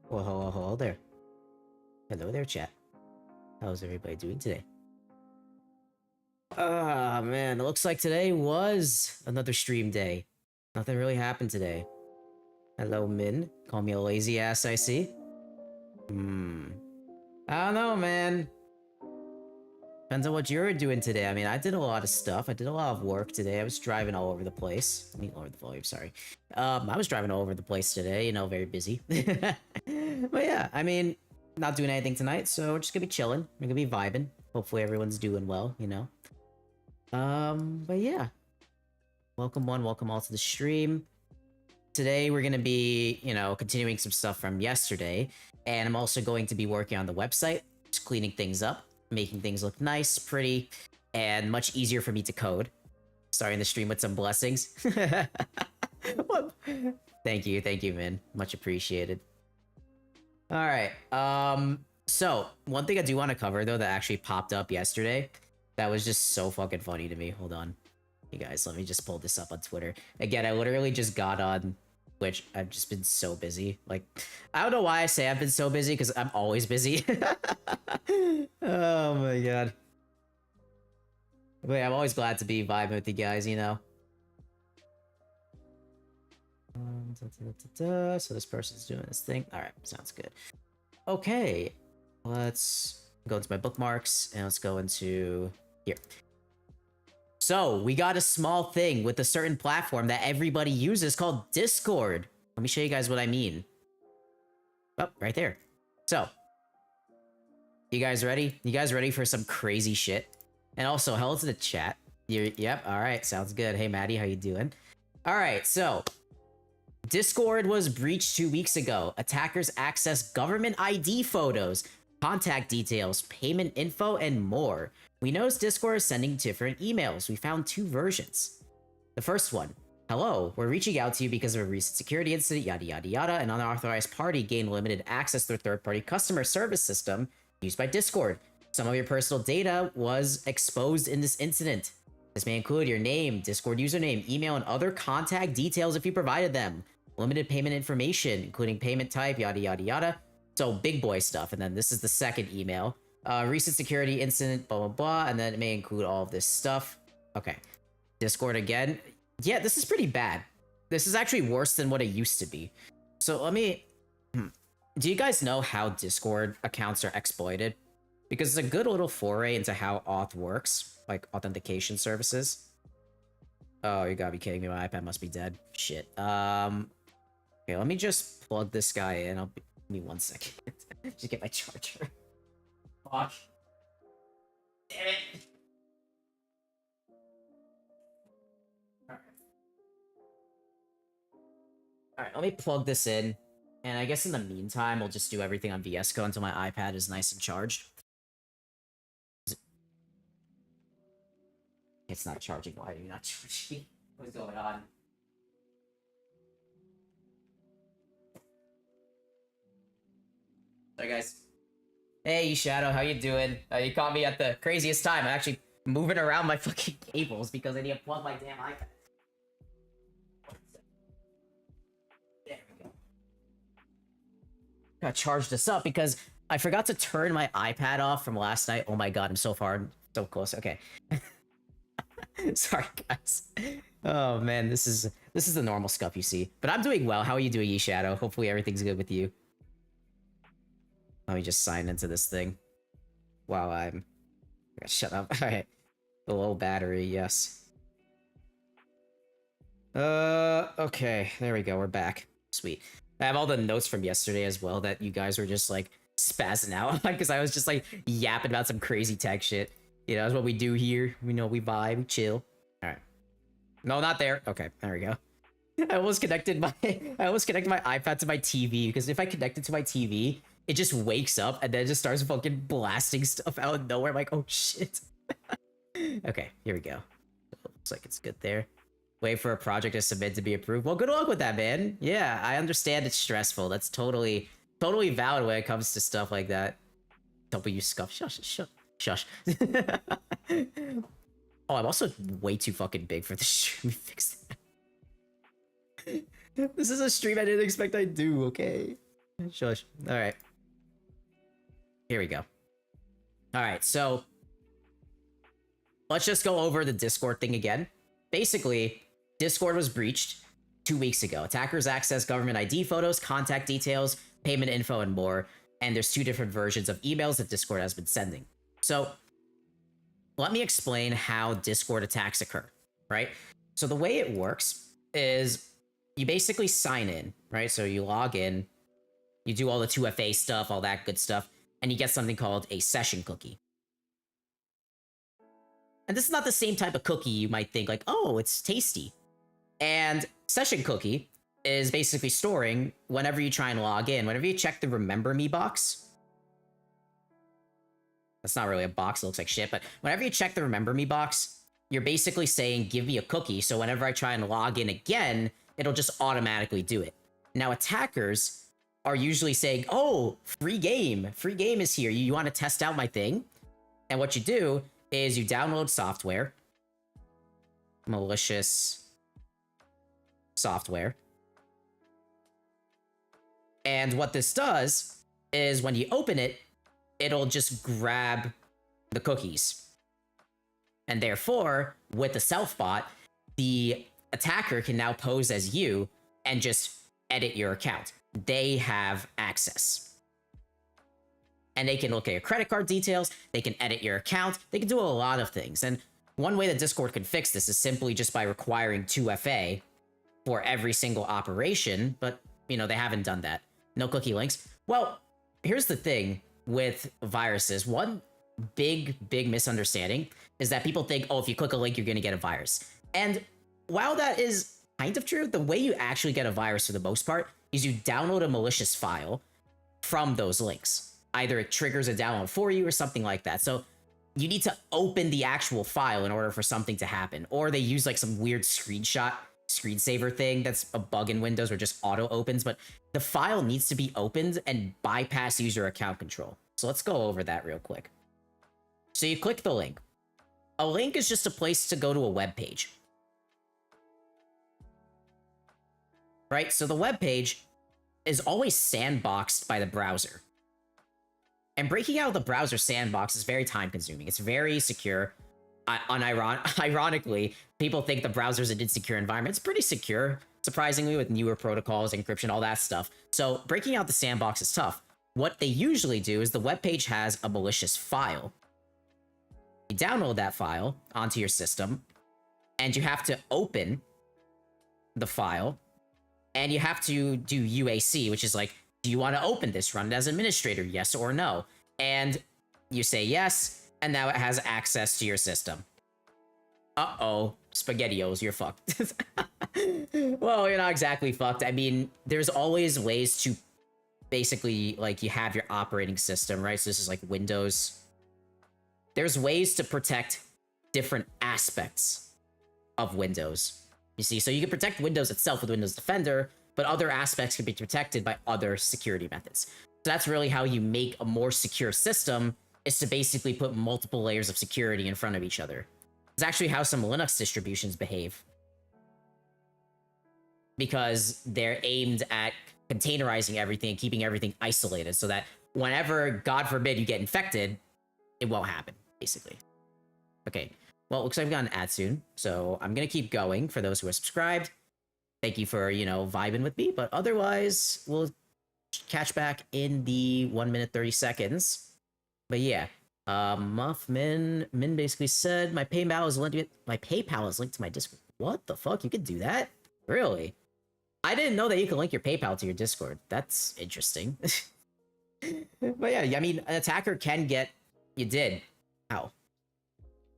Well, hello there. Hello there, chat. How's everybody doing today? Ah, man, it looks like today was another stream day. Nothing really happened today. Hello, Min. Call me a lazy ass, I see. I don't know, man. Depends on what you're doing today. I mean, I did a lot of stuff. I did a lot of work today. I was driving all over the place. Let me lower the volume, sorry. I was driving all over the place today, you know, very busy. But yeah, I mean, not doing anything tonight, so we're just gonna be chilling. We're gonna be vibing. Hopefully everyone's doing well, you know. But yeah. Welcome one, welcome all to the stream. Today we're gonna be, you know, continuing some stuff from yesterday. And I'm also going to be working on the website, just cleaning things up, making things look nice, pretty, and much easier for me to code. Starting the stream with some blessings. Thank you, man. Much appreciated. Alright, so, one thing I do want to cover, though, that actually popped up yesterday, that was just so fucking funny to me. Hold on. You guys, let me just pull this up on Twitter. Again, I literally just got on Twitch. I've just been so busy. Like, I don't know why I say I've been so busy, because I'm always busy. Oh my god. Wait, I'm always glad to be vibing with you guys, you know? So this person's doing this thing. Alright, sounds good. Okay, let's go into my bookmarks, and let's go into here. So, we got a small thing with a certain platform that everybody uses called Discord. Let me show you guys what I mean. Oh, right there. So, you guys ready? You guys ready for some crazy shit? And also, hello to the chat. Yep, alright, sounds good. Hey, Maddie, how you doing? Alright, so, Discord was breached 2 weeks ago. Attackers access government ID photos, contact details, payment info, and more. We noticed Discord is sending different emails. We found 2 versions. The first one, hello, we're reaching out to you because of a recent security incident, yada yada yada. An unauthorized party gained limited access to a third-party customer service system used by Discord. Some of your personal data was exposed in this incident. This may include your name, Discord username, email, and other contact details if you provided them. Limited payment information, including payment type, yada yada yada. So big boy stuff. And then this is the second email. Recent security incident, blah blah blah. And then it may include all of this stuff. Okay. Discord again. Yeah, this is pretty bad. This is actually worse than what it used to be. So let me... Do you guys know how Discord accounts are exploited? Because it's a good little foray into how auth works. Like authentication services. Oh, you gotta be kidding me. My iPad must be dead. Shit. Okay, let me just plug this guy in. Give me 1 second. Just get my charger. Fuck. Damn it. Alright, let me plug this in. And I guess in the meantime, we'll just do everything on VS Code until my iPad is nice and charged. It's not charging. Why are you not charging? What's going on? Sorry, guys. Hey, Shadow, how you doing? You caught me at the craziest time. I'm actually moving around my fucking cables because I need to plug my damn iPad. There we go. Gotta charge this up because I forgot to turn my iPad off from last night. Oh my god, I'm so far, so close. Okay. Sorry, guys. Oh man, this is the normal scuff you see. But I'm doing well. How are you doing, Shadow? Hopefully everything's good with you. Let me just sign into this thing while I'm... Shut up. Alright. The low battery, yes. Okay. There we go. We're back. Sweet. I have all the notes from yesterday as well that you guys were just, like, spazzing out on because I was just, like, yapping about some crazy tech shit. You know, that's what we do here. We know we vibe, we chill. Alright. No, not there. Okay, there we go. I almost connected my iPad to my TV because if I connect it to my TV, it just wakes up and then it just starts fucking blasting stuff out of nowhere. I'm like, oh shit. Okay, here we go. Looks like it's good there. Wait for a project to submit to be approved. Well, good luck with that, man. Yeah, I understand it's stressful. That's totally valid when it comes to stuff like that. Don't be you scuff. Shush. Oh, I'm also way too fucking big for this stream. Let me fix that. This is a stream I didn't expect I'd do, okay? Shush. All right. Here we go. All right, so let's just go over the Discord thing again. Basically, Discord was breached 2 weeks ago. Attackers access government ID photos, contact details, payment info, and more. And there's 2 different versions of emails that Discord has been sending. So let me explain how Discord attacks occur, right? So the way it works is you basically sign in, right? So you log in, you do all the 2FA stuff, all that good stuff, and you get something called a session cookie. And this is not the same type of cookie you might think, like, oh, it's tasty. And session cookie is basically storing whenever you try and log in, whenever you check the remember me box. That's not really a box, it looks like shit, but whenever you check the remember me box, you're basically saying, give me a cookie, so whenever I try and log in again, it'll just automatically do it. Now, attackers are usually saying, oh, free game is here. You want to test out my thing? And what you do is you download software, malicious software. And what this does is when you open it, it'll just grab the cookies. And therefore, with the self bot, the attacker can now pose as you and just edit your account. They have access. And they can look at your credit card details, they can edit your account, they can do a lot of things. And one way that Discord can fix this is simply just by requiring 2FA for every single operation, but, you know, they haven't done that. No cookie links. Well, here's the thing with viruses. One big misunderstanding is that people think, oh, if you click a link, you're going to get a virus. And while that is kind of true, the way you actually get a virus for the most part is you download a malicious file from those links. Either it triggers a download for you or something like that. So you need to open the actual file in order for something to happen. Or they use like some weird screensaver thing that's a bug in Windows where it just auto opens, but the file needs to be opened and bypass user account control. So let's go over that real quick. So you click the link. A link is just a place to go to a web page. Right? So the web page is always sandboxed by the browser. And breaking out of the browser sandbox is very time consuming. It's very secure. Ironically, people think the browser's an insecure environment. It's pretty secure, surprisingly, with newer protocols, encryption, all that stuff. So breaking out the sandbox is tough. What they usually do is the web page has a malicious file. You download that file onto your system, and you have to open the file, and you have to do UAC, which is like, do you want to open this, run it as administrator, yes or no? And you say yes, and now it has access to your system. Uh-oh, SpaghettiOs, you're fucked. Well, you're not exactly fucked. I mean, there's always ways to basically, like, you have your operating system, right? So this is like Windows. There's ways to protect different aspects of Windows. You see, so you can protect Windows itself with Windows Defender, but other aspects can be protected by other security methods. So that's really how you make a more secure system, is to basically put multiple layers of security in front of each other. It's actually how some Linux distributions behave, because they're aimed at containerizing everything and keeping everything isolated so that whenever, God forbid, you get infected, it won't happen, basically. Okay, well, it looks like we've got an ad soon, so I'm gonna keep going for those who are subscribed. Thank you for, you know, vibing with me, but otherwise, we'll catch back in the 1 minute 30 seconds. But yeah, Min basically said my PayPal is linked to my Discord. What the fuck? You could do that? Really? I didn't know that you could link your PayPal to your Discord. That's interesting. But yeah, I mean, an attacker can get... You did. Ow.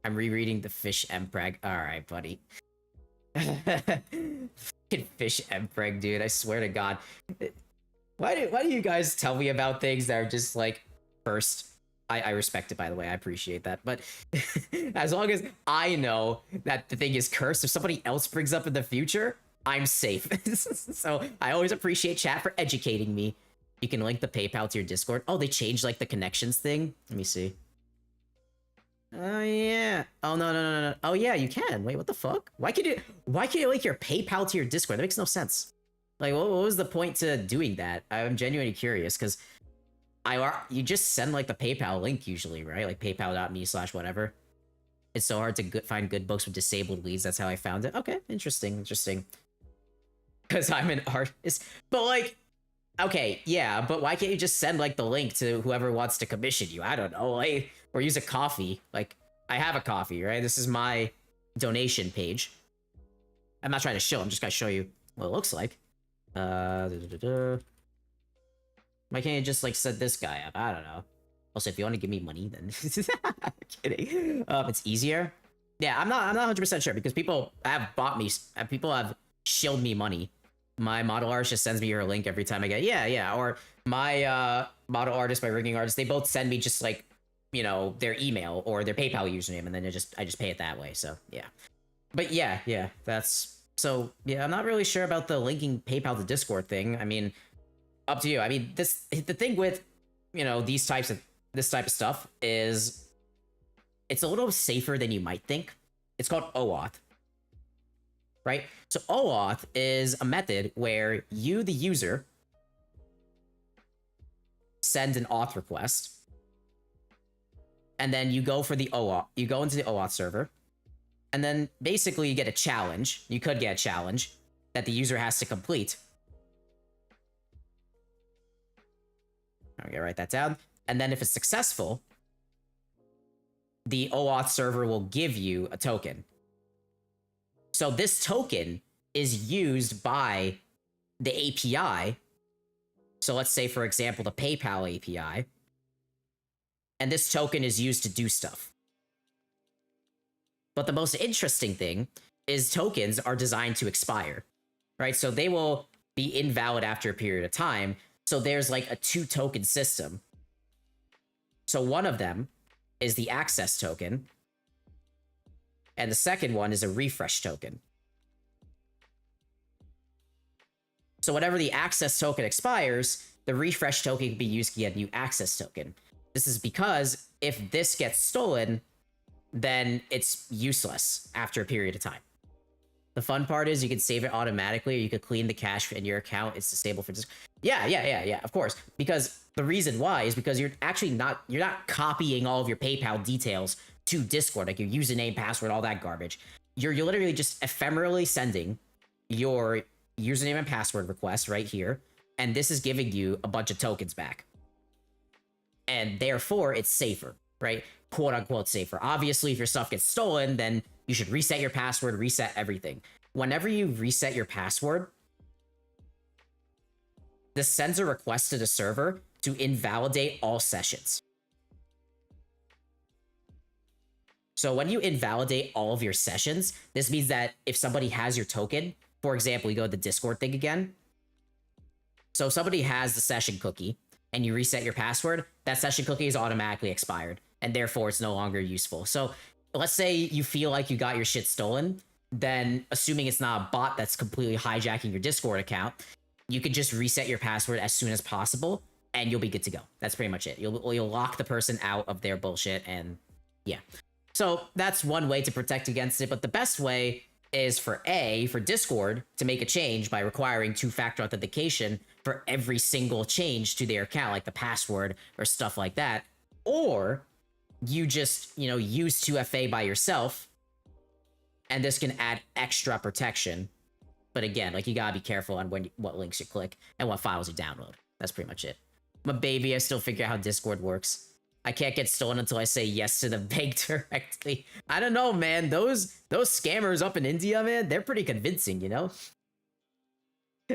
I'm rereading the Fish Mpreg. Alright, buddy. Fucking Fish Mpreg, dude. I swear to God. Why do you guys tell me about things that are just, like, cursed? I respect it, by the way. I appreciate that. But as long as I know that the thing is cursed, if somebody else brings up in the future, I'm safe. So I always appreciate chat for educating me. You can link the PayPal to your Discord. Oh, they changed, like, the connections thing? Let me see. Oh, yeah. Oh, no. Oh, yeah, you can. Wait, what the fuck? Why can't you link your PayPal to your Discord? That makes no sense. Like, what was the point to doing that? I'm genuinely curious because you just send like the PayPal link usually, right? Like paypal.me/whatever. It's so hard to find good books with disabled leads. That's how I found it. Okay, interesting. Because I'm an artist, but like, okay, yeah, but why can't you just send like the link to whoever wants to commission you? I don't know, like, or use a coffee. Like, I have a coffee, right? This is my donation page. I'm not trying to show. I'm just gonna show you what it looks like. Why can't you just like set this guy up? I don't know. Also, if you want to give me money, then kidding. It's easier. Yeah, I'm not 100% sure because people have bought me. People have shilled me money. My model artist just sends me her link every time I get. Yeah. Or my model artist, my rigging artist, they both send me just like, you know, their email or their PayPal username, and then I just pay it that way. So yeah. But yeah, that's so yeah. I'm not really sure about the linking PayPal to Discord thing. I mean, up to you. I mean, the thing with, you know, this type of stuff is it's a little safer than you might think. It's called OAuth, right? So OAuth is a method where you, the user, send an auth request, and then you go for the OAuth. You go into the OAuth server, and then basically you get a challenge. You could get a challenge that the user has to complete. I'm gonna write that down. And then if it's successful, the OAuth server will give you a token. So this token is used by the API. So let's say, for example, the PayPal API. And this token is used to do stuff. But the most interesting thing is tokens are designed to expire, right? So they will be invalid after a period of time. So there's like a 2-token system. So one of them is the access token, and the second one is a refresh token. So whenever the access token expires, the refresh token can be used to get a new access token. This is because if this gets stolen, then it's useless after a period of time. The fun part is you can save it automatically, or you could clean the cache in your account. It's disabled for Yeah, of course. Because the reason why is because you're not copying all of your PayPal details to Discord, like your username, password, all that garbage. You're literally just ephemerally sending your username and password request right here, and this is giving you a bunch of tokens back. And therefore, it's safer, right? Quote unquote safer. Obviously, if your stuff gets stolen, then you should reset your password, reset everything. Whenever you reset your password, this sends a request to the server to invalidate all sessions. So when you invalidate all of your sessions, this means that if somebody has your token, for example, you go to the Discord thing again. So if somebody has the session cookie and you reset your password, that session cookie is automatically expired, and therefore it's no longer useful. So let's say you feel like you got your shit stolen, then assuming it's not a bot that's completely hijacking your Discord account, you can just reset your password as soon as possible, and you'll be good to go. That's pretty much it. You'll lock the person out of their bullshit, and yeah. So that's one way to protect against it, but the best way is for Discord to make a change by requiring 2-factor authentication for every single change to their account, like the password or stuff like that. Or you just, use 2FA by yourself, and this can add extra protection. But again, like, you gotta be careful on what links you click and what files you download. That's pretty much it. But baby, I still figure out how Discord works. I can't get stolen until I say yes to the bank directly. I don't know, man. Those scammers up in India, man, they're pretty convincing,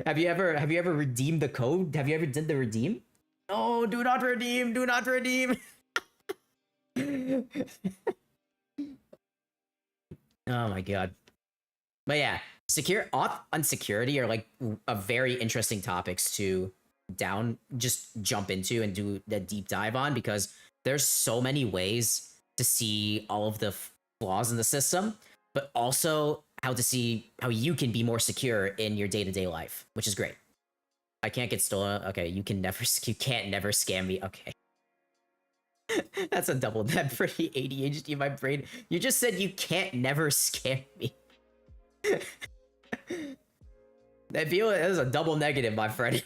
Have you ever redeemed the code? Have you ever did the redeem? No, do not redeem. Do not redeem. Oh my god. But yeah, auth and security are like a very interesting topics to just jump into and do the deep dive on, because there's so many ways to see all of the flaws in the system, but also how to see how you can be more secure in your day-to-day life, which is great. I can't get stolen. Okay, you can't never scam me. Okay. That's a double net for the ADHD in my brain. You just said you can't never scam me. I feel it is a double negative, my friend.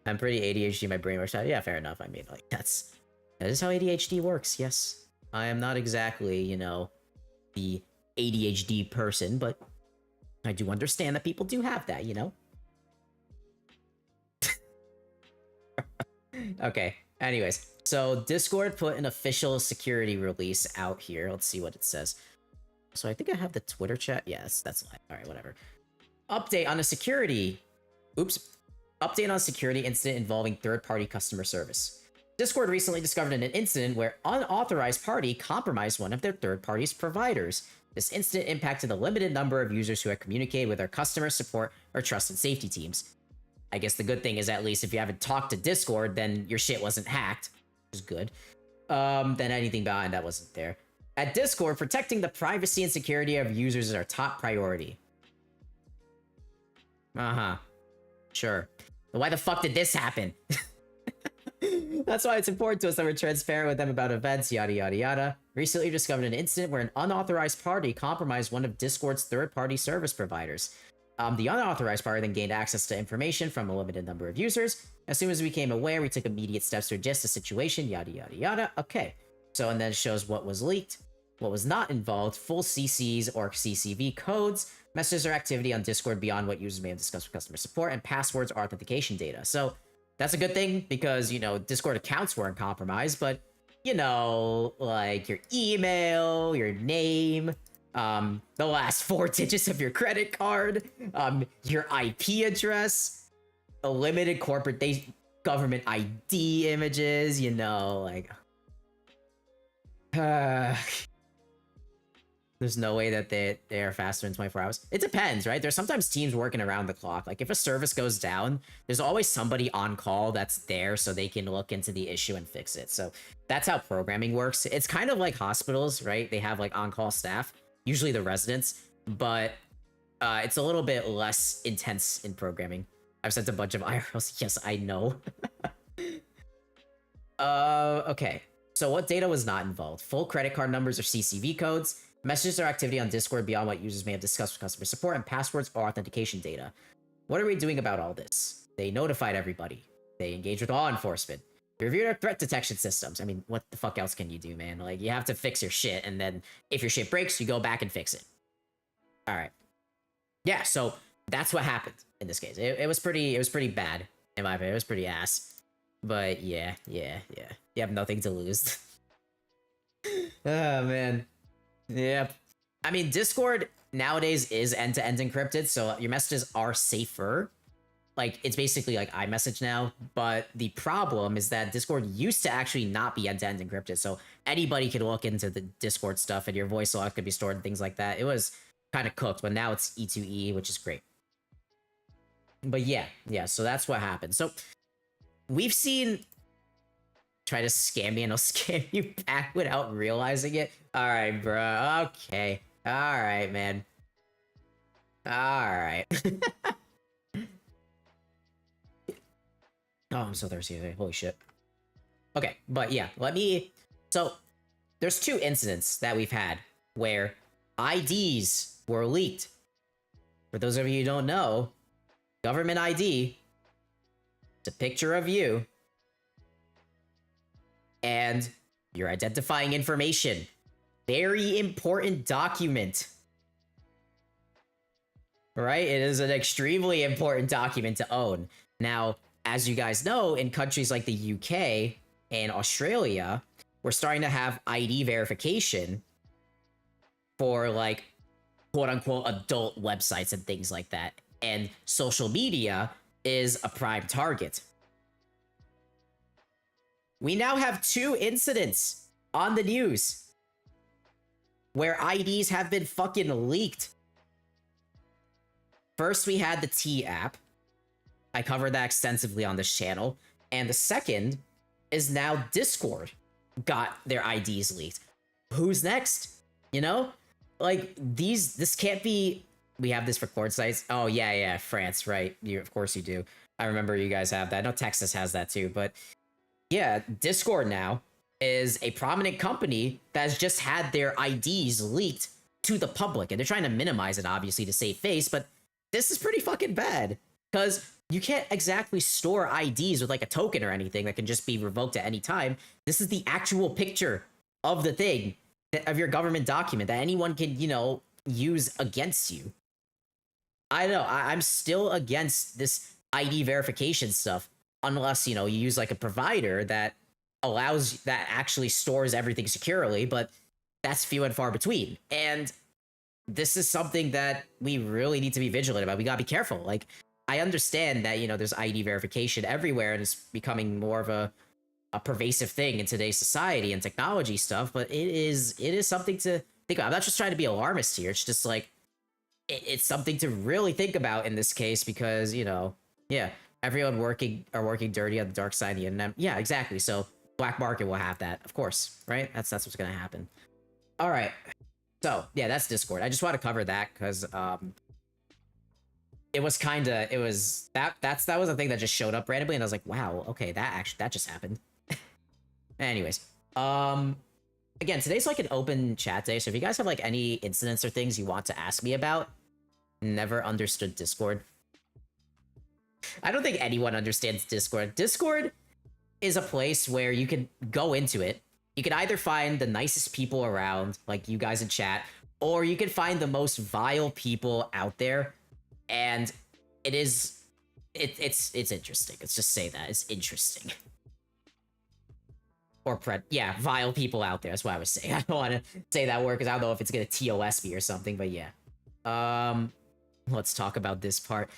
I'm pretty ADHD, my brain works out. Yeah, fair enough. I mean, like, that is how ADHD works, yes. I am not exactly, you know, the ADHD person, but I do understand that people do have that, you know? Okay, anyways. So, Discord put an official security release out here. Let's see what it says. So, I think I have the Twitter chat. Yes, that's live. Alright, whatever. Update on a security... Oops. Update on security incident involving third-party customer service. Discord recently discovered an incident where unauthorized party compromised one of their third-party's providers. This incident impacted a limited number of users who had communicated with their customer support or trust and safety teams. I guess the good thing is, at least if you haven't talked to Discord, then your shit wasn't hacked, which is good. Then anything behind that wasn't there. At Discord, protecting the privacy and security of users is our top priority. Uh-huh. Sure. But why the fuck did this happen? That's why it's important to us that we're transparent with them about events, yada yada yada. Recently discovered an incident where an unauthorized party compromised one of Discord's third-party service providers. The unauthorized party then gained access to information from a limited number of users. As soon as we became aware, we took immediate steps to adjust the situation, yada yada yada. Okay. So, and then it shows what was leaked, what was not involved, full CCs or CCV codes, messages or activity on Discord beyond what users may have discussed with customer support, and passwords or authentication data. So, that's a good thing because, you know, Discord accounts weren't compromised, but, you know, like your email, your name, the last 4 digits of your credit card, your IP address, a limited corporate government ID images, you know, like... There's no way that they are faster in 24 hours. It depends, right? There's sometimes teams working around the clock. Like, if a service goes down, there's always somebody on call that's there so they can look into the issue and fix it. So that's how programming works. It's kind of like hospitals, right? They have, like, on-call staff, usually the residents, but it's a little bit less intense in programming. I've sent a bunch of IRLs. Yes, I know. Okay. So what data was not involved? Full credit card numbers or CCV codes, messages or activity on Discord beyond what users may have discussed with customer support, and passwords or authentication data. What are we doing about all this? They notified everybody. They engaged with law enforcement. They reviewed our threat detection systems. I mean, what the fuck else can you do, man? Like, you have to fix your shit, and then if your shit breaks, you go back and fix it. Alright. Yeah, so that's what happened in this case. It was pretty bad, in my opinion. It was pretty ass. But yeah. You have nothing to lose. Oh, man. Yep. I mean, Discord nowadays is end-to-end encrypted, so your messages are safer. Like, it's basically like iMessage now, but the problem is that Discord used to actually not be end-to-end encrypted, so anybody could look into the Discord stuff and your voice log could be stored and things like that. It was kind of cooked, but now it's E2E, which is great. But yeah, so that's what happened. So, we've seen... Try to scam me and I'll scam you back without realizing it. Alright, bro. Okay. Alright, man. Alright. Oh, I'm so thirsty today. Holy shit. Okay, but yeah, So, there's 2 incidents that we've had where IDs were leaked. For those of you who don't know, government ID, it's a picture of you, and your identifying information. Very important document. Right? It is an extremely important document to own. Now, as you guys know, in countries like the UK and Australia, we're starting to have ID verification for, like, quote-unquote adult websites and things like that. And social media is a prime target. We now have 2 incidents on the news where IDs have been fucking leaked. First, we had the T app. I covered that extensively on this channel. And the second is now Discord got their IDs leaked. Who's next? You know? Like, this can't be... We have this for court sites. Oh, yeah, France, right. Of course you do. I remember you guys have that. I know Texas has that too, but... Yeah, Discord now is a prominent company that has just had their IDs leaked to the public. And they're trying to minimize it, obviously, to save face, but this is pretty fucking bad. Because you can't exactly store IDs with like a token or anything that can just be revoked at any time. This is the actual picture of the thing, of your government document that anyone can, you know, use against you. I know, I'm still against this ID verification stuff unless, you know, you use like a provider that allows, that actually stores everything securely, but that's few and far between. And this is something that we really need to be vigilant about. We gotta be careful. Like, I understand that, you know, there's ID verification everywhere and it's becoming more of a pervasive thing in today's society and technology stuff, but it is something to think about. I'm not just trying to be alarmist here. It's just like, it's something to really think about in this case because, you know, yeah, everyone working dirty on the dark side of the internet. Yeah, exactly. So black market will have that, of course, right? That's what's gonna happen. All right. So yeah, that's Discord. I just want to cover that because it was that was a thing that just showed up randomly, and I was like, wow, okay, that just happened. Anyways, again, today's like an open chat day, so if you guys have like any incidents or things you want to ask me about, never understood Discord. I don't think anyone understands Discord. Discord is a place where you can go into it. You can either find the nicest people around, like you guys in chat, or you can find the most vile people out there. And it's interesting. Let's just say that. It's interesting. Or yeah, vile people out there. That's what I was saying. I don't want to say that word because I don't know if it's gonna TOS me or something, but yeah. Let's talk about this part.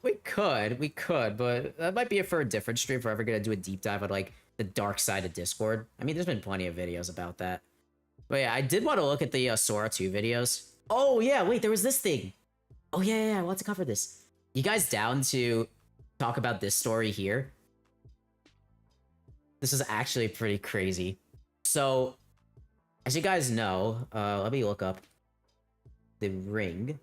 We could, but that might be for a different stream if we're ever gonna do a deep dive on like the dark side of Discord. I mean, there's been plenty of videos about that. But yeah, I did want to look at the Sora 2 videos. Oh yeah, wait, there was this thing. Oh yeah, I want to cover this. You guys down to talk about this story here? This is actually pretty crazy. So, as you guys know, let me look up the ring.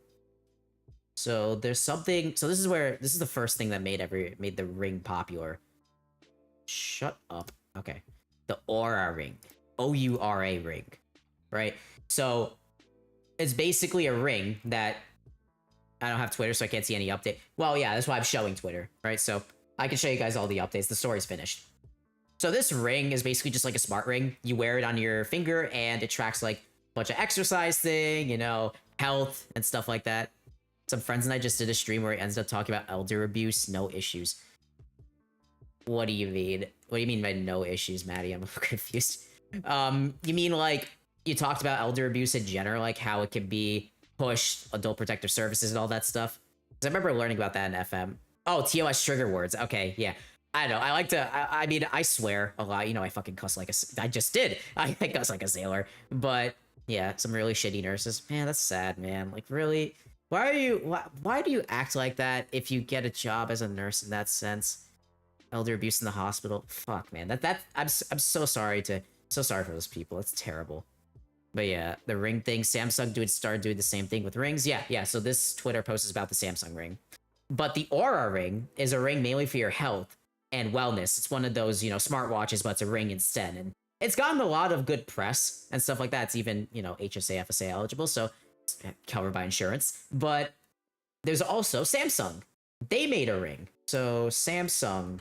So there's something. So this is the first thing that made the ring popular. Shut up. Okay, the Aura ring, Oura ring, right? So it's basically a ring that I don't have Twitter, so I can't see any update. Well, yeah, that's why I'm showing Twitter, right? So I can show you guys all the updates. The story's finished. So this ring is basically just like a smart ring. You wear it on your finger, and it tracks like a bunch of exercise thing, you know, health and stuff like that. Some friends and I just did a stream where it ends up talking about elder abuse, no issues. What do you mean? What do you mean by no issues, Maddie? I'm a little confused. You mean like you talked about elder abuse in general, like how it can be pushed, adult protective services and all that stuff? Because I remember learning about that in FM. Oh, TOS trigger words. Okay, yeah. I don't know. I like to. I mean, I swear a lot. You know, I fucking cuss like a. I just did. I cuss like a sailor. But yeah, some really shitty nurses. Man, that's sad, man. Like, really? Why are you? Why do you act like that if you get a job as a nurse in that sense? Elder abuse in the hospital. Fuck, man. I'm so sorry for those people. It's terrible. But yeah, the ring thing. Samsung started doing the same thing with rings. Yeah. So this Twitter post is about the Samsung ring. But the Aura ring is a ring mainly for your health and wellness. It's one of those, you know, smartwatches, but it's a ring instead. And it's gotten a lot of good press and stuff like that. It's even, you know, HSA, FSA eligible, so it's covered by insurance. But there's also Samsung. They made a ring. So Samsung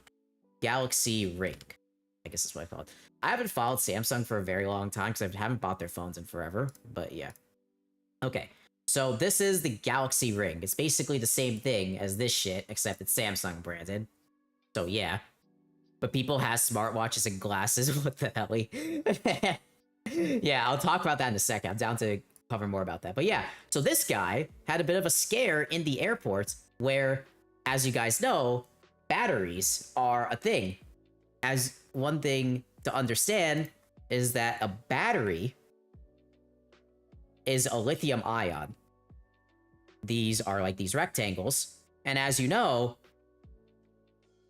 Galaxy Ring, I guess that's what I call it. I haven't followed Samsung for a very long time because I haven't bought their phones in forever, but yeah. Okay, so this is the Galaxy Ring. It's basically the same thing as this shit, except it's Samsung branded. So yeah. But people have smartwatches and glasses. What the hell? Yeah, I'll talk about that in a second. I'm down to cover more about that. But yeah, so this guy had a bit of a scare in the airport where, as you guys know, batteries are a thing. As one thing to understand is that a battery is a lithium ion. These are like these rectangles. And as you know,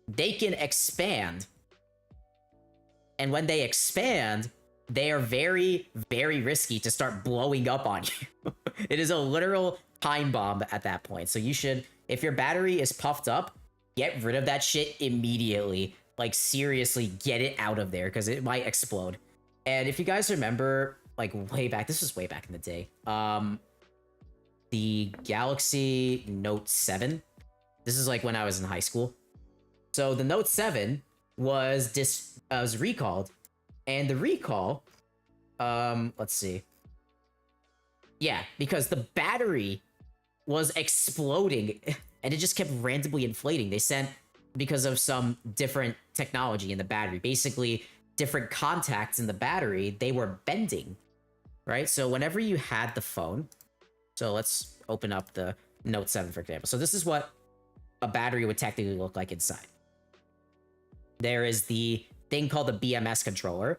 they can expand. And when they expand, they are very, very risky to start blowing up on you. It is a literal time bomb at that point. So you should, if your battery is puffed up, get rid of that shit immediately. Like, seriously, get it out of there because it might explode. And if you guys remember, like, way back, this was way back in the day. the Galaxy Note 7. This is like when I was in high school. So the Note 7 was recalled, and the recall, let's see. Yeah, because the battery was exploding and it just kept randomly inflating. They sent, because of some different technology in the battery, basically different contacts in the battery, they were bending, right? So whenever you had the phone, so let's open up the Note 7, for example. So this is what a battery would technically look like inside. There is the thing called the BMS controller.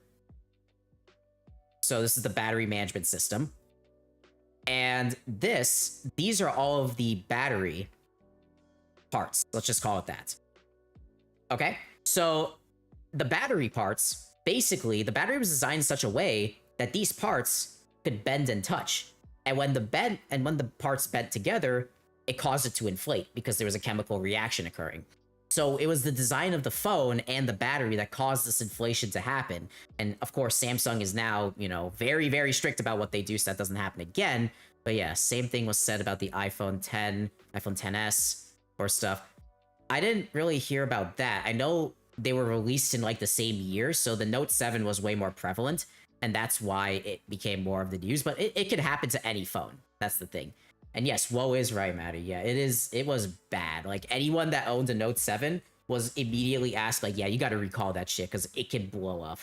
So this is the battery management system. And these are all of the battery parts. Let's just call it that. Okay? So the battery parts, basically, the battery was designed in such a way that these parts could bend and touch. And when the parts bent together, it caused it to inflate because there was a chemical reaction occurring. So it was the design of the phone and the battery that caused this inflation to happen. And of course, Samsung is now, you know, very, very strict about what they do so that doesn't happen again. But yeah, same thing was said about the iPhone 10, iPhone 10s or stuff. I didn't really hear about that. I know they were released in like the same year, so the Note 7 was way more prevalent, and that's why it became more of the news. But it could happen to any phone. That's the thing. And yes, woe is right, Maddie. Yeah, it was bad. Like, anyone that owned a Note 7 was immediately asked, like, yeah, you gotta recall that shit, because it can blow up.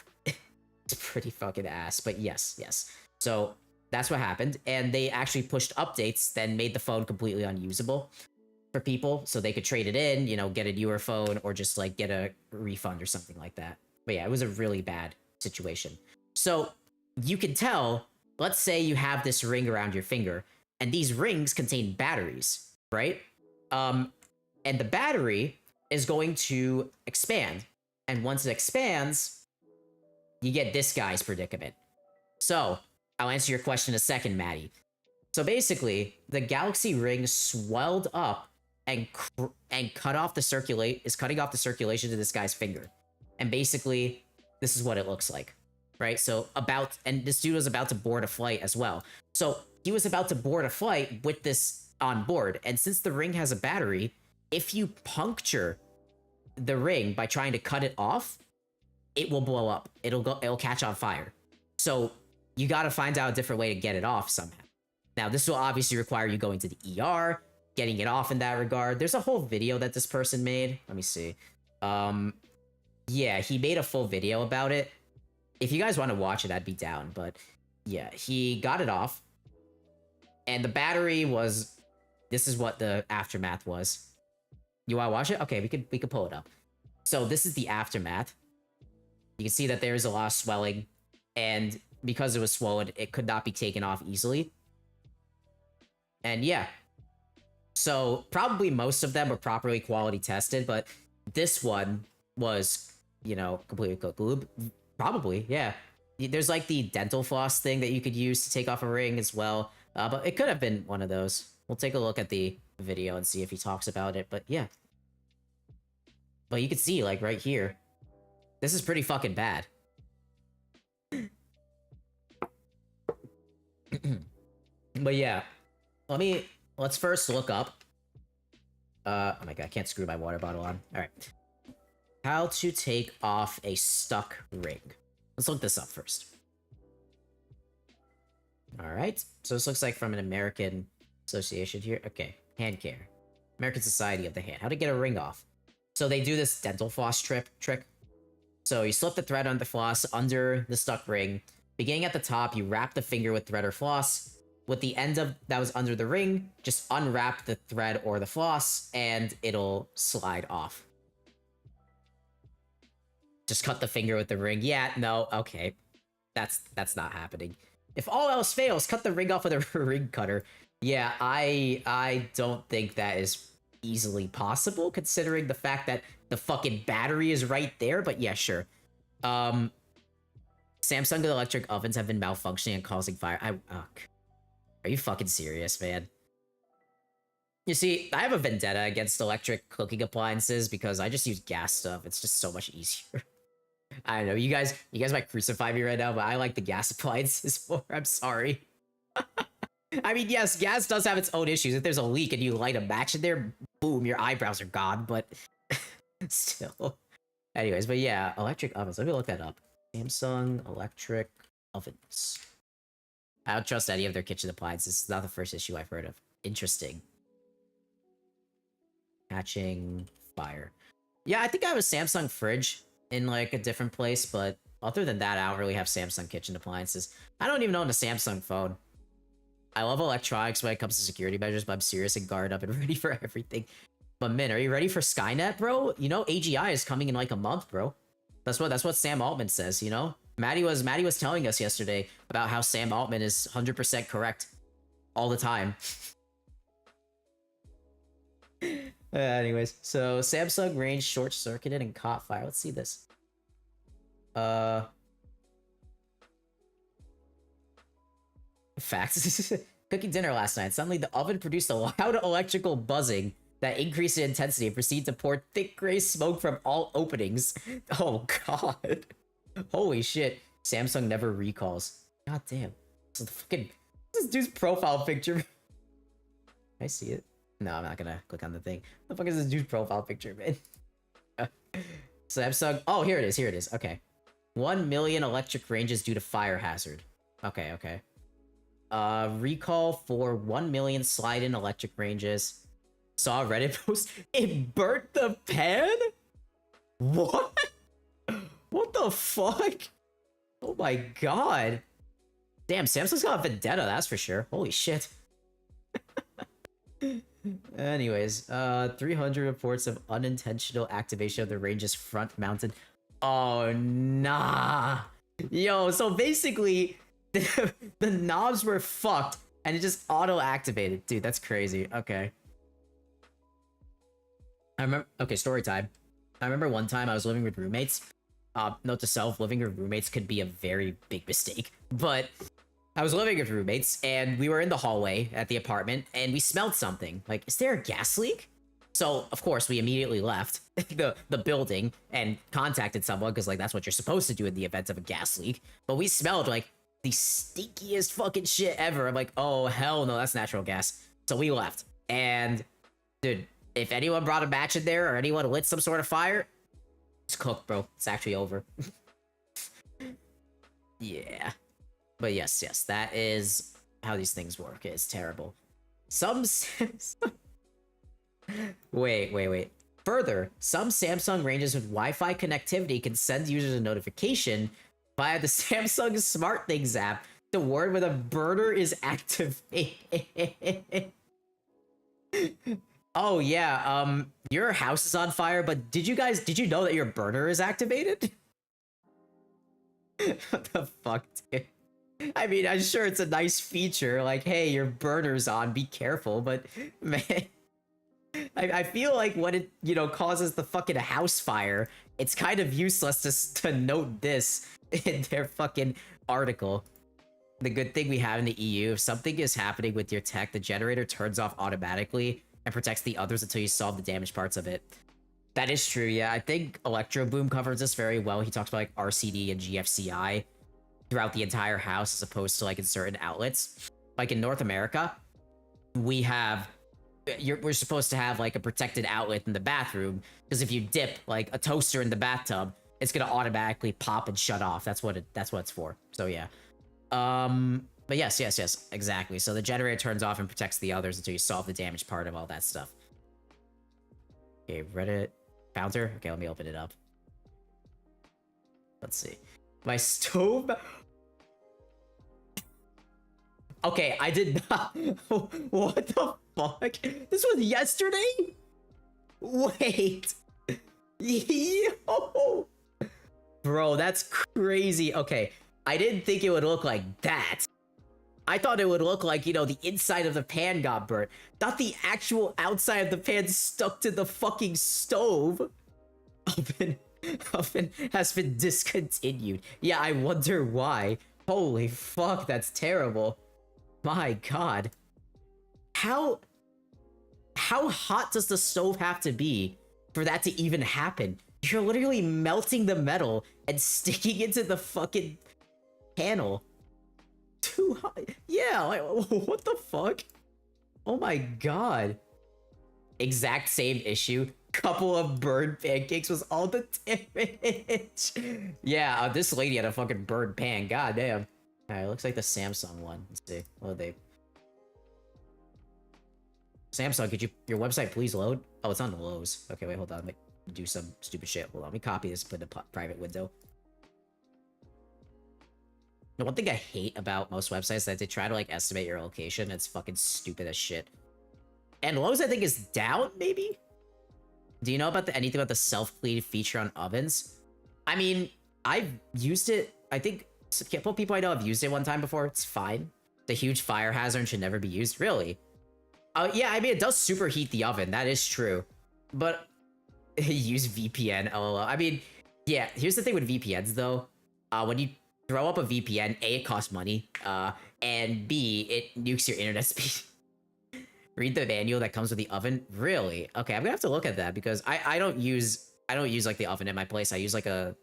It's pretty fucking ass, but yes. So, that's what happened, and they actually pushed updates, then made the phone completely unusable for people, so they could trade it in, you know, get a newer phone, or just, like, get a refund or something like that. But yeah, it was a really bad situation. So, you can tell, let's say you have this ring around your finger, and these rings contain batteries, right? And the battery is going to expand. And once it expands, you get this guy's predicament. So, I'll answer your question in a second, Maddie. So basically, the Galaxy ring swelled up and cutting off the circulation to this guy's finger. And basically, this is what it looks like, right? So and this dude was about to board a flight as well. So he was about to board a flight with this on board. And since the ring has a battery, if you puncture the ring by trying to cut it off, it will blow up. It'll catch on fire. So you got to find out a different way to get it off somehow. Now, this will obviously require you going to the ER, getting it off in that regard. There's a whole video that this person made. Let me see. Yeah, he made a full video about it. If you guys want to watch it, I'd be down. But yeah, he got it off. And the battery was... This is what the aftermath was. You want to watch it? Okay, we could pull it up. So this is the aftermath. You can see that there's a lot of swelling. And because it was swollen, it could not be taken off easily. And yeah. So probably most of them were properly quality tested, but this one was, you know, completely cooked. Probably, yeah. There's like the dental floss thing that you could use to take off a ring as well. But it could have been one of those. We'll take a look at the video and see if he talks about it, but yeah. But you can see, like, right here. This is pretty fucking bad. But yeah. Let's first look up. Oh my god, I can't screw my water bottle on. Alright. How to take off a stuck ring. Let's look this up first. Alright. So this looks like from an American association here. Okay. Hand care. American Society of the Hand. How to get a ring off. So they do this dental floss trick. So you slip the thread on the floss under the stuck ring. Beginning at the top, you wrap the finger with thread or floss. With the end that was under the ring, just unwrap the thread or the floss, and it'll slide off. Just cut the finger with the ring. Yeah, no, okay. That's not happening. If all else fails, cut the ring off with a ring cutter. Yeah, I don't think that is easily possible, considering the fact that the fucking battery is right there, but yeah, sure. Samsung electric ovens have been malfunctioning and causing fire. Are you fucking serious, man? You see, I have a vendetta against electric cooking appliances because I just use gas stuff. It's just so much easier. I don't know, you guys might crucify me right now, but I like the gas appliances more. I'm sorry. I mean, yes, gas does have its own issues. If there's a leak and you light a match in there, boom, your eyebrows are gone, but still. Anyways, but yeah, electric ovens. Let me look that up. Samsung electric ovens. I don't trust any of their kitchen appliances. This is not the first issue I've heard of. Interesting. Catching fire. Yeah, I think I have a Samsung fridge in like a different place, but other than that, I don't really have Samsung kitchen appliances. I don't even own a Samsung phone. I love electronics when it comes to security measures, but I'm serious and guarded up and ready for everything. But Min, are you ready for Skynet, bro? You know, AGI is coming in like a month, bro. That's what Sam Altman says, you know? Maddie was telling us yesterday about how Sam Altman is 100% correct all the time. Anyways, so Samsung range short-circuited and caught fire. Let's see this. Facts. Cooking dinner last night. Suddenly, the oven produced a loud electrical buzzing that increased in intensity and proceeded to pour thick gray smoke from all openings. Oh, God. Holy shit. Samsung never recalls. God damn. This is the fucking... This dude's profile picture. Can I see it? No, I'm not gonna click on the thing. What the fuck is this dude's profile picture, man? Samsung... Oh, here it is. Here it is. Okay. 1 million electric ranges due to fire hazard. Okay, okay. Recall for 1 million slide-in electric ranges. Saw a Reddit post. It burnt the pan? What? What the fuck? Oh my god. Damn, Samsung's got a vendetta, that's for sure. Holy shit. Anyways, 300 reports of unintentional activation of the range's front-mounted... Oh, nah. Yo, so basically, the knobs were fucked, and it just auto-activated. Dude, that's crazy. Okay. I remember... Okay, story time. I remember one time I was living with roommates. Note to self, living with roommates could be a very big mistake. But I was living with roommates, and we were in the hallway at the apartment, and we smelled something. Like, is there a gas leak? So, of course, we immediately left the building and contacted someone, because, like, that's what you're supposed to do in the event of a gas leak. But we smelled, like, the stinkiest fucking shit ever. I'm like, oh, hell no, that's natural gas. So we left. And, dude, if anyone brought a match in there or anyone lit some sort of fire, it's cooked, bro. It's actually over. Yeah. But yes, yes, that is how these things work. It's terrible. Some... Wait. Further, some Samsung ranges with Wi-Fi connectivity can send users a notification via the Samsung SmartThings app to warn when a burner is activated. Oh yeah, your house is on fire, but did you know that your burner is activated? What the fuck, dude? I mean, I'm sure it's a nice feature, like, hey, your burner's on, be careful, but, man... I feel like when it, you know, causes the fucking house fire, it's kind of useless to note this in their fucking article. The good thing we have in the EU, if something is happening with your tech, the generator turns off automatically and protects the others until you solve the damaged parts of it. That is true, yeah. I think Electro Boom covers this very well. He talks about, like, RCD and GFCI throughout the entire house as opposed to, like, in certain outlets. Like, in North America, we have... we're supposed to have, like, a protected outlet in the bathroom, because if you dip, like, a toaster in the bathtub, it's gonna automatically pop and shut off. That's what it's for. So, yeah. But yes, exactly. So the generator turns off and protects the others until you solve the damaged part of all that stuff. Okay, Reddit. Found her? Okay, let me open it up. Let's see. My stove... Okay, I did not... What the fuck? This was yesterday? Wait. Yo. Bro, that's crazy. Okay, I didn't think it would look like that. I thought it would look like, you know, the inside of the pan got burnt. Not the actual outside of the pan stuck to the fucking stove. Oven has been discontinued. Yeah, I wonder why. Holy fuck, that's terrible. My god. How hot does the stove have to be for that to even happen? You're literally melting the metal and sticking it to the fucking panel. too high. Yeah, like, what the fuck? Oh my god. Exact same issue. Couple of bird pancakes was all the damage. Yeah, this lady had a fucking bird pan. God damn. Alright, looks like the Samsung one. Let's see. What are they? Samsung, could your website please load? Oh, it's on the Lowe's. Okay, wait, hold on. Let me do some stupid shit. Hold on, let me copy this, put in a private window. The one thing I hate about most websites is that they try to like estimate your location. It's fucking stupid as shit. And Lowe's, I think, is down, maybe? Do you know about anything about the self-clean feature on ovens? I mean, I've used it. I think a couple people I know have used it one time before. It's fine. The huge fire hazard and should never be used. Really? Yeah, I mean, it does superheat the oven. That is true. But use VPN, lol. I mean, yeah, here's the thing with VPNs, though. When you throw up a VPN, A, it costs money, and B, it nukes your internet speed. Read the manual that comes with the oven? Really? Okay, I'm gonna have to look at that because I don't use like the oven in my place. I use like a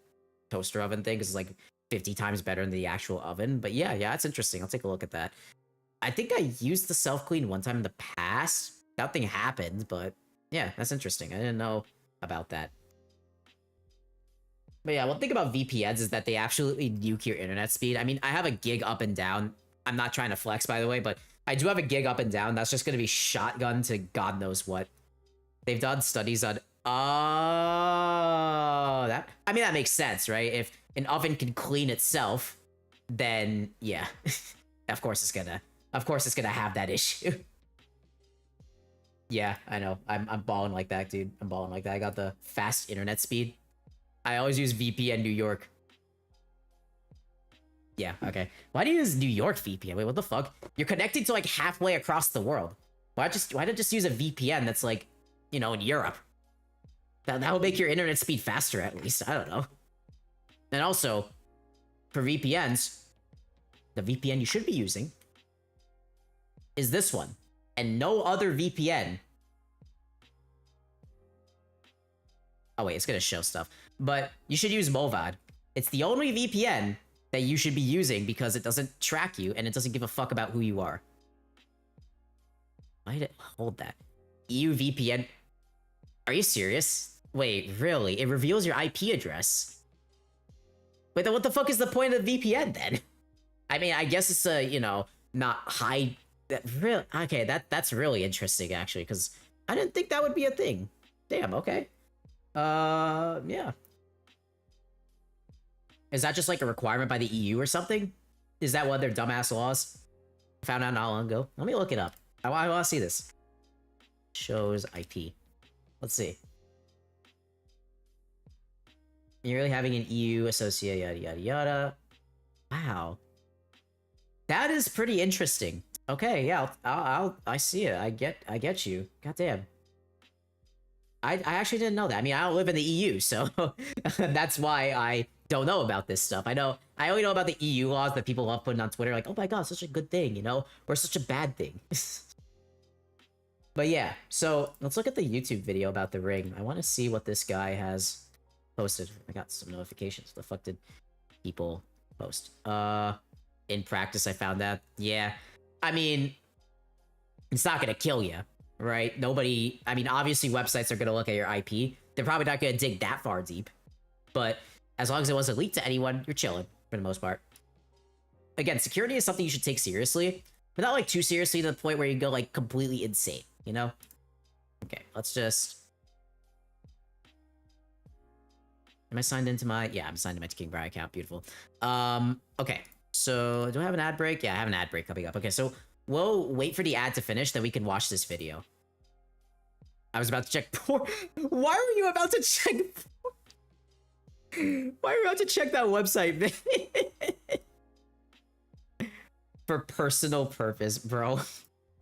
toaster oven thing because it's like 50 times better than the actual oven. But yeah, it's interesting. I'll take a look at that. I think I used the self-clean one time in the past. Nothing happened, but yeah, that's interesting. I didn't know about that. But yeah, one thing about VPNs is that they absolutely nuke your internet speed. I mean, I have a gig up and down. I'm not trying to flex, by the way, but I do have a gig up and down. That's just going to be shotgun to God knows what. They've done studies on... Oh, that... I mean, that makes sense, right? If an oven can clean itself, then yeah. Of course it's gonna have that issue. Yeah, I know. I'm balling like that, dude. I'm balling like that. I got the fast internet speed. I always use VPN New York. Yeah, okay. Why do you use New York VPN? Wait, what the fuck? You're connected to like halfway across the world. Why not just use a VPN that's like, you know, in Europe? That would make your internet speed faster at least. I don't know. And also, for VPNs, the VPN you should be using is this one. And no other VPN. Oh wait, it's gonna show stuff. But you should use Movad. It's the only VPN that you should be using because it doesn't track you and it doesn't give a fuck about who you are. Why did it hold that? EU VPN. Are you serious? Wait, really? It reveals your IP address. Wait, then what the fuck is the point of the VPN then? I mean, I guess it's a, you know, not high... Okay, that's really interesting actually, because I didn't think that would be a thing. Damn, okay. Yeah. Is that just like a requirement by the EU or something? Is that one of their dumbass laws? Found out not long ago. Let me look it up. I want to see this. Shows IP. Let's see. You're really having an EU associate, yada yada yada. Wow. That is pretty interesting. Okay, yeah, I see it. I get you. Goddamn. I actually didn't know that. I mean, I don't live in the EU, so that's why I don't know about this stuff. I only know about the EU laws that people love putting on Twitter, like, oh my god, such a good thing, you know, or such a bad thing. But yeah, so let's look at the YouTube video about the ring. I want to see what this guy has posted. I got some notifications. The fuck did people post? In practice, I found that. Yeah, I mean, it's not gonna kill you, right? Nobody. I mean, obviously, websites are gonna look at your IP. They're probably not gonna dig that far deep, but as long as it wasn't leaked to anyone, you're chilling for the most part. Again, security is something you should take seriously, but not like too seriously to the point where you go like completely insane, you know? Okay, let's just... Am I signed into my... Yeah, I'm signed into my King Brian account. Beautiful. Okay, so do I have an ad break? Yeah, I have an ad break coming up. Okay, so we'll wait for the ad to finish, then we can watch this video. I was about to check... Why were you about to check... Why are you about to check that website, man? For personal purpose, bro.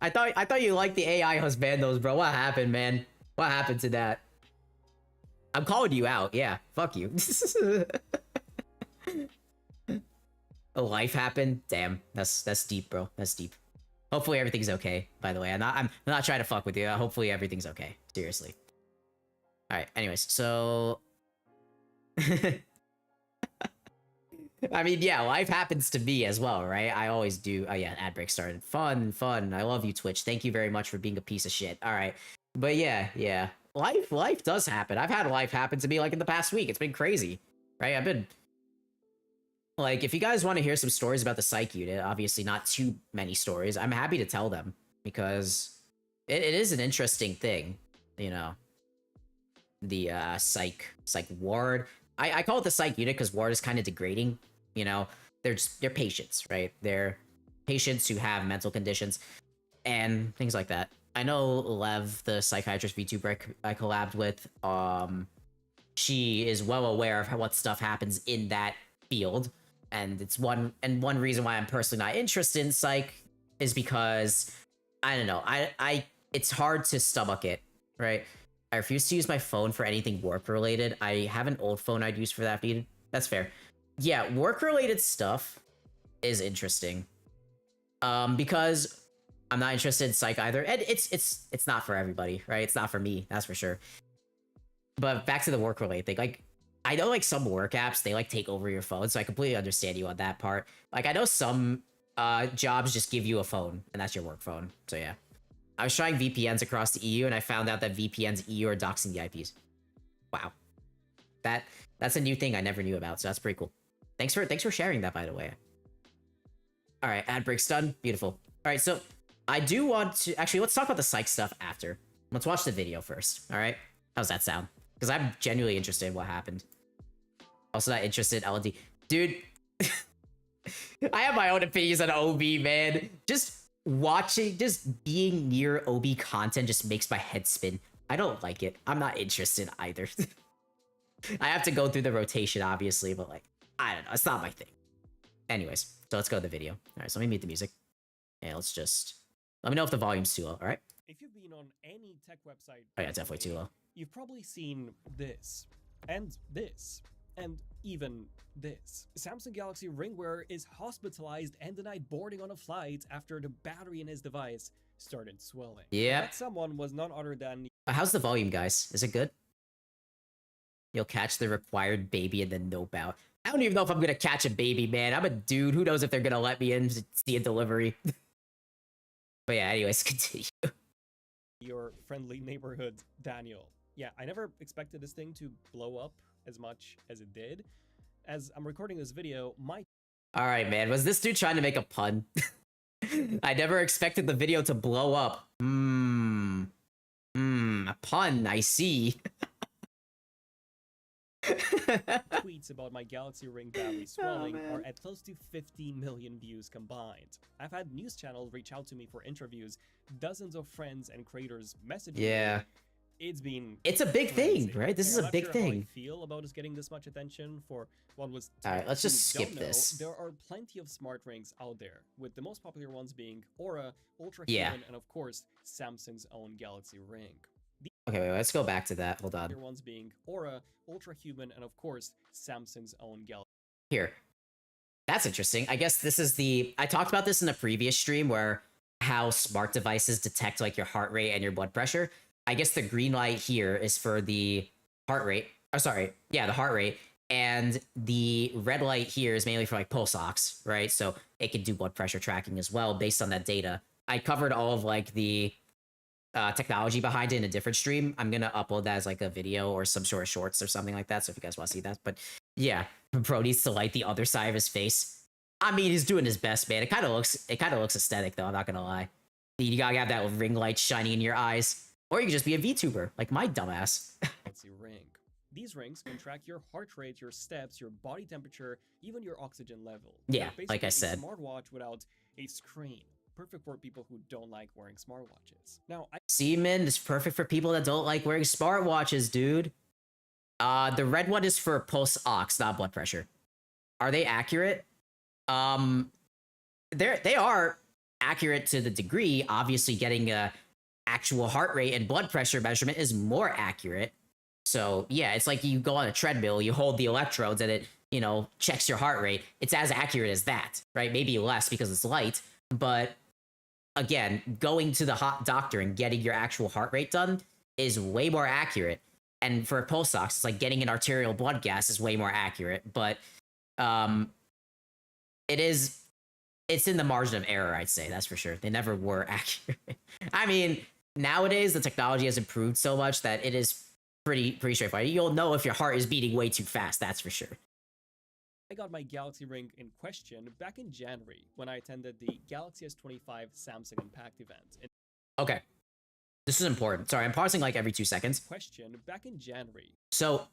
I thought you liked the AI husbandos, bro. What happened, man? What happened to that? I'm calling you out. Yeah, fuck you. A life happened. Damn, that's deep, bro. That's deep. Hopefully everything's okay. By the way, I'm not trying to fuck with you. Hopefully everything's okay. Seriously. All right. Anyways, so. I mean, yeah, life happens to me as well, right? I always do. Oh yeah, ad break started. Fun, fun. I love you, Twitch. Thank you very much for being a piece of shit. All right, but yeah, yeah, life does happen. I've had life happen to me like in the past week. It's been crazy, right? I've been like, if you guys want to hear some stories about the psych unit, obviously not too many stories. I'm happy to tell them because it is an interesting thing, you know. The psych ward. I call it the psych unit because ward is kind of degrading. You know, they're patients, right? They're patients who have mental conditions and things like that. I know Lev, the psychiatrist VTuber I collabed with, she is well aware of what stuff happens in that field, and it's one reason why I'm personally not interested in psych is because I don't know, I it's hard to stomach it, right? I refuse to use my phone for anything work related. I have an old phone I'd use for that feed. That's fair. Yeah, work related stuff is interesting. Because I'm not interested in psych either. And it's not for everybody, right? It's not for me, that's for sure. But back to the work related thing. Like, I know like some work apps, they like take over your phone, so I completely understand you on that part. Like, I know some jobs just give you a phone and that's your work phone. So yeah. I was trying VPNs across the EU and I found out that VPNs EU are doxing the IPs. Wow. That's a new thing I never knew about, so that's pretty cool. Thanks for sharing that, by the way. All right, ad break's done. Beautiful. All right, so I do want to actually let's talk about the psych stuff after. Let's watch the video first. All right, how's that sound? Because I'm genuinely interested in what happened. Also not interested in L&D. Dude, I have my own opinions on OB, man. Just being near OB content just makes my head spin. I don't like it. I'm not interested either. I have to go through the rotation, obviously, but like, I don't know. It's not my thing. Anyways, so let's go to the video. All right, so let me mute the music. And let's just... Let me know if the volume's too low, all right? If you've been on any tech website... Oh yeah, definitely too low. You've probably seen this, and even this. Samsung Galaxy Ring wearer is hospitalized and denied boarding on a flight after the battery in his device started swelling. Yeah. That someone was none other than... How's the volume, guys? Is it good? You'll catch the required baby and then nope out. I don't even know if I'm gonna catch a baby, man. I'm a dude. Who knows if they're gonna let me in to see a delivery. But yeah, anyways, continue. Your friendly neighborhood, Daniel. Yeah, I never expected this thing to blow up as much as it did. As I'm recording this video, All right, man. Was this dude trying to make a pun? I never expected the video to blow up. A pun, I see. tweets about my Galaxy Ring battery swelling are at close to 50 million views combined. I've had news channels reach out to me for interviews, dozens of friends and creators messaging me. It's a big thing, right? This is a big thing. How I feel about us getting this much attention for what was... All right, let's just skip this. There are plenty of smart rings out there, with the most popular ones being Aura, Ultra Human, and of course, Samsung's own Galaxy Ring. Okay, wait, let's go back to that. Hold on. Ones being Aura, Ultra Human, and of course, Samsung's own Galaxy. Here. That's interesting. I guess this is I talked about this in a previous stream where how smart devices detect like your heart rate and your blood pressure. I guess the green light here is for the heart rate. Oh, sorry. Yeah, the heart rate. And the red light here is mainly for like pulse ox, right? So it can do blood pressure tracking as well based on that data. I covered all of like the technology behind it in a different stream. I'm gonna upload that as like a video or some sort of shorts or something like that. So if you guys want to see that, but yeah, bro needs to light the other side of his face. I mean, he's doing his best, man. It kind of looks aesthetic though. I'm not gonna lie. You gotta have that ring light shining in your eyes, or you can just be a VTuber like my dumbass. Ring. These rings can track your heart rate, your steps, your body temperature, even your oxygen level. Yeah, like I said. A smartwatch without a screen. Perfect for people who don't like wearing smartwatches. Now, Seaman is perfect for people that don't like wearing smartwatches, dude. The red one is for pulse ox, not blood pressure. Are they accurate? They are accurate to the degree. Obviously, getting a actual heart rate and blood pressure measurement is more accurate. So yeah, it's like you go on a treadmill, you hold the electrodes, and it, you know, checks your heart rate. It's as accurate as that, right? Maybe less because it's light, but again, going to the doctor and getting your actual heart rate done is way more accurate. And for pulse ox, it's like getting an arterial blood gas is way more accurate. But it's in the margin of error, I'd say. That's for sure. They never were accurate. I mean, nowadays the technology has improved so much that it is pretty straightforward. You'll know if your heart is beating way too fast, that's for sure. I got my Galaxy Ring in question back in January when I attended the Galaxy S25 Samsung Unpacked event. Okay. This is important. Sorry, I'm pausing like every 2 seconds. Question back in January. So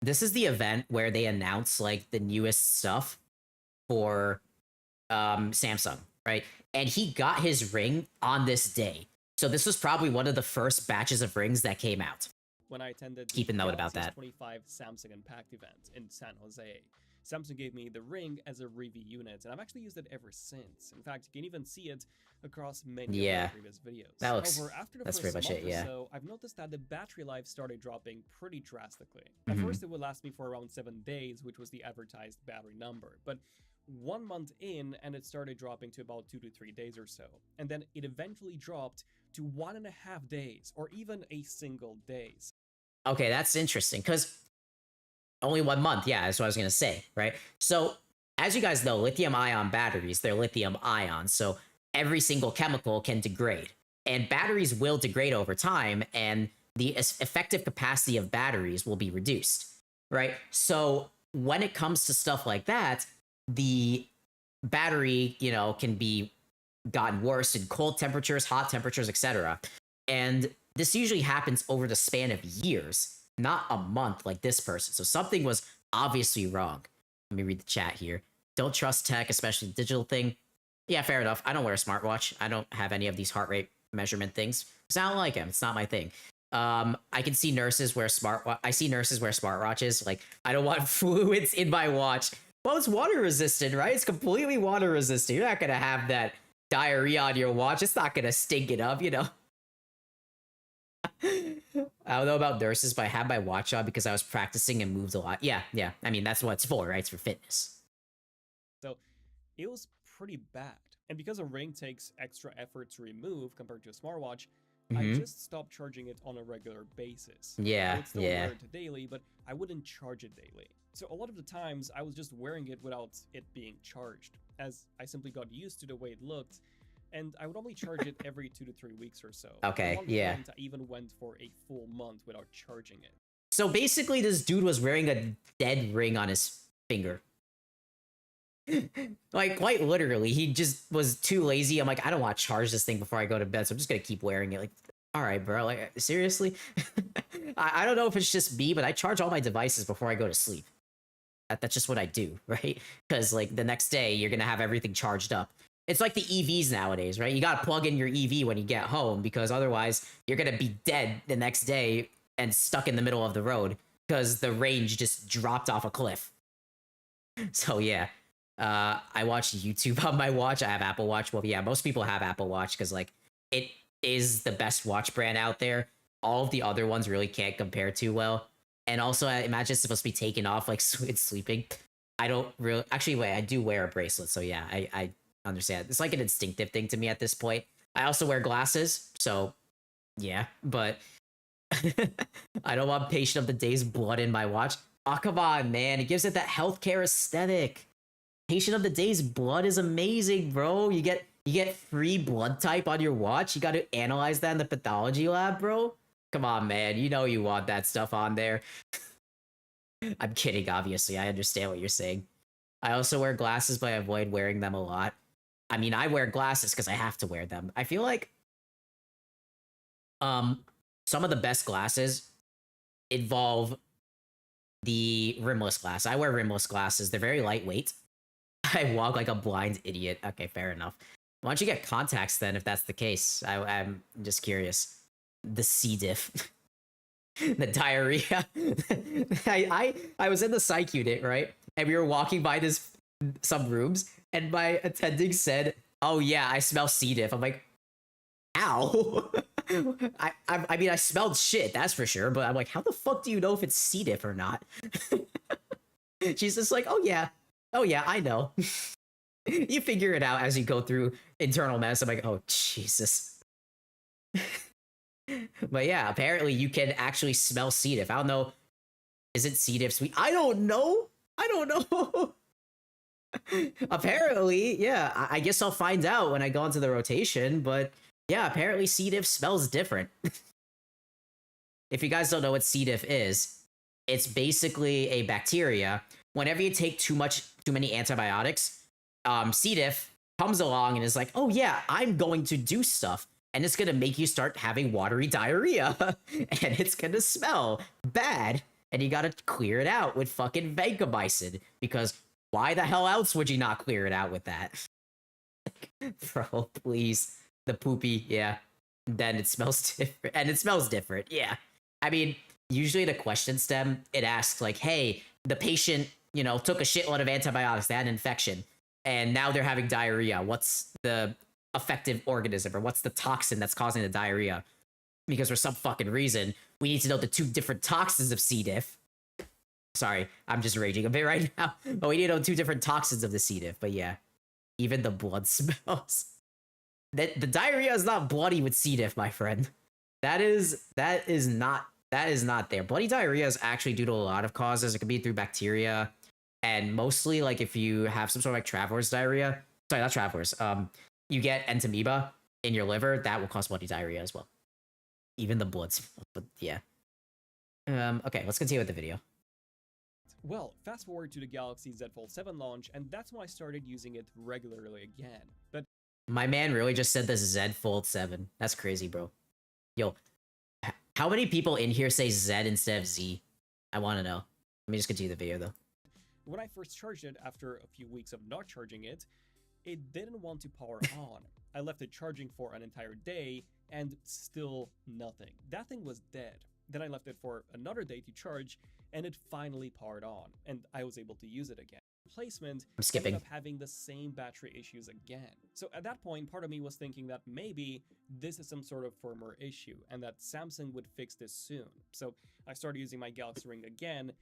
this is the event where they announce like the newest stuff for Samsung, right? And he got his ring on this day. So this was probably one of the first batches of rings that came out. When I attended Keep a note about that. 25 Samsung Unpacked event in San Jose. Samsung gave me the ring as a review unit, and I've actually used it ever since. In fact, you can even see it across many of my previous videos. That looks, However, after the that's first pretty much month it, yeah. or so, I've noticed that the battery life started dropping pretty drastically. At first, it would last me for around 7 days, which was the advertised battery number. But 1 month in, and it started dropping to about 2 to 3 days or so. And then it eventually dropped to 1.5 days, or even a single day. Okay, that's interesting, because only 1 month, yeah, that's what I was gonna say, right? So, as you guys know, lithium-ion batteries, they're lithium-ion, so every single chemical can degrade. And batteries will degrade over time, and the effective capacity of batteries will be reduced, right? So, when it comes to stuff like that, the battery, you know, can be gotten worse in cold temperatures, hot temperatures, etc. And this usually happens over the span of years, not a month like this person. So something was obviously wrong. Let me read the chat here. Don't trust tech, especially the digital thing. Yeah, fair enough. I don't wear a smartwatch. I don't have any of these heart rate measurement things because I don't like them. It's not my thing. I can see nurses wear I see nurses wear smartwatches. Like, I don't want fluids in my watch. Well, it's water resistant, right? It's completely water resistant. You're not gonna have that diarrhea on your watch. It's not gonna stink it up, you know. I don't know about nurses, but I had my watch on because I was practicing and moved a lot. Yeah. I mean, that's what it's for, right? It's for fitness. So it was pretty bad. And because a ring takes extra effort to remove compared to a smartwatch, I just stopped charging it on a regular basis. Yeah, I would still wear it daily, but I wouldn't charge it daily. So a lot of the times, I was just wearing it without it being charged, as I simply got used to the way it looked, and I would only charge it every 2 to 3 weeks or so. Okay, At one yeah. point, I even went for a full month without charging it. So basically, this dude was wearing a dead ring on his finger. Like, quite literally, he just was too lazy. I'm like, I don't want to charge this thing before I go to bed, so I'm just gonna keep wearing it. Like, all right, bro, like, seriously? I don't know if it's just me, but I charge all my devices before I go to sleep. That's just what I do, right? Because, like, the next day, you're gonna have everything charged up. It's like the EVs nowadays, right? You gotta plug in your EV when you get home, because otherwise, you're gonna be dead the next day and stuck in the middle of the road because the range just dropped off a cliff. So, yeah. I watch YouTube on my watch. I have Apple Watch. Well, yeah, most people have Apple Watch because, like, it is the best watch brand out there. All of the other ones really can't compare too well. And also, I imagine it's supposed to be taken off, like, it's sleeping. I don't really... Actually, wait, I do wear a bracelet, so yeah, I understand. It's like an instinctive thing to me at this point. I also wear glasses, so yeah, but I don't want Patient of the Day's blood in my watch. Oh, come on, man. It gives it that healthcare aesthetic. Patient of the Day's blood is amazing, bro. You get free blood type on your watch. You got to analyze that in the pathology lab, bro. Come on, man. You know you want that stuff on there. I'm kidding, obviously. I understand what you're saying. I also wear glasses, but I avoid wearing them a lot. I mean, I wear glasses because I have to wear them. I feel like some of the best glasses involve the rimless glass. I wear rimless glasses. They're very lightweight. I walk like a blind idiot. Okay, fair enough. Why don't you get contacts then, if that's the case? I'm just curious. The C. diff. The diarrhea. I was in the psych unit, right? And we were walking by some rooms, and my attending said, "Oh yeah, I smell C. diff." I'm like, ow. I mean, I smelled shit, that's for sure, but I'm like, how the fuck do you know if it's C. diff or not? She's just like, oh yeah, I know. You figure it out as you go through internal medicine. I'm like, oh Jesus. But yeah, apparently you can actually smell C. diff. I don't know. Is it C. diff sweet? I don't know. Apparently, yeah. I guess I'll find out when I go into the rotation, but yeah, apparently C. diff smells different. If you guys don't know what C. diff is, it's basically a bacteria. Whenever you take too many antibiotics, C. diff comes along and is like, oh yeah, I'm going to do stuff. And it's gonna make you start having watery diarrhea. And it's gonna smell bad. And you gotta clear it out with fucking vancomycin. Because why the hell else would you not clear it out with that? Bro, please. The poopy, yeah. Then it smells different. And it smells different, yeah. I mean, usually the question stem, it asks like, hey, the patient, you know, took a shitload of antibiotics, they had an infection, and now they're having diarrhea. What's the effective organism, or what's the toxin that's causing the diarrhea? Because for some fucking reason, we need to know the 2 different toxins of C. diff. Sorry, I'm just raging a bit right now. But we need to know 2 different toxins of the C. diff. But yeah, even the blood smells. The diarrhea is not bloody with C. diff, my friend. That is not there. Bloody diarrhea is actually due to a lot of causes. It could be through bacteria, and mostly like if you have some sort of like traveler's diarrhea. Sorry, not traveler's. You get entamoeba in your liver, that will cause bloody diarrhea as well. Even the blood smells, but yeah. Okay, let's continue with the video. Well, fast forward to the Galaxy Z Fold 7 launch, and that's when I started using it regularly again. But my man really just said the Z Fold 7. That's crazy, bro. Yo, how many people in here say Z instead of Z? I want to know. Let me just continue the video, though. When I first charged it, after a few weeks of not charging it, it didn't want to power on. I left it charging for an entire day, and still nothing. That thing was dead. Then I left it for another day to charge, and it finally powered on, and I was able to use it again. Replacement ended up having the same battery issues again. So at that point, part of me was thinking that maybe this is some sort of firmware issue, and that Samsung would fix this soon. So I started using my Galaxy Ring again,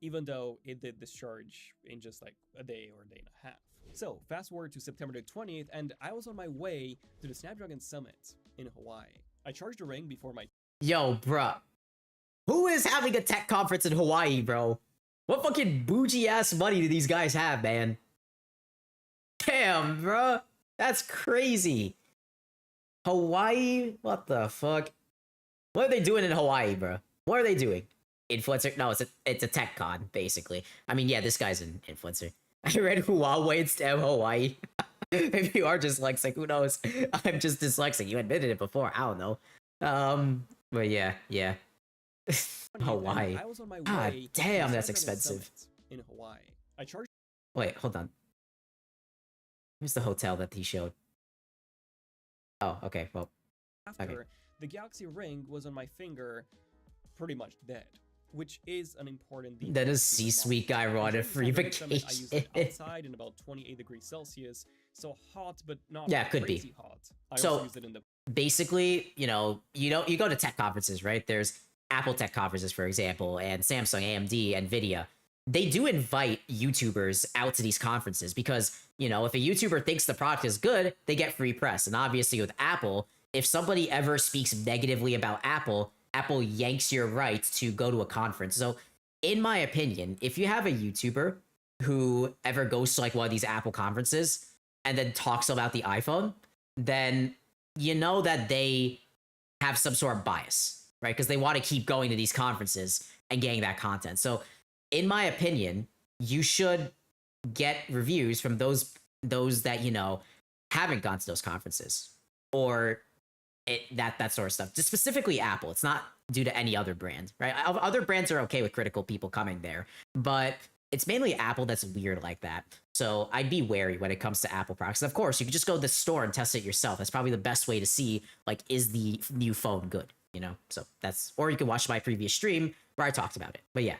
even though it did discharge in just like a day or a day and a half. So fast forward to September the 20th, and I was on my way to the Snapdragon Summit in Hawaii. I charged the Ring before my— Yo, bruh. Who is having a tech conference in Hawaii, bro? What fucking bougie ass money do these guys have, man? Damn, bro. That's crazy. Hawaii? What the fuck? What are they doing in Hawaii, bro? What are they doing? Influencer? No, it's a tech con, basically. I mean, yeah, this guy's an influencer. I read Huawei instead of Hawaii. Maybe you are dyslexic, who knows? I'm just dyslexic. You admitted it before. I don't know. But yeah. Hawaii. I was on my way. God damn, that's expensive. In Hawaii. I charged— Wait, hold on. Here's the hotel that he showed. Oh, okay, well. After, the Galaxy Ring was on my finger pretty much dead, which is an important detail. That is C-suite guy on a free vacation. I used it outside in about 28 degrees Celsius, so hot, but not crazy hot. I also used it in the— basically, you go to tech conferences, right? There's Apple tech conferences, for example, and Samsung, AMD, Nvidia. They do invite YouTubers out to these conferences because, if a YouTuber thinks the product is good, they get free press. And obviously with Apple, if somebody ever speaks negatively about Apple yanks your right to go to a conference. So in my opinion, if you have a YouTuber who ever goes to like one of these Apple conferences and then talks about the iPhone, then you know that they have some sort of bias, right? Because they want to keep going to these conferences and getting that content. So in my opinion, you should get reviews from those that, haven't gone to those conferences or that sort of stuff. Just specifically Apple. It's not due to any other brand, right? Other brands are okay with critical people coming there, but it's mainly Apple that's weird like that. So I'd be wary when it comes to Apple products. And of course, you could just go to the store and test it yourself. That's probably the best way to see, like, is the new phone good, So or you can watch my previous stream where I talked about it. But yeah.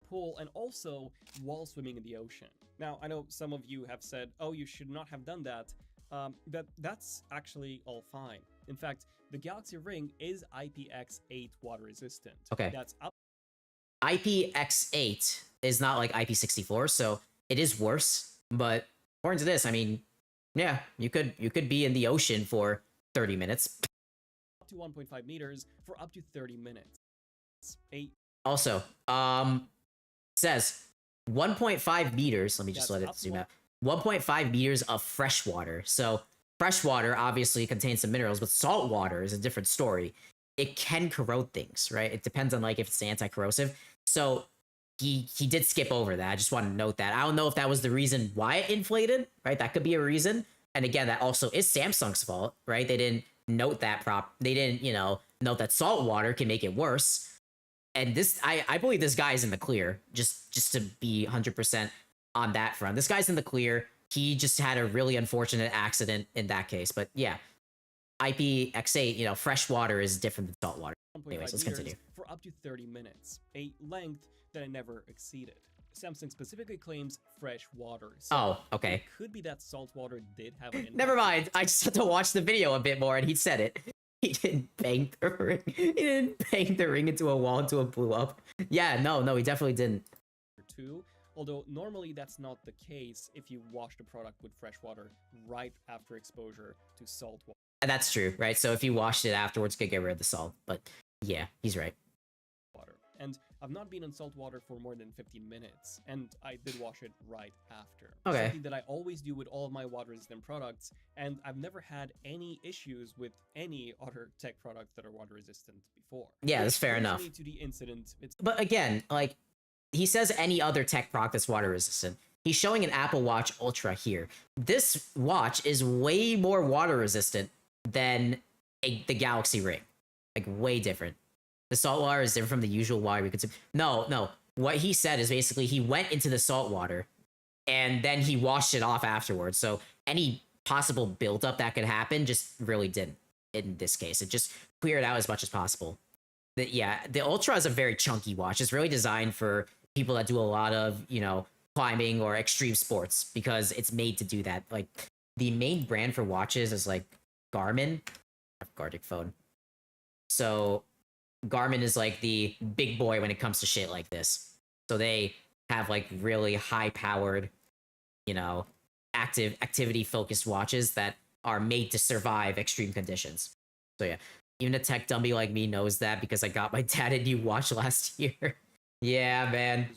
Pool, and also while swimming in the ocean. Now, I know some of you have said, oh, you should not have done that. That's actually all fine. In fact, the Galaxy Ring is IPX8 water resistant. Okay. That's up. IPX8 is not like IP64, so it is worse. But according to this, I mean, yeah, you could be in the ocean for 30 minutes. Up to 1.5 meters for up to 30 minutes. Also, says 1.5 meters. Let me just let it zoom out. 1.5 meters of fresh water. So fresh water obviously contains some minerals, but salt water is a different story. It can corrode things, right? It depends on like if it's anti-corrosive. So he did skip over that. I just want to note that. I don't know if that was the reason why it inflated, right? That could be a reason. And again, that also is Samsung's fault, right? They didn't note that they didn't, note that salt water can make it worse. And this, I believe this guy is in the clear, just to be 100% on that front. This guy's in the clear. He just had a really unfortunate accident in that case. But yeah, IPX8, fresh water is different than salt water. Anyways, let's continue. For up to 30 minutes, a length that I never exceeded. Samsung specifically claims fresh water. So okay. It could be that salt water did have an impact. Never mind. I just had to watch the video a bit more, and he said it. He didn't bang the ring. He didn't bang the ring into a wall until it blew up. Yeah, no, he definitely didn't. Although normally that's not the case if you wash the product with fresh water right after exposure to salt water. And that's true, right? So if you washed it afterwards, you could get rid of the salt. But yeah, he's right. And I've not been in salt water for more than 15 minutes, and I did wash it right after. Okay. Something that I always do with all of my water-resistant products, and I've never had any issues with any other tech products that are water-resistant before. Yeah, that's fair enough. To the incident. But again, like, he says any other tech product that's water-resistant. He's showing an Apple Watch Ultra here. This watch is way more water-resistant than the Galaxy Ring. Like, way different. The salt water is different from the usual water we consume. No. What he said is basically he went into the salt water and then he washed it off afterwards. So any possible buildup that could happen just really didn't in this case. It just cleared out as much as possible. The Ultra is a very chunky watch. It's really designed for people that do a lot of, climbing or extreme sports because it's made to do that. Like, the main brand for watches is like Garmin. Gardic phone. So Garmin is like the big boy when it comes to shit like this. So they have like really high powered, activity focused watches that are made to survive extreme conditions. So yeah, even a tech dummy like me knows that because I got my dad a new watch last year. Yeah, man.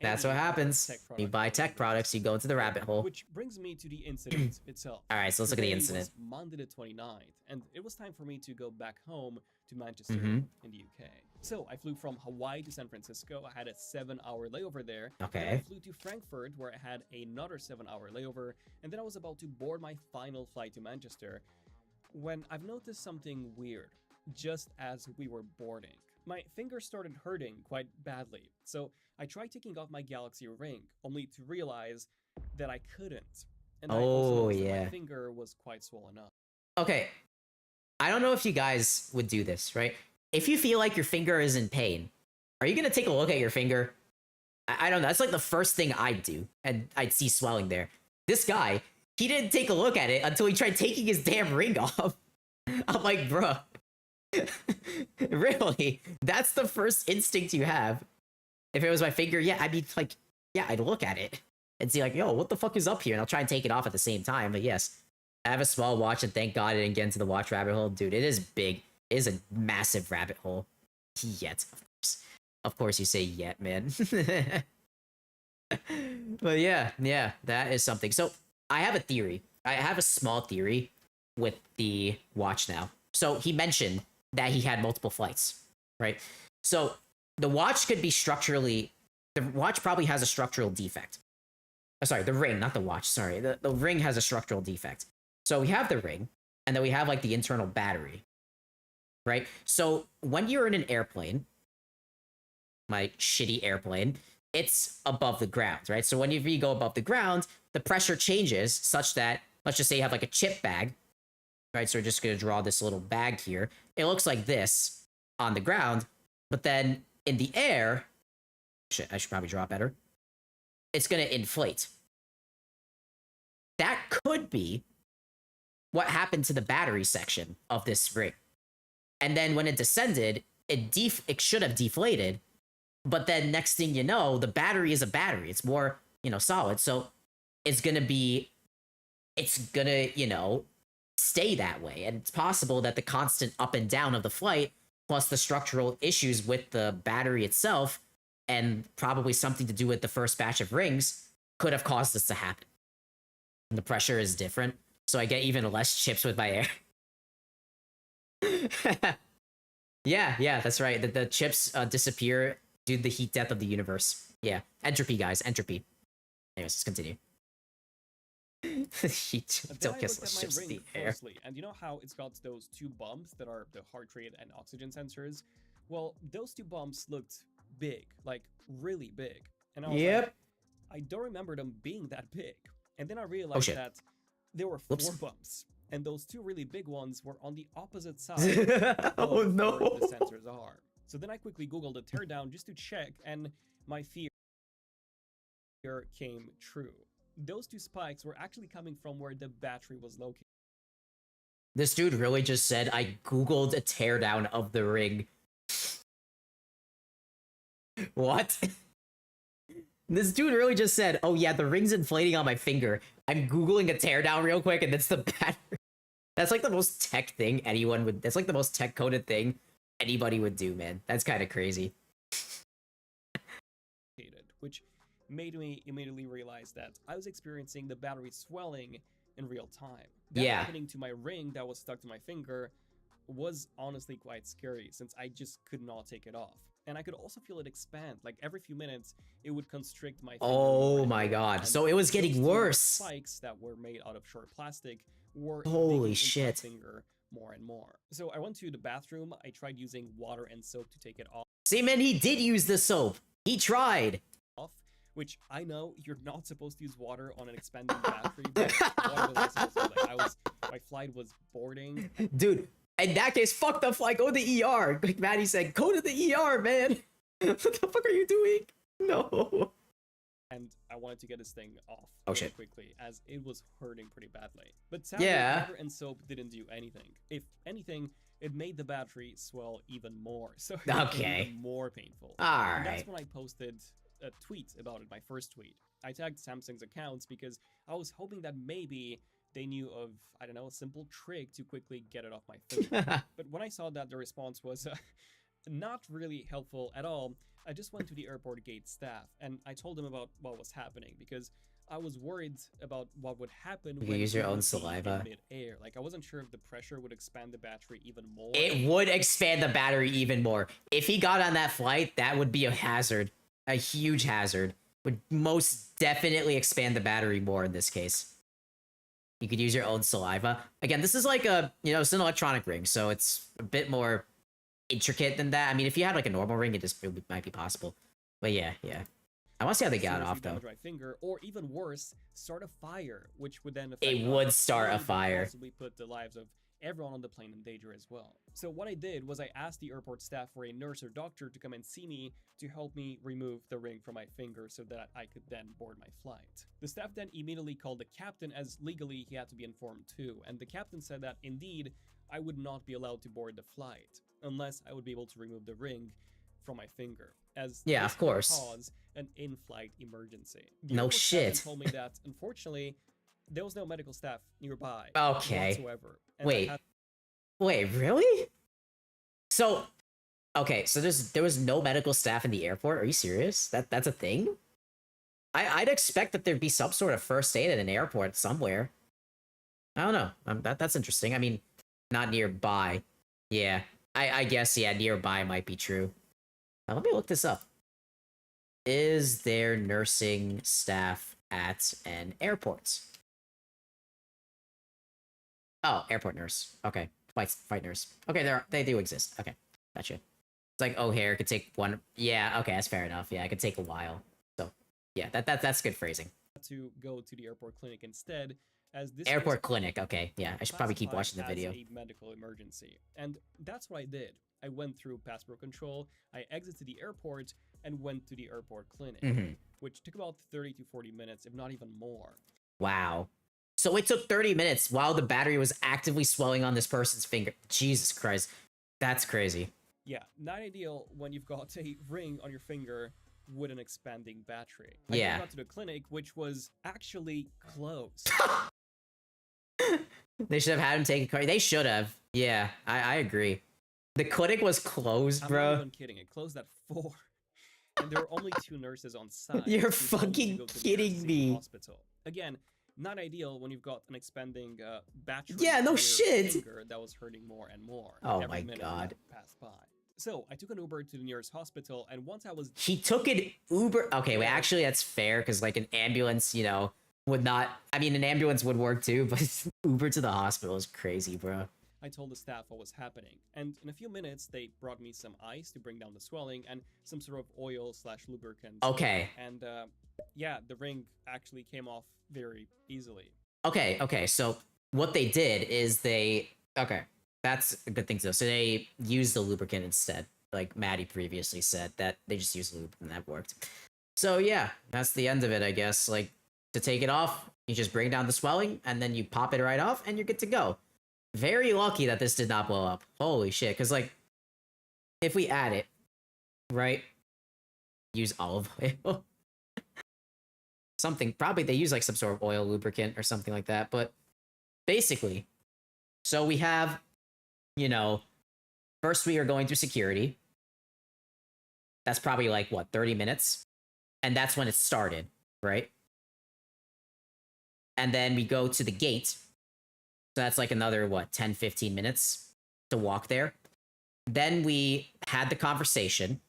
That's what happens. You buy tech products, you go into the rabbit hole. Which brings me to the incident itself. All right, so let's look at the incident. It was Monday the 29th, and it was time for me to go back home to Manchester in the UK. So I flew from Hawaii to San Francisco. I had a 7-hour layover there. Okay. Then I flew to Frankfurt, where I had another 7-hour layover, and then I was about to board my final flight to Manchester when I've noticed something weird just as we were boarding. My finger started hurting quite badly, so I tried taking off my Galaxy Ring, only to realize that I couldn't. And I also noticed that my finger was quite swollen up. Okay, I don't know if you guys would do this, right? If you feel like your finger is in pain, are you going to take a look at your finger? I don't know. That's like the first thing I'd do, and I'd see swelling there. This guy, he didn't take a look at it until he tried taking his damn ring off. I'm like, bruh. Really? That's the first instinct you have. If it was my finger, yeah, I'd be like, yeah, I'd look at it and see like, yo, what the fuck is up here? And I'll try and take it off at the same time. But yes, I have a small watch, and thank God I didn't get into the watch rabbit hole. Dude, it is big. It is a massive rabbit hole. Yet, of course. Of course you say yet, man. But yeah, that is something. So I have a theory. I have a small theory with the watch now. So he mentioned that he had multiple flights, right? So the watch could be the watch probably has a structural defect. Oh, sorry, the ring, not the watch. Sorry, the ring has a structural defect. So we have the ring, and then we have like the internal battery, right? So when you're in an airplane, my shitty airplane, it's above the ground, right? So whenever you go above the ground, the pressure changes such that, let's just say you have like a chip bag, right? So we're just going to draw this little bag here. It looks like this on the ground, but then in the air, shit, I should probably draw it better. It's going to inflate. That could be what happened to the battery section of this ring. And then when it descended, it should have deflated. But then next thing you know, the battery is a battery. It's more, solid. So it's going to, stay that way. And it's possible that the constant up and down of the flight, plus the structural issues with the battery itself, and probably something to do with the first batch of rings, could have caused this to happen. The pressure is different, so I get even less chips with my air. Yeah, that's right. The chips disappear due to the heat death of the universe. Yeah, entropy, guys, entropy. Anyways, let's continue. Heat Then I kiss looked at my chips in ring the air. closely, and you know how it's got those two bumps that are the heart rate and oxygen sensors? Well, those two bumps looked big, like really big. And I was like, I don't remember them being that big. And then I realized shit. that there were 4 Whoops. bumps, and those 2 really big ones were on the opposite side Oh of no. where the sensors are. So then I quickly googled a teardown just to check, and my fear came true. Those 2 spikes were actually coming from where the battery was located. This dude really just said, I googled a teardown of the ring. What? This dude really just said, oh yeah, the ring's inflating on my finger. I'm googling a teardown real quick, and that's the battery. That's like the most tech thing anyone would... That's like the most tech-coded thing anybody would do, man. That's kind of crazy. Which made me immediately realize that I was experiencing the battery swelling in real time. That happening to my ring that was stuck to my finger was honestly quite scary, since I just could not take it off. And I could also feel it expand. Like every few minutes, it would constrict my finger. Oh my god. So it was getting worse. Spikes that were made out of short plastic were holy digging shit. into my finger more and more. So I went to the bathroom. I tried using water and soap to take it off. See, man, he did use the soap. He tried. Which I know you're not supposed to use water on an expanding battery, but water was also like my flight was boarding. Dude, in that case, fuck the flight, go to the ER. Like Maddie said, go to the ER, man. What the fuck are you doing? No. And I wanted to get this thing off quickly, as it was hurting pretty badly. But sadly, water and soap didn't do anything. If anything, it made the battery swell even more, so it was even more painful. And that's when I posted a tweet about it, my first tweet. I tagged Samsung's accounts because I was hoping that maybe they knew of, I don't know, a simple trick to quickly get it off my finger. But when I saw that the response was not really helpful at all, I just went to the airport gate staff and I told them about what was happening, because I was worried about what would happen when you use your own saliva in mid-air. Like I wasn't sure if the pressure would expand the battery even more. It would expand the battery even more. If he got on that flight, that would be a hazard. A huge hazard. Would most definitely expand the battery more in this case. You could use your own saliva. Again, this is like a, it's an electronic ring, so it's a bit more intricate than that. I mean, if you had like a normal ring, it might be possible. But yeah. I want to see how they got it off, though. Dry finger, or even worse, start a fire, which would then start a fire. Possibly put the lives of everyone on the plane in danger as well. So what I did was I asked the airport staff for a nurse or doctor to come and see me to help me remove the ring from my finger so that I could then board my flight. The staff then immediately called the captain, as legally he had to be informed too, and the captain said that indeed I would not be allowed to board the flight unless I would be able to remove the ring from my finger, as of course, cause an in-flight emergency. No shit. Told me that unfortunately there was no medical staff nearby. Okay. Whatsoever. Wait, really? So, okay, so there was no medical staff in the airport. Are you serious? That's a thing? I'd expect that there'd be some sort of first aid at an airport somewhere. I don't know. That's interesting. I mean, not nearby. Yeah, I guess nearby might be true. Now, let me look this up. Is there nursing staff at an airport? Oh, airport nurse. Okay, flight nurse. Okay, they do exist. Okay, gotcha. It's like O'Hare could take one. Yeah, okay, that's fair enough. Yeah, it could take a while. So, yeah, that's good phrasing. To go to the airport clinic instead, as this airport clinic. Okay, yeah, I should probably keep watching the video. A medical emergency, and that's what I did. I went through passport control. I exited the airport and went to the airport clinic, which took about 30 to 40 minutes, if not even more. Wow. So it took 30 minutes while the battery was actively swelling on this person's finger. Jesus Christ. That's crazy. Yeah, not ideal when you've got a ring on your finger with an expanding battery. I got to the clinic, which was actually closed. They should have had him take a car. They should have. Yeah, I agree. The clinic was closed, bro. I'm not even kidding. It closed at 4. And there were only 2 nurses on site. You're fucking kidding me. Hospital. Again, Not ideal when you've got an expanding battery. Yeah, no on your shit. finger that was hurting more and more Oh every my minute God. that passed by. So I took an Uber to the nearest hospital, and once I was He took an Uber. Okay, wait, actually, that's fair because like an ambulance, would not. I mean, an ambulance would work too, but Uber to the hospital is crazy, bro. I told the staff what was happening, and in a few minutes they brought me some ice to bring down the swelling and some sort of oil/lubricant. Okay. And yeah, the ring actually came off very easily. Okay. So what they did is okay, that's a good thing to know. So they used the lubricant instead, like Maddie previously said that they just used the lubricant that worked. So yeah, that's the end of it, I guess. Like to take it off, you just bring down the swelling and then you pop it right off and you're good to go. Very lucky that this did not blow up. Holy shit! Because like, if we add it, right, use olive oil. Something, probably they use like some sort of oil lubricant or something like that, but basically, so we have, first we are going through security. That's probably like what, 30 minutes? And that's when it started, right? And then we go to the gate. So that's like another, what, 10, 15 minutes to walk there. Then we had the conversation.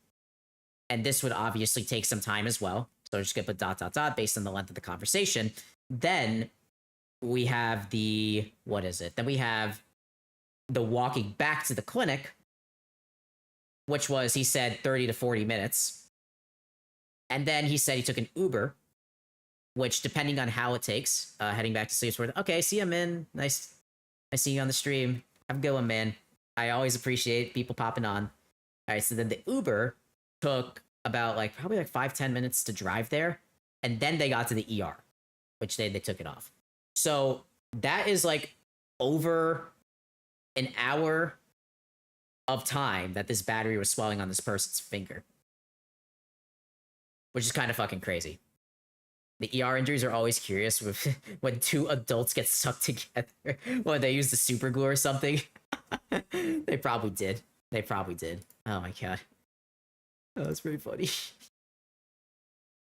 And this would obviously take some time as well. So we're just going to put ... based on the length of the conversation. Then we have Then we have the walking back to the clinic, which was, he said, 30 to 40 minutes. And then he said he took an Uber, which, depending on how it takes, heading back to sleep, okay, see you, man. Nice. I see you on the stream. Have a good one, man. I always appreciate people popping on. All right, so then the Uber took about probably 5-10 minutes to drive there, and then they got to the ER, which they took it off. So that is over an hour of time that this battery was swelling on this person's finger, which is kind of fucking crazy. The ER injuries are always curious with when two adults get stuck together. When they use the super glue or something. They probably did. Oh my god. Oh, that's pretty funny.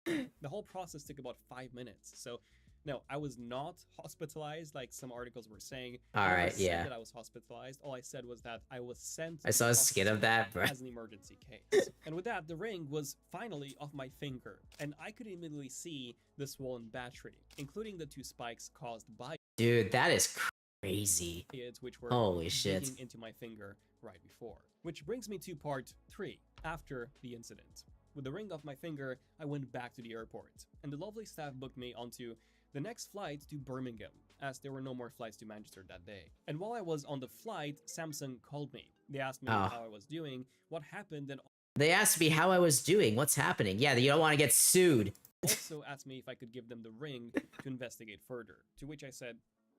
The whole process took about 5 minutes. So, no, I was not hospitalized like some articles were saying. All right, yeah. That I was hospitalized. All I said was that I was sent. I saw a skit of that, bro. As an emergency case. And with that, the ring was finally off my finger, and I could immediately see the swollen battery, including the 2 spikes caused by. Dude, that is crazy. Which were holy shit digging into my finger right before. Which brings me to part 3 after the incident. With the ring off my finger, I went back to the airport, and the lovely staff booked me onto the next flight to Birmingham, as there were no more flights to Manchester that day. And while I was on the flight, Samsung called me. They asked me how I was doing, what happened, and they asked me how I was doing, what's happening. Yeah, you don't want to get sued. Also asked me if I could give them the ring to investigate further, to which I said,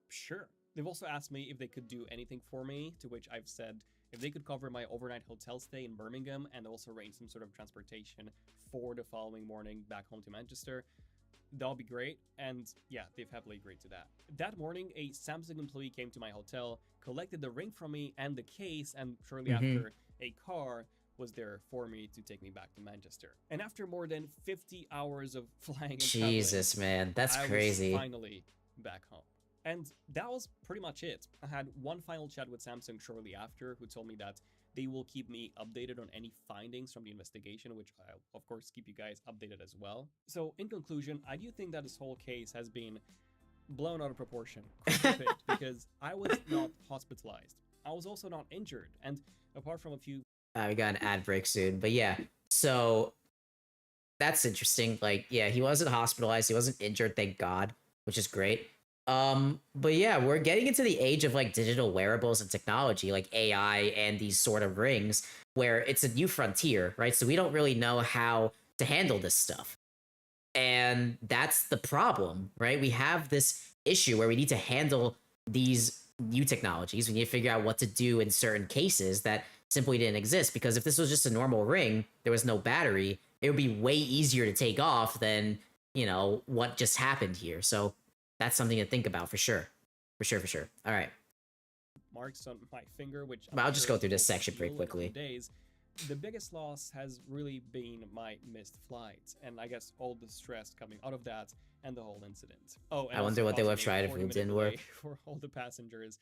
sure. They've also asked me if they could do anything for me, to which I've said if they could cover my overnight hotel stay in Birmingham and also arrange some sort of transportation for the following morning back home to Manchester, that'll be great. And yeah, they've happily agreed to that. That morning, a Samsung employee came to my hotel, collected the ring from me and the case, and shortly after, a car was there for me to take me back to Manchester. And after more than 50 hours of flying and Jesus, traveling, man, that's crazy. I was finally back home. And that was pretty much it. I had one final chat with Samsung shortly after, who told me that they will keep me updated on any findings from the investigation, which I'll, of course, keep you guys updated as well. So, in conclusion, I do think that this whole case has been blown out of proportion quite a bit, because I was not hospitalized. I was also not injured, and apart from a few... we got an ad break soon, but yeah. So, that's interesting. Yeah, he wasn't hospitalized, he wasn't injured, thank God, which is great. But yeah, we're getting into the age of digital wearables and technology, like AI and these sort of rings, where it's a new frontier, right? So we don't really know how to handle this stuff. And that's the problem, right? We have this issue where we need to handle these new technologies. We need to figure out what to do in certain cases that simply didn't exist. Because if this was just a normal ring, there was no battery, it would be way easier to take off than, what just happened here. So that's something to think about for sure. For sure. All right. Marks on my finger, which I'll just go through this section pretty quickly. Days. The biggest loss has really been my missed flights, and I guess all the stress coming out of that, and the whole incident. Oh, and I wonder also what they would have causing a tried if it 40-minute didn't delay work. for all the passengers.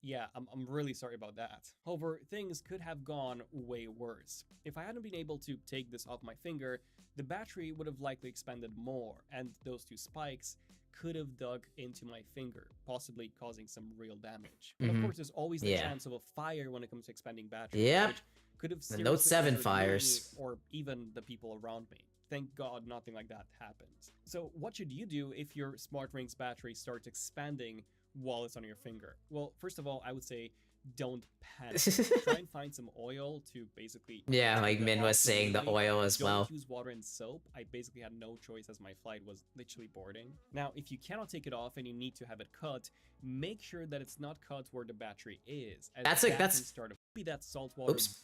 Yeah, I'm really sorry about that. However, things could have gone way worse. If I hadn't been able to take this off my finger, the battery would have likely expanded more, and those two spikes could have dug into my finger, possibly causing some real damage. And of course, there's always the Yeah. chance of a fire when it comes to expanding batteries, Yep. which could have The seriously Note 7 injured me fires. or even the people around me. Thank God nothing like that happens. So what should you do if your smart ring's battery starts expanding while it's on your finger? Well, first of all, I would say don't panic. Try and find some oil to basically... Yeah, turn like that Min off was saying, the immediately. oil as Don't well. use water and soap. I basically had no choice as my flight was literally boarding. Now, if you cannot take it off and you need to have it cut, make sure that it's not cut where the battery is. As That's that like, can start to be that salt water. Oops.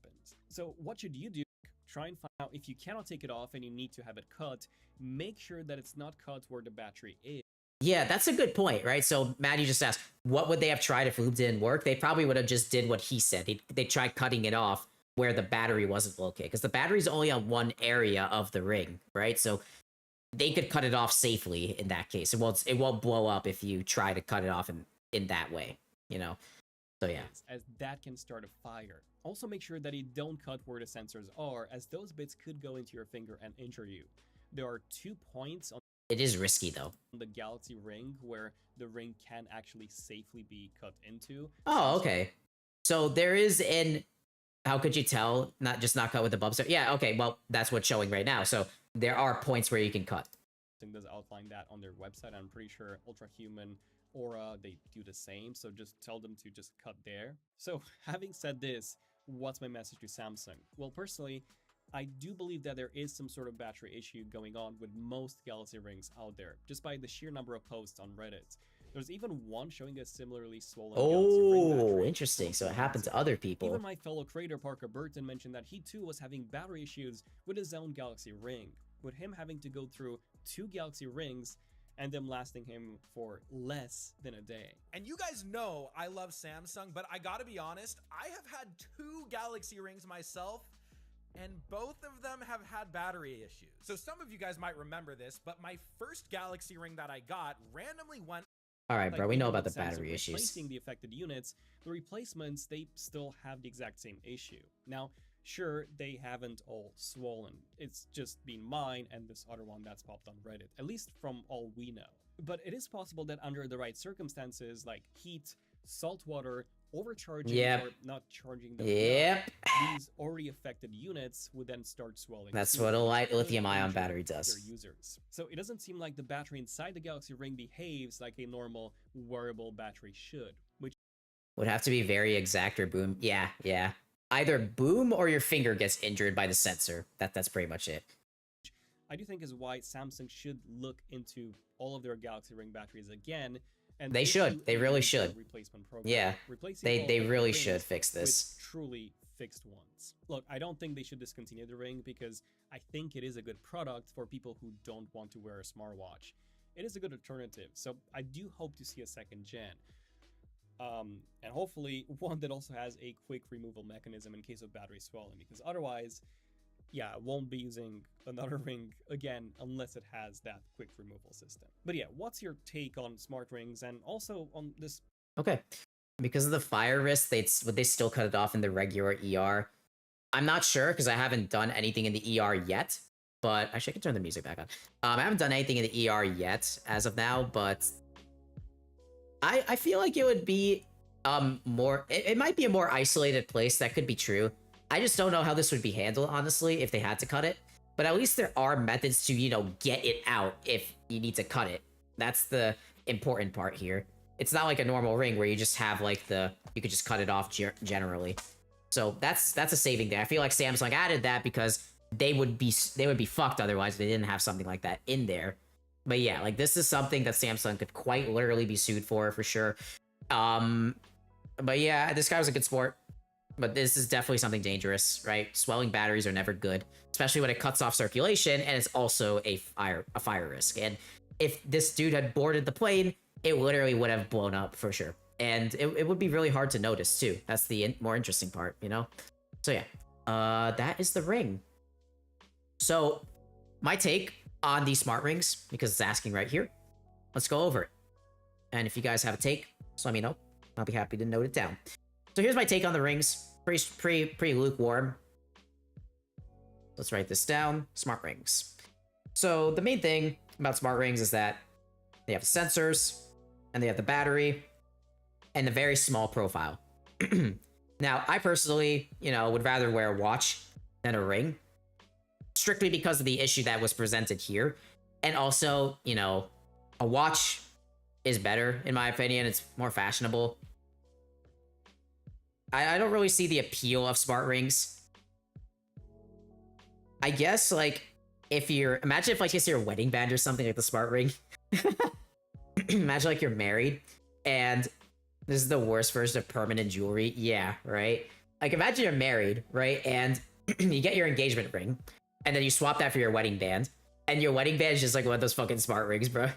Happens. So what should you do? Try and find out if you cannot take it off and you need to have it cut, make sure that it's not cut where the battery is. Yeah, that's a good point, right? So Maddie just asked, what would they have tried if lube didn't work? They probably would have just did what he said. They tried cutting it off where the battery wasn't located, because the battery's only on one area of the ring, right? So they could cut it off safely in that case. It won't blow up if you try to cut it off in that way, you know? So yeah. As that can start a fire. Also make sure that you don't cut where the sensors are, as those bits could go into your finger and injure you. There are 2 points on It is risky though. the Galaxy ring where the ring can actually safely be cut into. Oh, okay. So there is how could you tell? Not cut with the bumps. Yeah, okay, well, that's what's showing right now. So there are points where you can cut. Does outline that on their website. I'm pretty sure Ultra Human, Aura, they do the same. So just tell them to just cut there. So having said this, what's my message to Samsung? Well, personally, I do believe that there is some sort of battery issue going on with most Galaxy rings out there, just by the sheer number of posts on Reddit. There's even one showing a similarly swollen Galaxy ring Oh, battery. interesting. So it happened to other people. Even my fellow creator Parker Burton mentioned that he too was having battery issues with his own Galaxy ring, with him having to go through 2 Galaxy rings and them lasting him for less than a day. And you guys know I love Samsung, but I gotta be honest, I have had 2 Galaxy rings myself, and both of them have had battery issues. So some of you guys might remember this, but my first Galaxy ring that I got randomly went... All right, bro, we even know about the with Samsung battery issues. Replacing the affected units, the replacements, they still have the exact same issue. Now, sure, they haven't all swollen. It's just been mine and this other one that's popped on Reddit, at least from all we know. But it is possible that under the right circumstances, like heat, salt water, overcharging, Yep. or not charging them Yep. enough, these already affected units would then start swelling. That's too, what a which could lithium-ion injure battery their does. users. So it doesn't seem like the battery inside the Galaxy Ring behaves like a normal wearable battery should, which Would have to be very exact or boom. Yeah, yeah. Either boom or your finger gets injured by the sensor. That's pretty much it. I do think is why Samsung should look into all of their Galaxy Ring batteries again. And They should. issue They a really major should. Replacement program. Yeah, Replacing all they of the really rings should fix this. with truly fixed ones. Look, I don't think they should discontinue the Ring because I think it is a good product for people who don't want to wear a smartwatch. It is a good alternative, so I do hope to see a second gen. And hopefully one that also has a quick removal mechanism in case of battery swelling, because otherwise, yeah, I won't be using another ring again unless it has that quick removal system. But yeah, what's your take on smart rings and also on this? Okay. Because of the fire risk, would they still cut it off in the regular ER? I'm not sure because I haven't done anything in the ER yet. But actually, I can turn the music back on. I haven't done anything in the ER yet as of now, but I feel like it would be more. It might be a more isolated place. That could be true. I just don't know how this would be handled, honestly, if they had to cut it. But at least there are methods to, get it out if you need to cut it. That's the important part here. It's not like a normal ring where you just have like you could just cut it off generally. So that's a saving there. I feel like Samsung added that because they would be fucked otherwise if they didn't have something like that in there. But yeah, like this is something that Samsung could quite literally be sued for sure. But yeah, this guy was a good sport. But this is definitely something dangerous, right? Swelling batteries are never good, especially when it cuts off circulation, and it's also a fire risk. And if this dude had boarded the plane, it literally would have blown up for sure. And it would be really hard to notice too. That's the more interesting part, So yeah, that is the ring. So my take, on these smart rings because it's asking right here. Let's go over it. And if you guys have a take, just let me know. I'll be happy to note it down. So here's my take on the rings. Pretty lukewarm. Let's write this down. Smart rings. So the main thing about smart rings is that they have the sensors, and they have the battery, and a very small profile. Now, I personally, would rather wear a watch than a ring, strictly because of the issue that was presented here. And also, a watch is better, in my opinion. It's more fashionable. I don't really see the appeal of smart rings. I guess, like, imagine if, like, it's your wedding band or something, like the smart ring. Imagine, like, you're married, and this is the worst version of permanent jewelry. Yeah, right? Like, imagine you're married, right? And you get your engagement ring, and then you swap that for your wedding band, and your wedding band is just, like, one of those fucking smart rings, bro.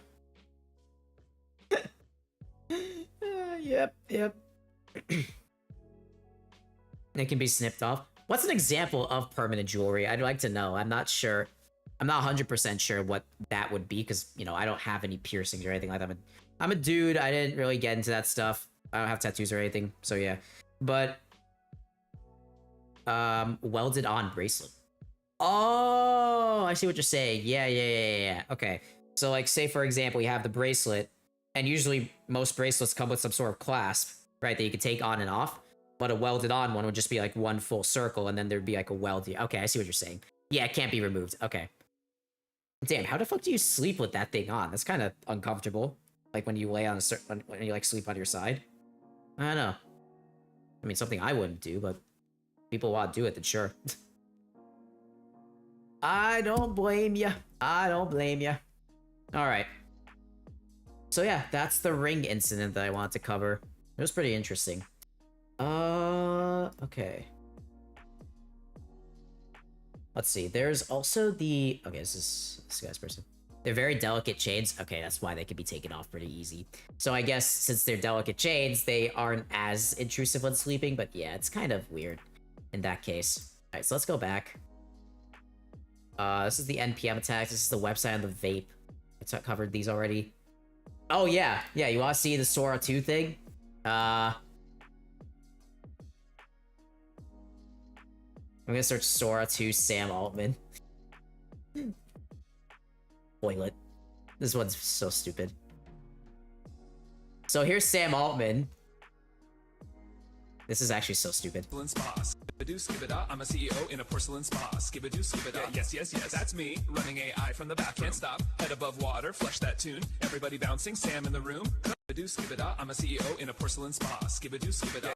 Yep. It can be snipped off. What's an example of permanent jewelry? I'd like to know. I'm not sure. I'm not 100% sure what that would be because, I don't have any piercings or anything like that. I'm a dude. I didn't really get into that stuff. I don't have tattoos or anything. So, yeah. But, welded on bracelet. Oh, I see what you're saying. Yeah. Okay. So, like, say, for example, you have the bracelet, and usually most bracelets come with some sort of clasp, right, that you can take on and off. But a welded on one would just be like one full circle, and then there'd be like a weld. Okay, I see what you're saying. Yeah, it can't be removed. Okay. Damn, how the fuck do you sleep with that thing on? That's kind of uncomfortable. Like when you lay on when you like sleep on your side. I don't know. I mean, something I wouldn't do, but people want to do it, then sure. I don't blame ya. All right. So yeah, that's the ring incident that I wanted to cover. It was pretty interesting. Okay. Let's see. There's also the... Okay, this is this guy's person. They're very delicate chains. Okay, that's why they can be taken off pretty easy. So I guess since they're delicate chains, they aren't as intrusive when sleeping, but yeah, it's kind of weird in that case. Alright, so let's go back. This is the NPM attacks. This is the website on the vape. I covered these already. Oh, yeah. Yeah, you want to see the Sora 2 thing? I'm gonna search Sora 2 Sam Altman. Toilet. This one's so stupid. So here's Sam Altman. This is actually so stupid. I'm a CEO in a porcelain spa. Skibadoo, skibada. Yes, that's me. Running AI from the back. Can't stop. Head above water. Flush that tune. Everybody bouncing. Sam in the room. Skibadoo, skibada. I'm a CEO in a porcelain spa. Skibadoo, skibada.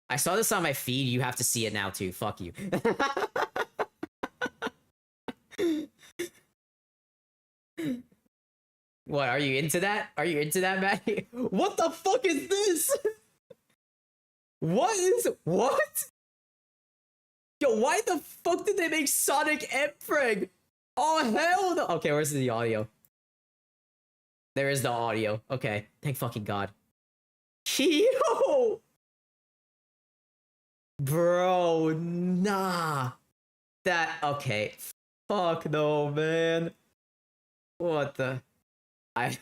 I saw this on my feed. You have to see it now too. Fuck you. What, are you into that? Are you into that, Matty? What the fuck is this? What? Yo, why the fuck did they make Sonic Empreg? Oh, hell no. Okay, where's the audio? There is the audio. Okay, thank fucking God. Yo! Bro, nah. Okay. Fuck no, man. What the... I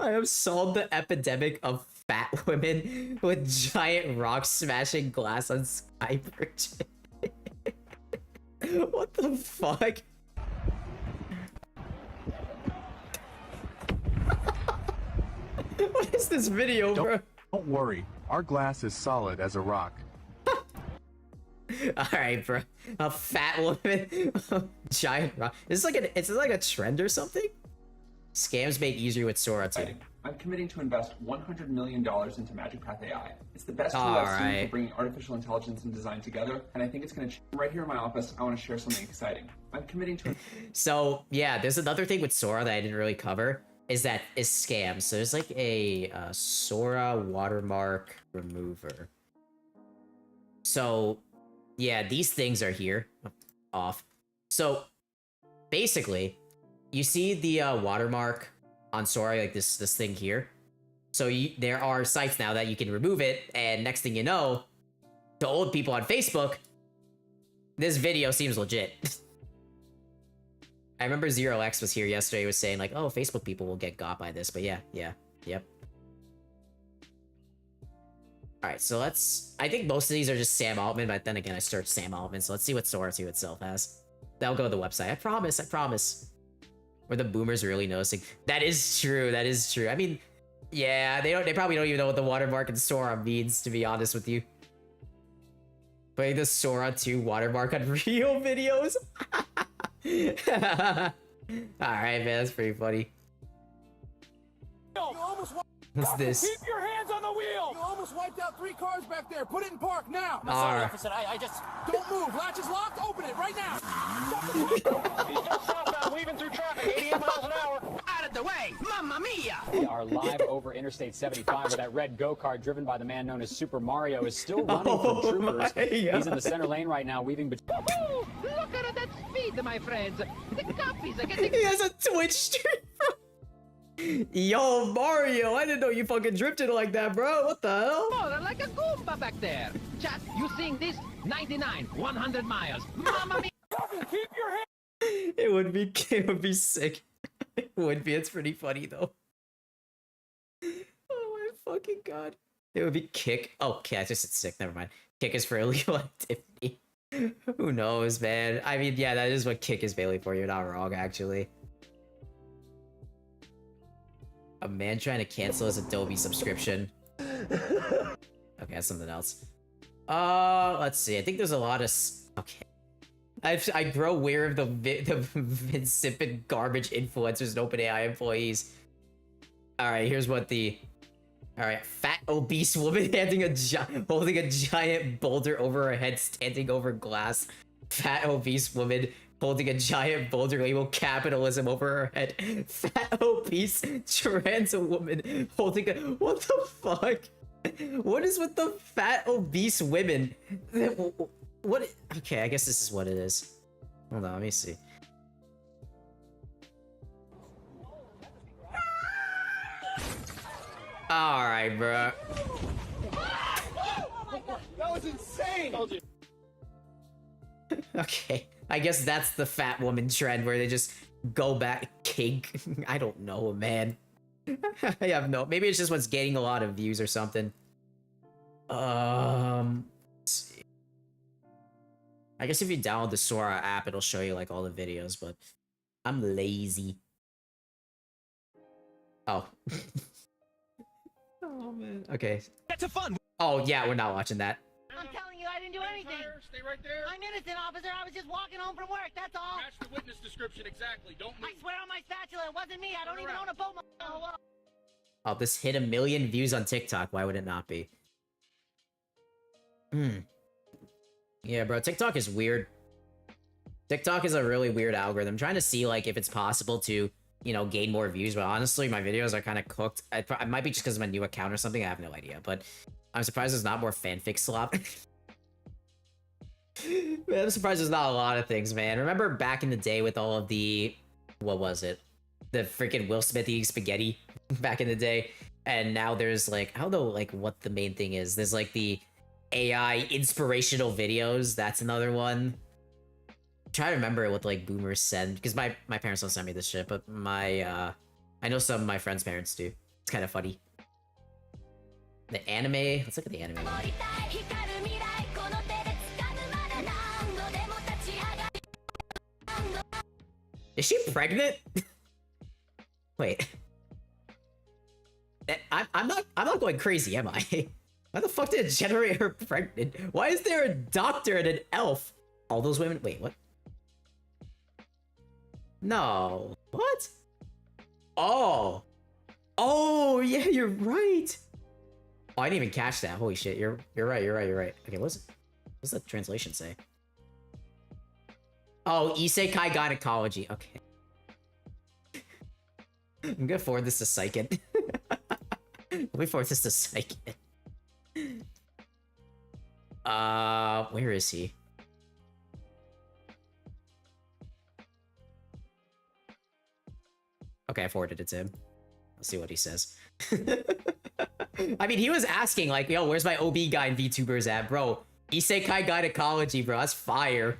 have solved the epidemic of fat women with giant rocks smashing glass on Skype. What the fuck? What is this video, bro? Don't worry, our glass is solid as a rock. Alright, bro. A fat woman. Giant rock. Is this like a trend or something? Scams made easier with Sora too. I'm committing to invest $100 million into Magic Path AI. It's the best tool I've seen for bringing artificial intelligence and design together, and I think it's going to... Right here in my office, I want to share something exciting. I'm committing to... So, yeah, there's another thing with Sora that I didn't really cover, is scams. So there's like a Sora watermark remover. So, yeah, these things are here. Off. So, basically, you see the watermark on Sora, like this thing here. So there are sites now that you can remove it, and next thing you know, to old people on Facebook, this video seems legit. I remember Zero X was here yesterday. He was saying like, "Oh, Facebook people will get got by this," but yeah, yep. All right, so let's. I think most of these are just Sam Altman, but then again, I searched Sam Altman, so let's see what Sora 2 itself has. That'll go to the website. I promise. I promise. Were the boomers really noticing? That is true. That is true. I mean, yeah, they probably don't even know what the watermark in Sora means, to be honest with you. Putting the Sora 2 watermark on real videos. Alright, man, that's pretty funny. What's this? Keep your hands on the wheel! You almost wiped out 3 cars back there. Put it in park now. I'm sorry, officer. I just... Don't move. Latch is locked. Open it right now. He's just southbound, weaving through traffic, 88 miles an hour. Out of the way! Mamma mia! We are live over Interstate 75 where that red go-kart driven by the man known as Super Mario is still running from troopers. He's in the center lane right now, weaving between... Look at that speed, my friends! The copies are getting... He has a Twitch stream, bro. Yo, Mario, I didn't know you fucking drifted like that, bro. What the hell? Oh, like a Goomba back there. Chat, you seeing this? 99, 100 miles. Mamma mia! Keep your hands... It would be sick. It would be. It's pretty funny though. Oh my fucking god. It would be kick. Oh, okay, I just said sick. Never mind. Kick is for illegal activity. Who knows, man? I mean, yeah, that is what kick is mainly for. You're not wrong, actually. A man trying to cancel his Adobe subscription. Okay, that's something else. Let's see. I think there's a lot of... Okay. I grow aware of the insipid garbage influencers and OpenAI employees. Alright, here's what the... Alright, fat obese woman holding a giant boulder over her head, standing over glass. Fat obese woman holding a giant boulder labeled capitalism over her head. Fat obese trans woman holding a... What the fuck? What is with the fat obese women? What? Okay, I guess this is what it is. Hold on, let me see. Alright, bro. That was insane! Okay, I guess that's the fat woman trend where they just go back kink. I don't know, man. I have no... Maybe it's just what's getting a lot of views or something. Let's see. I guess if you download the Sora app, it'll show you like all the videos, but I'm lazy. Oh. Oh man. Okay. That's a fun. Oh yeah, we're not watching that. I'm telling you, I didn't do anything. Stay right there. I'm innocent, officer. I was just walking home from work. That's all. Match the witness description exactly. Don't move. I swear on my spatula, it wasn't me. I don't even own a boat. Oh, this hit 1 million views on TikTok. Why would it not be? Yeah, bro. TikTok is weird. TikTok is a really weird algorithm. I'm trying to see like if it's possible to, you know, gain more views, but honestly, my videos are kind of cooked. It might be just because of my new account or something. I have no idea, but I'm surprised there's not more fanfic slop. Man, I'm surprised there's not a lot of things, man. Remember back in the day with all of the... What was it? The freaking Will Smith eating spaghetti back in the day. And now there's like... I don't know like what the main thing is. There's like the AI inspirational videos. That's another one. Try to remember what like boomers said, because my parents don't send me this shit, but my I know some of my friends' parents do. It's kind of funny. The anime. Let's look at the anime one. Is she pregnant? Wait. I'm not going crazy, am I? Why the fuck did it generate her pregnant? Why is there a doctor and an elf? All those women. Wait, what? No. What? Oh. Oh, yeah, you're right. Oh, I didn't even catch that. Holy shit. You're right. Okay, what's the translation say? Oh, isekai gynecology. Okay. I'm gonna forward this to Psychic. Let me forward this to Psychic. Where is he? Okay, I forwarded it to him. Let's see what he says. I mean, he was asking, like, yo, where's my OB guy in VTubers at? Bro, isekai gynecology, bro. That's fire.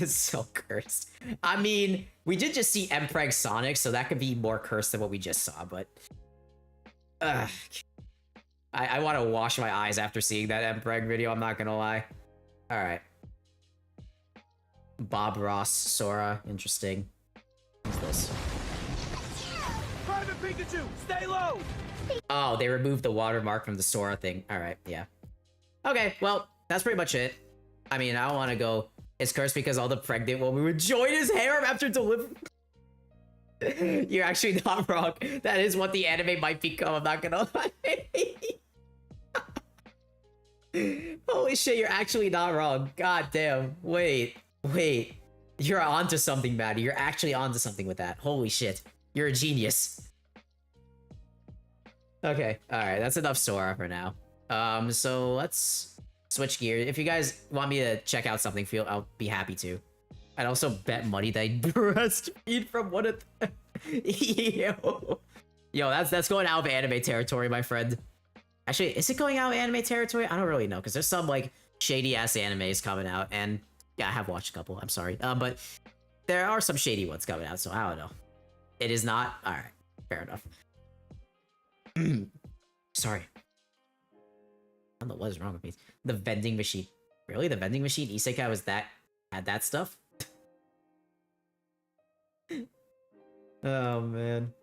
It's so cursed. I mean, we did just see Mpreg Sonic, so that could be more cursed than what we just saw, but... I want to wash my eyes after seeing that Mpreg video, I'm not gonna lie. Alright. Bob Ross, Sora, interesting. What's this? Private Pikachu, stay low! Oh, they removed the watermark from the Sora thing. Alright, yeah. Okay, well, that's pretty much it. I mean, I don't want to go... It's cursed because all the pregnant women would join his harem after delivery. You're actually not wrong. That is what the anime might become, I'm not gonna lie. Holy shit, you're actually not wrong. God damn. Wait. You're onto something, Maddie. You're actually onto something with that. Holy shit. You're a genius. Okay, alright, that's enough Sora for now. So let's switch gears. If you guys want me to check out something, I'll be happy to. I'd also bet money that I'd breastfeed from one of Yo, that's going out of anime territory, my friend. Actually, is it going out of anime territory? I don't really know, because there's some, like, shady-ass animes coming out, and yeah, I have watched a couple, I'm sorry. But there are some shady ones coming out, so I don't know. It is not? Alright, fair enough. Sorry. I don't know what is wrong with me. The vending machine. Really? The vending machine Isekai had that stuff? Oh man.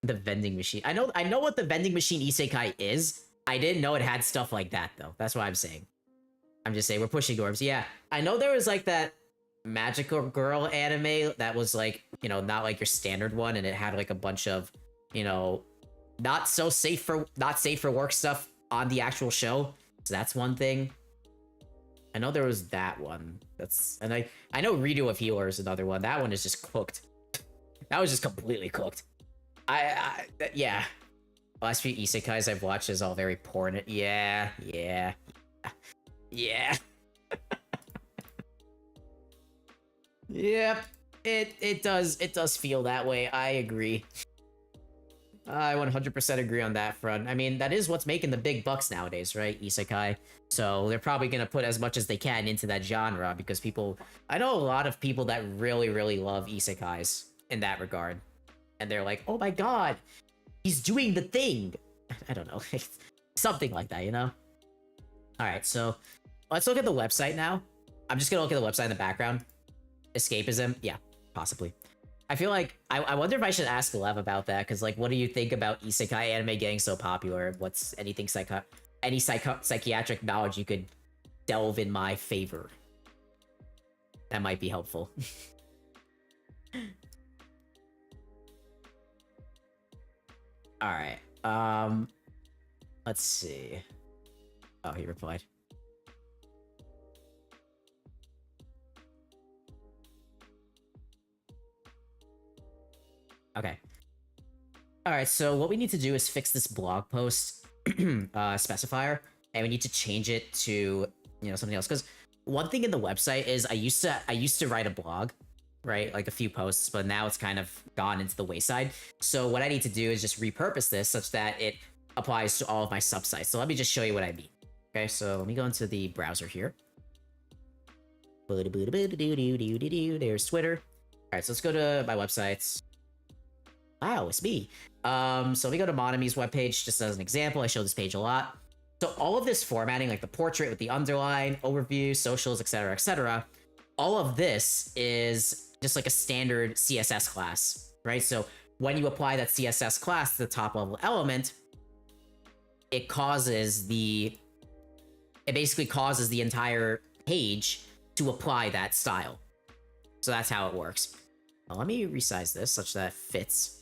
The vending machine. I know what the vending machine Isekai is. I didn't know it had stuff like that though. That's what I'm saying. I'm just saying we're pushing orbs. Yeah. I know there was like that magical girl anime that was like, you know, not like your standard one, and it had like a bunch of, you know, not safe for work stuff on the actual show. So that's one thing. I know there was that one. And I know Redo of Healer is another one. That one is just cooked. That was just completely cooked. Yeah. Last few isekais I've watched is all very porn. Yeah. Yep. It does feel that way. I agree. I 100% agree on that front. I mean, that is what's making the big bucks nowadays, right? Isekai. So they're probably going to put as much as they can into that genre because I know a lot of people that really, really love isekais in that regard. And they're like, oh my god, he's doing the thing. I don't know. Something like that, you know? Alright, so let's look at the website now. I'm just going to look at the website in the background. Escapism? Yeah, possibly. I feel like, I wonder if I should ask Lev about that, because, like, what do you think about isekai anime getting so popular? What's anything psychiatric knowledge you could delve in my favor? That might be helpful. Alright, let's see. Oh, he replied. Okay. Alright, so what we need to do is fix this blog post specifier, and we need to change it to, you know, something else. Because one thing in the website is I used to write a blog, right? Like a few posts, but now it's kind of gone into the wayside. So what I need to do is just repurpose this such that it applies to all of my subsites. So let me just show you what I mean. Okay, so let me go into the browser here. There's Twitter. Alright, so let's go to my websites. Wow, it's me. So we go to Monami's webpage, just as an example. I show this page a lot. So all of this formatting, like the portrait with the underline, overview, socials, etc., all of this is just like a standard CSS class, right? So when you apply that CSS class to the top level element, it basically causes the entire page to apply that style. So that's how it works. Well, let me resize this such that it fits.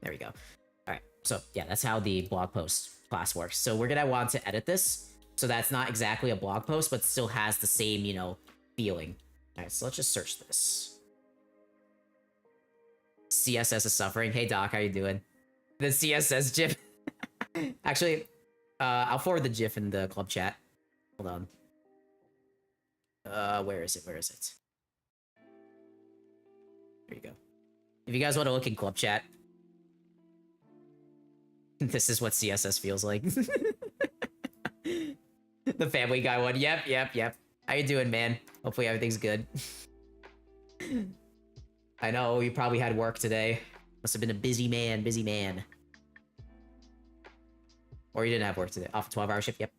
There we go. All right, so yeah, that's how the blog post class works. So we're gonna want to edit this so that's not exactly a blog post, but still has the same, you know, feeling. All right, so let's just search this. CSS is suffering. Hey Doc, how you doing? The CSS GIF. Actually, I'll forward the GIF in the club chat. Hold on. Where is it? There you go. If you guys want to look in club chat, this is what CSS feels like. The Family Guy one. Yep. How you doing, man? Hopefully everything's good. I know you probably had work today. Must have been a busy man, busy man. Or you didn't have work today. Off a 12-hour shift. Yep.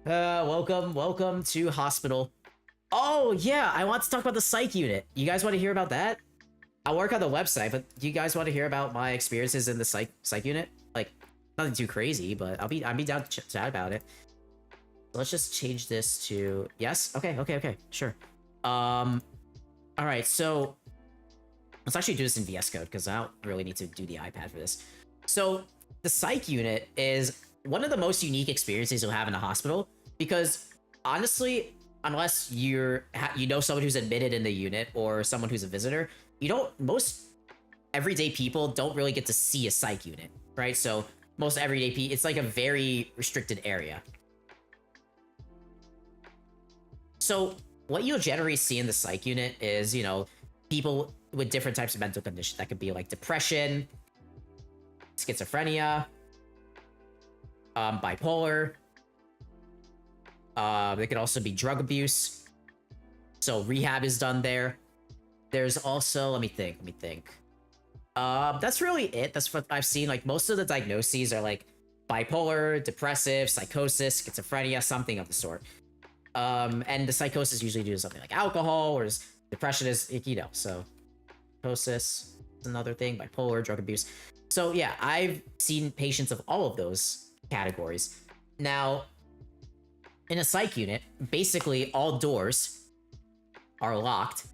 Welcome to hospital. Oh yeah, I want to talk about the psych unit. You guys want to hear about that? I'll work on the website, but do you guys want to hear about my experiences in the psych unit? Like, nothing too crazy, but I'd be down to chat about it. Let's just change this to yes. Okay, sure. All right, so let's actually do this in VS Code because I don't really need to do the iPad for this. So the psych unit is one of the most unique experiences you'll have in a hospital because honestly, unless you know someone who's admitted in the unit or someone who's a visitor, most everyday people don't really get to see a psych unit, right? So most everyday people, it's like a very restricted area. So what you'll generally see in the psych unit is, you know, people with different types of mental conditions. That could be like depression, schizophrenia, bipolar. There could also be drug abuse. So rehab is done there. There's also, let me think. That's really it. That's what I've seen. Like most of the diagnoses are like bipolar, depressive, psychosis, schizophrenia, something of the sort. And the psychosis usually do something like alcohol, or depression is, you know, so psychosis is another thing, bipolar, drug abuse. So yeah, I've seen patients of all of those categories. Now, in a psych unit, basically all doors are locked.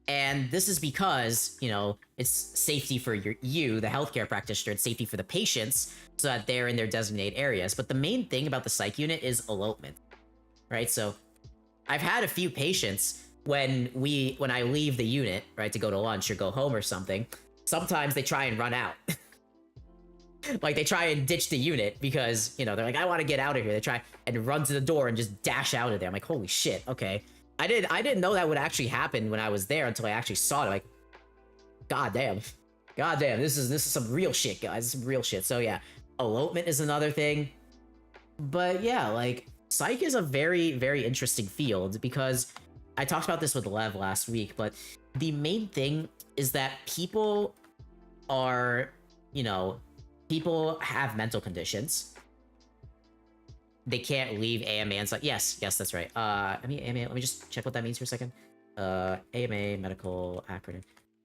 And this is because, you know, it's safety for you, the healthcare practitioner, it's safety for the patients so that they're in their designated areas. But the main thing about the psych unit is elopement, right? So I've had a few patients when I leave the unit, right, to go to lunch or go home or something, sometimes they try and run out. Like they try and ditch the unit because, you know, they're like, I want to get out of here. They try and run to the door and just dash out of there. I'm like, holy shit, okay. I didn't know that would actually happen when I was there until I actually saw it. Like, god damn, this is some real shit, guys. This is some real shit. So yeah, elopement is another thing. But yeah, like psych is a very, very interesting field because I talked about this with Lev last week, but the main thing is that people are, you know, people have mental conditions. They can't leave AMA and like, yes, that's right. I mean, AMA, let me just check what that means for a second. AMA, medical acronym.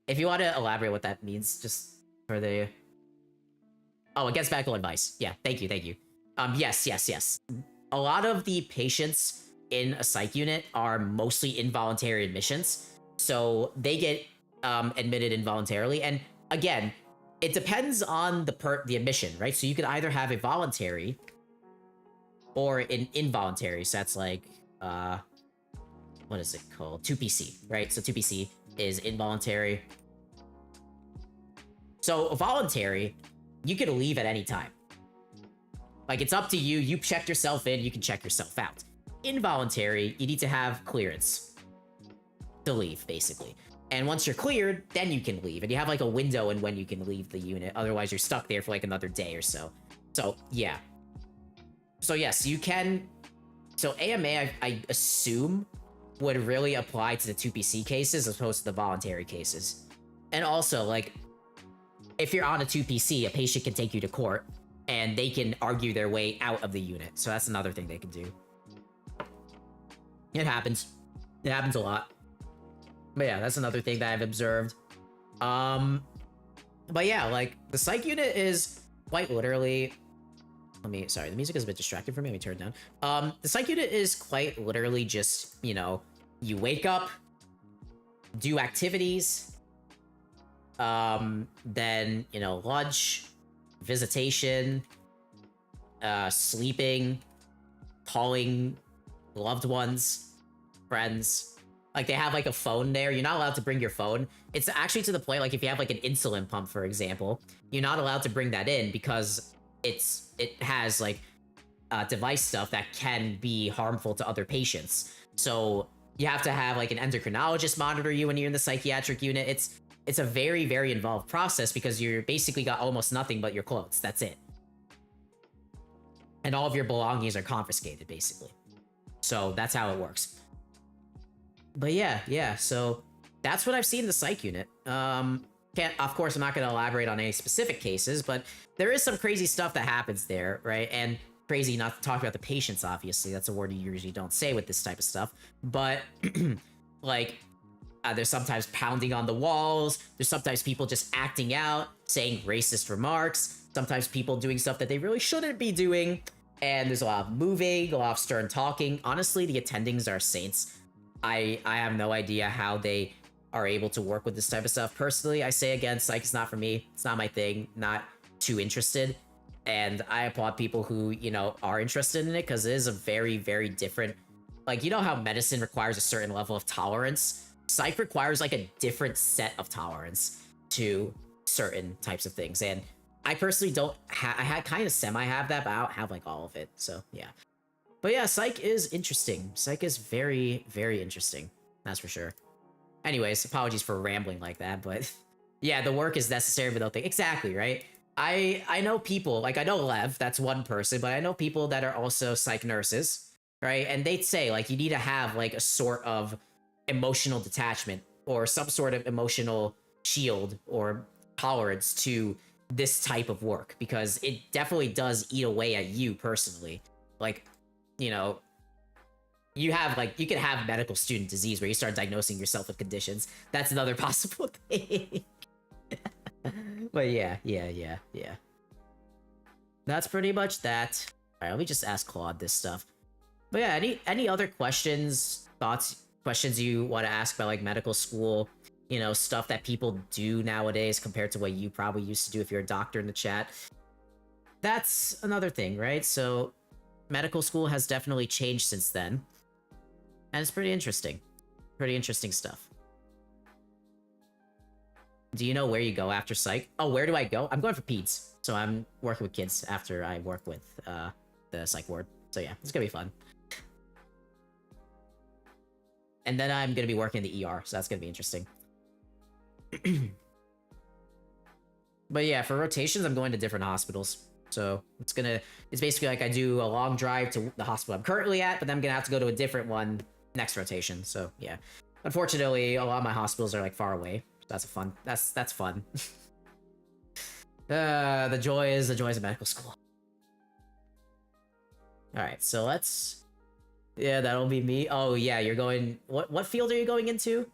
If you want to elaborate what that means, just for the... Oh, against medical advice. Yeah, thank you. Yes. A lot of the patients in a psych unit are mostly involuntary admissions. So they get admitted involuntarily. And again, it depends on the admission, right? So you could either have a voluntary or an involuntary. So that's like, what is it called? 2PC, right? So 2PC is involuntary. So voluntary, you can leave at any time. Like, it's up to you. You check yourself in, you can check yourself out. Involuntary, you need to have clearance to leave, basically. And once you're cleared, then you can leave. And you have, like, a window in when you can leave the unit. Otherwise, you're stuck there for, like, another day or so. So, yeah. So, yes, you can... So, AMA, I assume, would really apply to the 2PC cases as opposed to the voluntary cases. And also, like, if you're on a 2PC, a patient can take you to court, and they can argue their way out of the unit. So that's another thing they can do. It happens. It happens a lot. But yeah, that's another thing that I've observed. But yeah, like, the psych unit is quite literally... Sorry, the music is a bit distracting for me. Let me turn it down. The psych unit is quite literally just, you know, you wake up, do activities, then, you know, lunch, visitation, sleeping, calling loved ones, friends. Like, they have, like, a phone there. You're not allowed to bring your phone. It's actually to the point, like, if you have, like, an insulin pump, for example, you're not allowed to bring that in because it has, like, device stuff that can be harmful to other patients. So you have to have, like, an endocrinologist monitor you when you're in the psychiatric unit. It's a very, very involved process because you're basically got almost nothing but your clothes. That's it. and all of your belongings are confiscated, basically. So that's how it works. But yeah, so that's what I've seen in the psych unit. Of course, I'm not going to elaborate on any specific cases, but there is some crazy stuff that happens there, right? And crazy, not to talk about the patients, obviously. That's a word you usually don't say with this type of stuff. But, like, there's sometimes pounding on the walls. There's sometimes people just acting out, saying racist remarks. Sometimes people doing stuff that they really shouldn't be doing. And there's a lot of moving, a lot of stern talking. Honestly, the attendings are saints. I have no idea how they are able to work with this type of stuff. Personally, I say again, psych is not for me. It's not my thing. Not too interested. And I applaud people who, you know, are interested in it, because it is a very, very different... Like, you know how medicine requires a certain level of tolerance? Psych requires, like, a different set of tolerance to certain types of things. And I personally don't I had kind of semi-have that, but I don't have, like, all of it. So, yeah. But yeah, psych is interesting. Psych is very, very interesting. That's for sure. Anyways, apologies for rambling like that, but... Yeah, the work is necessary, but don't think... Exactly, right? I know people, like, I know Lev, that's one person, but I know people that are also psych nurses, right? And they'd say, like, you need to have, like, a sort of emotional detachment or some sort of emotional shield or tolerance to this type of work, because it definitely does eat away at you personally. Like, you know, you have, like, you can have medical student disease where you start diagnosing yourself with conditions. That's another possible thing. But yeah. That's pretty much that. Alright, let me just ask Claude this stuff. But yeah, any other questions, thoughts, questions you want to ask about, like, medical school? You know, stuff that people do nowadays compared to what you probably used to do if you're a doctor in the chat. That's another thing, right? So, medical school has definitely changed since then. And it's pretty interesting. Pretty interesting stuff. Do you know where you go after psych? Oh, where do I go? I'm going for peds. So I'm working with kids after I work with the psych ward. So yeah, it's gonna be fun. And then I'm gonna be working in the ER, so that's gonna be interesting. But yeah, for rotations, I'm going to different hospitals. So it's basically like I do a long drive to the hospital I'm currently at, but then I'm gonna have to go to a different one next rotation. So yeah, unfortunately, a lot of my hospitals are, like, far away. That's fun. That's fun. The joys of medical school. Alright, so let's... Yeah, that'll be me. Oh yeah, you're going... What field are you going into?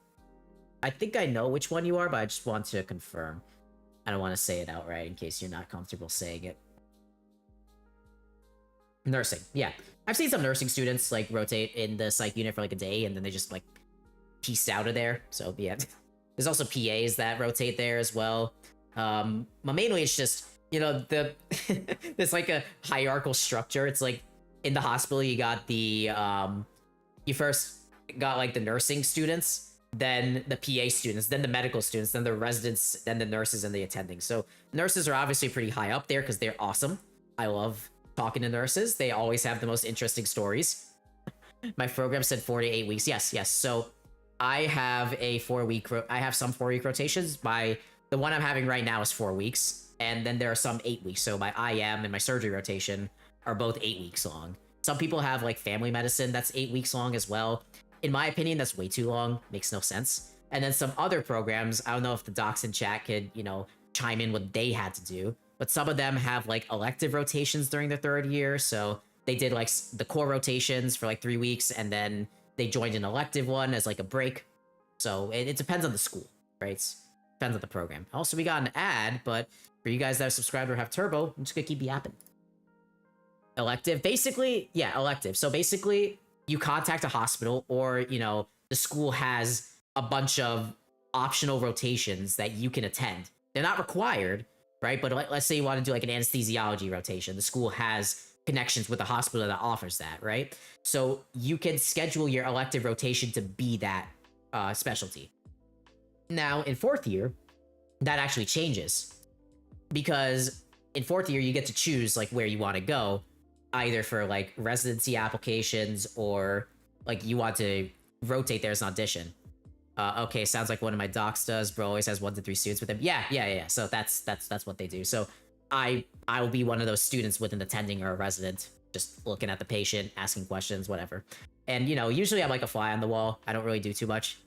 I think I know which one you are, but I just want to confirm. I don't want to say it outright in case you're not comfortable saying it. Nursing, yeah. I've seen some nursing students, like, rotate in the psych unit for, like, a day, and then they just, like, piece out of there. So, yeah. There's also PAs that rotate there as well. But mainly it's just, you know, there's, like, a hierarchical structure. It's like, in the hospital, you got the, you first got, like, the nursing students, then the PA students, then the medical students, then the residents, then the nurses and the attending. So nurses are obviously pretty high up there because they're awesome. I love talking to nurses. They always have the most interesting stories. My program said 4 to 8 weeks. Yes. So I have a 4-week, I have some 4-week rotations. The one I'm having right now is 4 weeks. And then there are some 8 weeks. So my IM and my surgery rotation are both 8 weeks long. Some people have, like, family medicine that's 8 weeks long as well. In my opinion, that's way too long. Makes no sense. And then some other programs, I don't know if the docs in chat could, you know, chime in what they had to do. But some of them have, like, elective rotations during their 3rd year. So they did, like, the core rotations for, like, 3 weeks. And then they joined an elective one as, like, a break. So it depends on the school, right? It depends on the program. Also, we got an ad, but for you guys that are subscribed or have Turbo, I'm just gonna keep yapping. Elective. Basically, yeah, elective. So basically, you contact a hospital or, you know, the school has a bunch of optional rotations that you can attend. They're not required, right? But let's say you want to do, like, an anesthesiology rotation. The school has connections with the hospital that offers that, right? So you can schedule your elective rotation to be that specialty. Now, in 4th year, that actually changes. Because in 4th year, you get to choose, like, where you want to go, either for, like, residency applications or, like, you want to rotate there as an audition. Okay, sounds like one of my docs does. Bro always has 1 to 3 students with him. Yeah. So that's what they do. So I will be one of those students with an attending or a resident just looking at the patient, asking questions, whatever. And, you know, usually I'm like a fly on the wall. I don't really do too much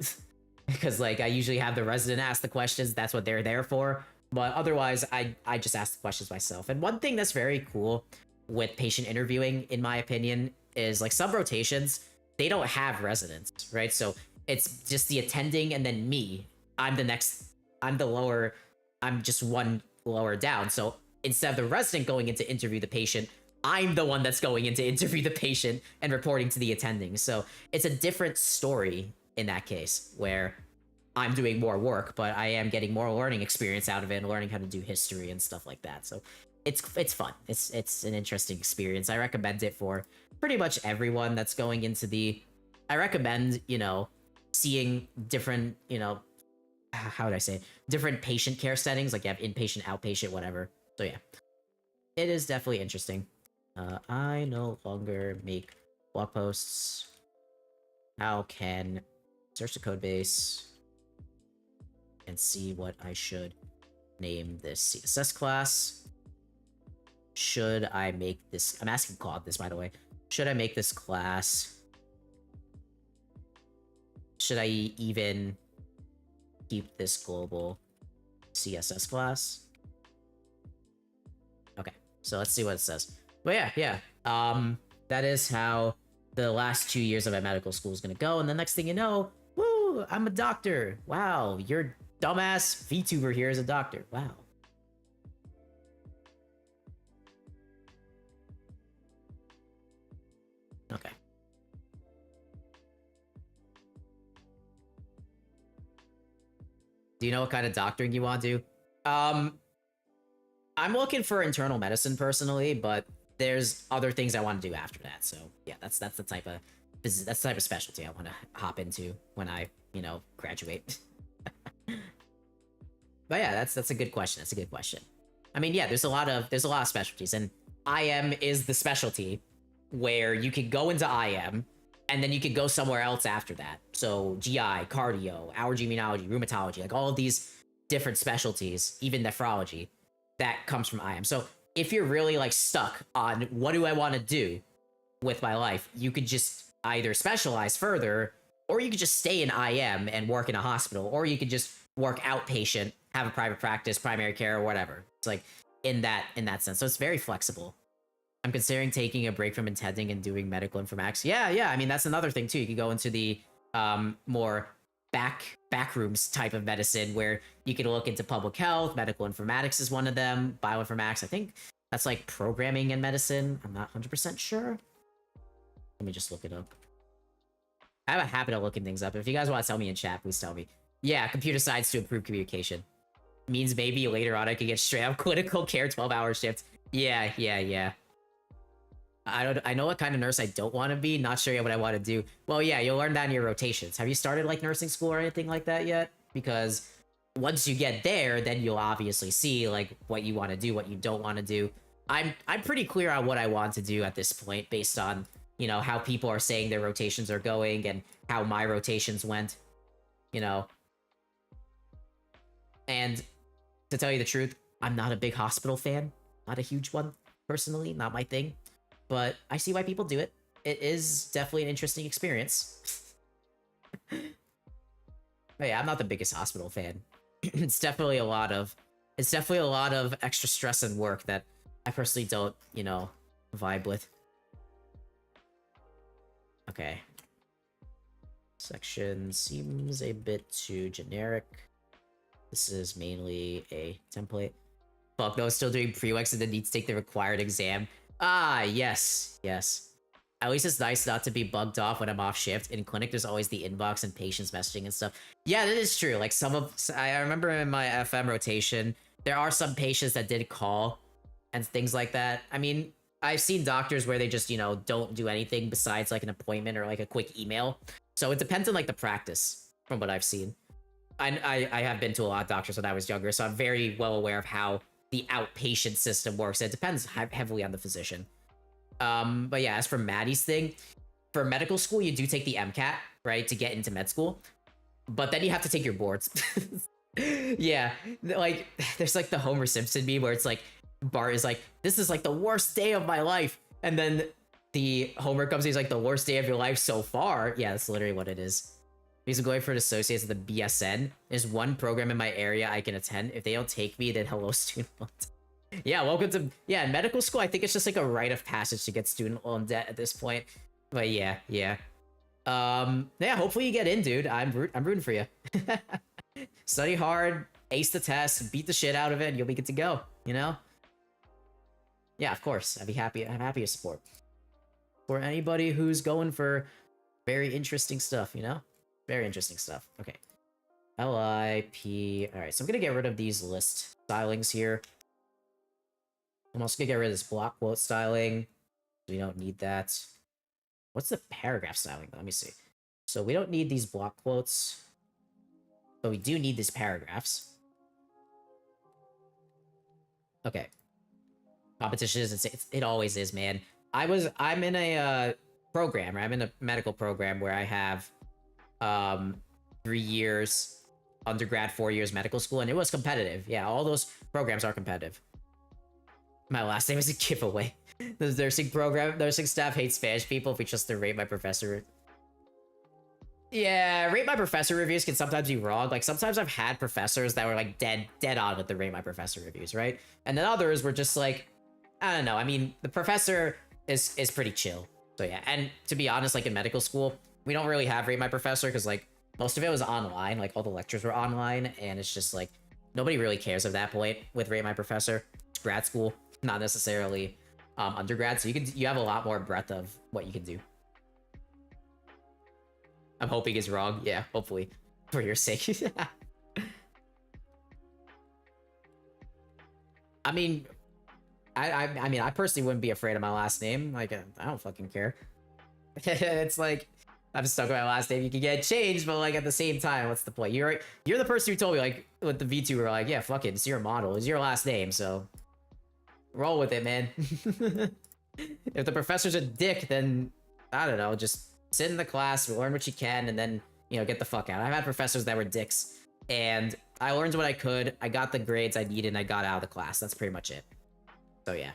because like I usually have the resident ask the questions. That's what they're there for. But otherwise, I just ask the questions myself. And one thing that's very cool with patient interviewing, in my opinion, is like some rotations, they don't have residents, right? So it's just the attending and then me. I'm just one lower down. So instead of the resident going in to interview the patient, I'm the one that's going in to interview the patient and reporting to the attending. So it's a different story in that case where I'm doing more work, but I am getting more learning experience out of it and learning how to do history and stuff like that. So it's fun. It's an interesting experience. I recommend it for pretty much everyone that's going into the... I recommend, you know, seeing different, you know, how would I say, different patient care settings, like you have inpatient, outpatient, whatever. So yeah, it is definitely interesting. I no longer make blog posts. How can search the code base and see what I should name this CSS class? Should I make this... I'm asking Claude this, by the way. Should I make this class? Should I even keep this global CSS class? Okay, so let's see what it says. But yeah. That is how the last 2 years of my medical school is gonna go, and the next thing you know, woo, I'm a doctor. Wow, your dumbass VTuber here is a doctor. Wow. Okay. Do you know what kind of doctoring you want to do? I'm looking for internal medicine personally, but there's other things I want to do after that. So yeah, that's the type of specialty I want to hop into when I, you know, graduate. But yeah, that's a good question. That's a good question. I mean, yeah, there's a lot of specialties, and IM is the specialty where you could go into IM and then you could go somewhere else after that. So GI, cardio, allergy, immunology, rheumatology, like all of these different specialties, even nephrology, that comes from IM. So if you're really like stuck on what do I want to do with my life, you could just either specialize further, or you could just stay in IM and work in a hospital, or you could just work outpatient, have a private practice, primary care, or whatever. It's like in that sense. So it's very flexible. I'm considering taking a break from attending and doing medical informatics. Yeah. I mean, that's another thing too. You could go into the more backrooms type of medicine where you can look into public health. Medical informatics is one of them. Bioinformatics, I think that's like programming in medicine. I'm not 100% sure. Let me just look it up. I have a habit of looking things up. If you guys want to tell me in chat, please tell me. Yeah, computer science to improve communication. Means maybe later on I could get straight up clinical care 12-hour shifts. Yeah. I know what kind of nurse I don't want to be. Not sure yet what I want to do. Well, yeah, you'll learn that in your rotations. Have you started like nursing school or anything like that yet? Because once you get there, then you'll obviously see like what you want to do, what you don't want to do. I'm pretty clear on what I want to do at this point based on, you know, how people are saying their rotations are going and how my rotations went, you know. And to tell you the truth, I'm not a big hospital fan. Not a huge one, personally. Not my thing. But I see why people do it. It is definitely an interesting experience. But yeah, I'm not the biggest hospital fan. It's definitely a lot of extra stress and work that I personally don't, you know, vibe with. Okay. Section seems a bit too generic. This is mainly a template. Fuck no, still doing prereqs and then need to take the required exam. Ah, yes. At least it's nice not to be bugged off when I'm off shift. In clinic, there's always the inbox and patients messaging and stuff. Yeah, that is true. Like I remember in my FM rotation, there are some patients that did call and things like that. I mean, I've seen doctors where they just, you know, don't do anything besides like an appointment or like a quick email. So it depends on like the practice from what I've seen. I have been to a lot of doctors when I was younger, so I'm very well aware of how the outpatient system works. It depends heavily on the physician. But yeah, as for Maddie's thing, for medical school, you do take the MCAT, right, to get into med school. But then you have to take your boards. Yeah, like, there's like the Homer Simpson meme where it's like, Bart is like, this is like the worst day of my life. And then the homework comes, he's like, the worst day of your life so far. Yeah, that's literally what it is. He's going for it associates with the BSN. There's one program in my area I can attend. If they don't take me, then hello, student loan debt. Yeah, welcome to... Yeah, in medical school, I think it's just like a rite of passage to get student loan debt at this point. But yeah. Yeah, hopefully you get in, dude. I'm rooting for you. Study hard, ace the test, beat the shit out of it, and you'll be good to go, you know? Yeah, of course. I'm happy to support. For anybody who's going for very interesting stuff, you know? Very interesting stuff. Okay. LIP. Alright, so I'm gonna get rid of these list stylings here. I'm also gonna get rid of this block quote styling. We don't need that. What's the paragraph styling? Let me see. So we don't need these block quotes, but we do need these paragraphs. Okay. Competition is it always is, man. I'm in a program, right? I'm in a medical program where I have 3 years undergrad, 4 years medical school, and it was competitive. Yeah, all those programs are competitive. My last name is a giveaway. The nursing staff hates Spanish people if we just to rate my professor. Yeah, rate my professor reviews can sometimes be wrong. Like, sometimes I've had professors that were like dead on with the rate my professor reviews, right? And then others were just like, I don't know. I mean, the professor is pretty chill. So yeah, and to be honest, like in medical school, we don't really have rate my professor because like most of it was online. Like all the lectures were online, and it's just like nobody really cares at that point with rate my professor. It's grad school, not necessarily undergrad, so you have a lot more breadth of what you can do. I'm hoping it's wrong. Yeah, hopefully, for your sake. I mean, I personally wouldn't be afraid of my last name. Like, I don't fucking care. It's like, I'm stuck with my last name. You can get it changed, but like at the same time, what's the point? You're the person who told me, like, with the VTuber, like, yeah, fuck it, it's your model, it's your last name, so roll with it, man. If the professor's a dick, then I don't know, just sit in the class, learn what you can, and then, you know, get the fuck out. I've had professors that were dicks, and I learned what I could, I got the grades I needed, and I got out of the class. That's pretty much it. So yeah.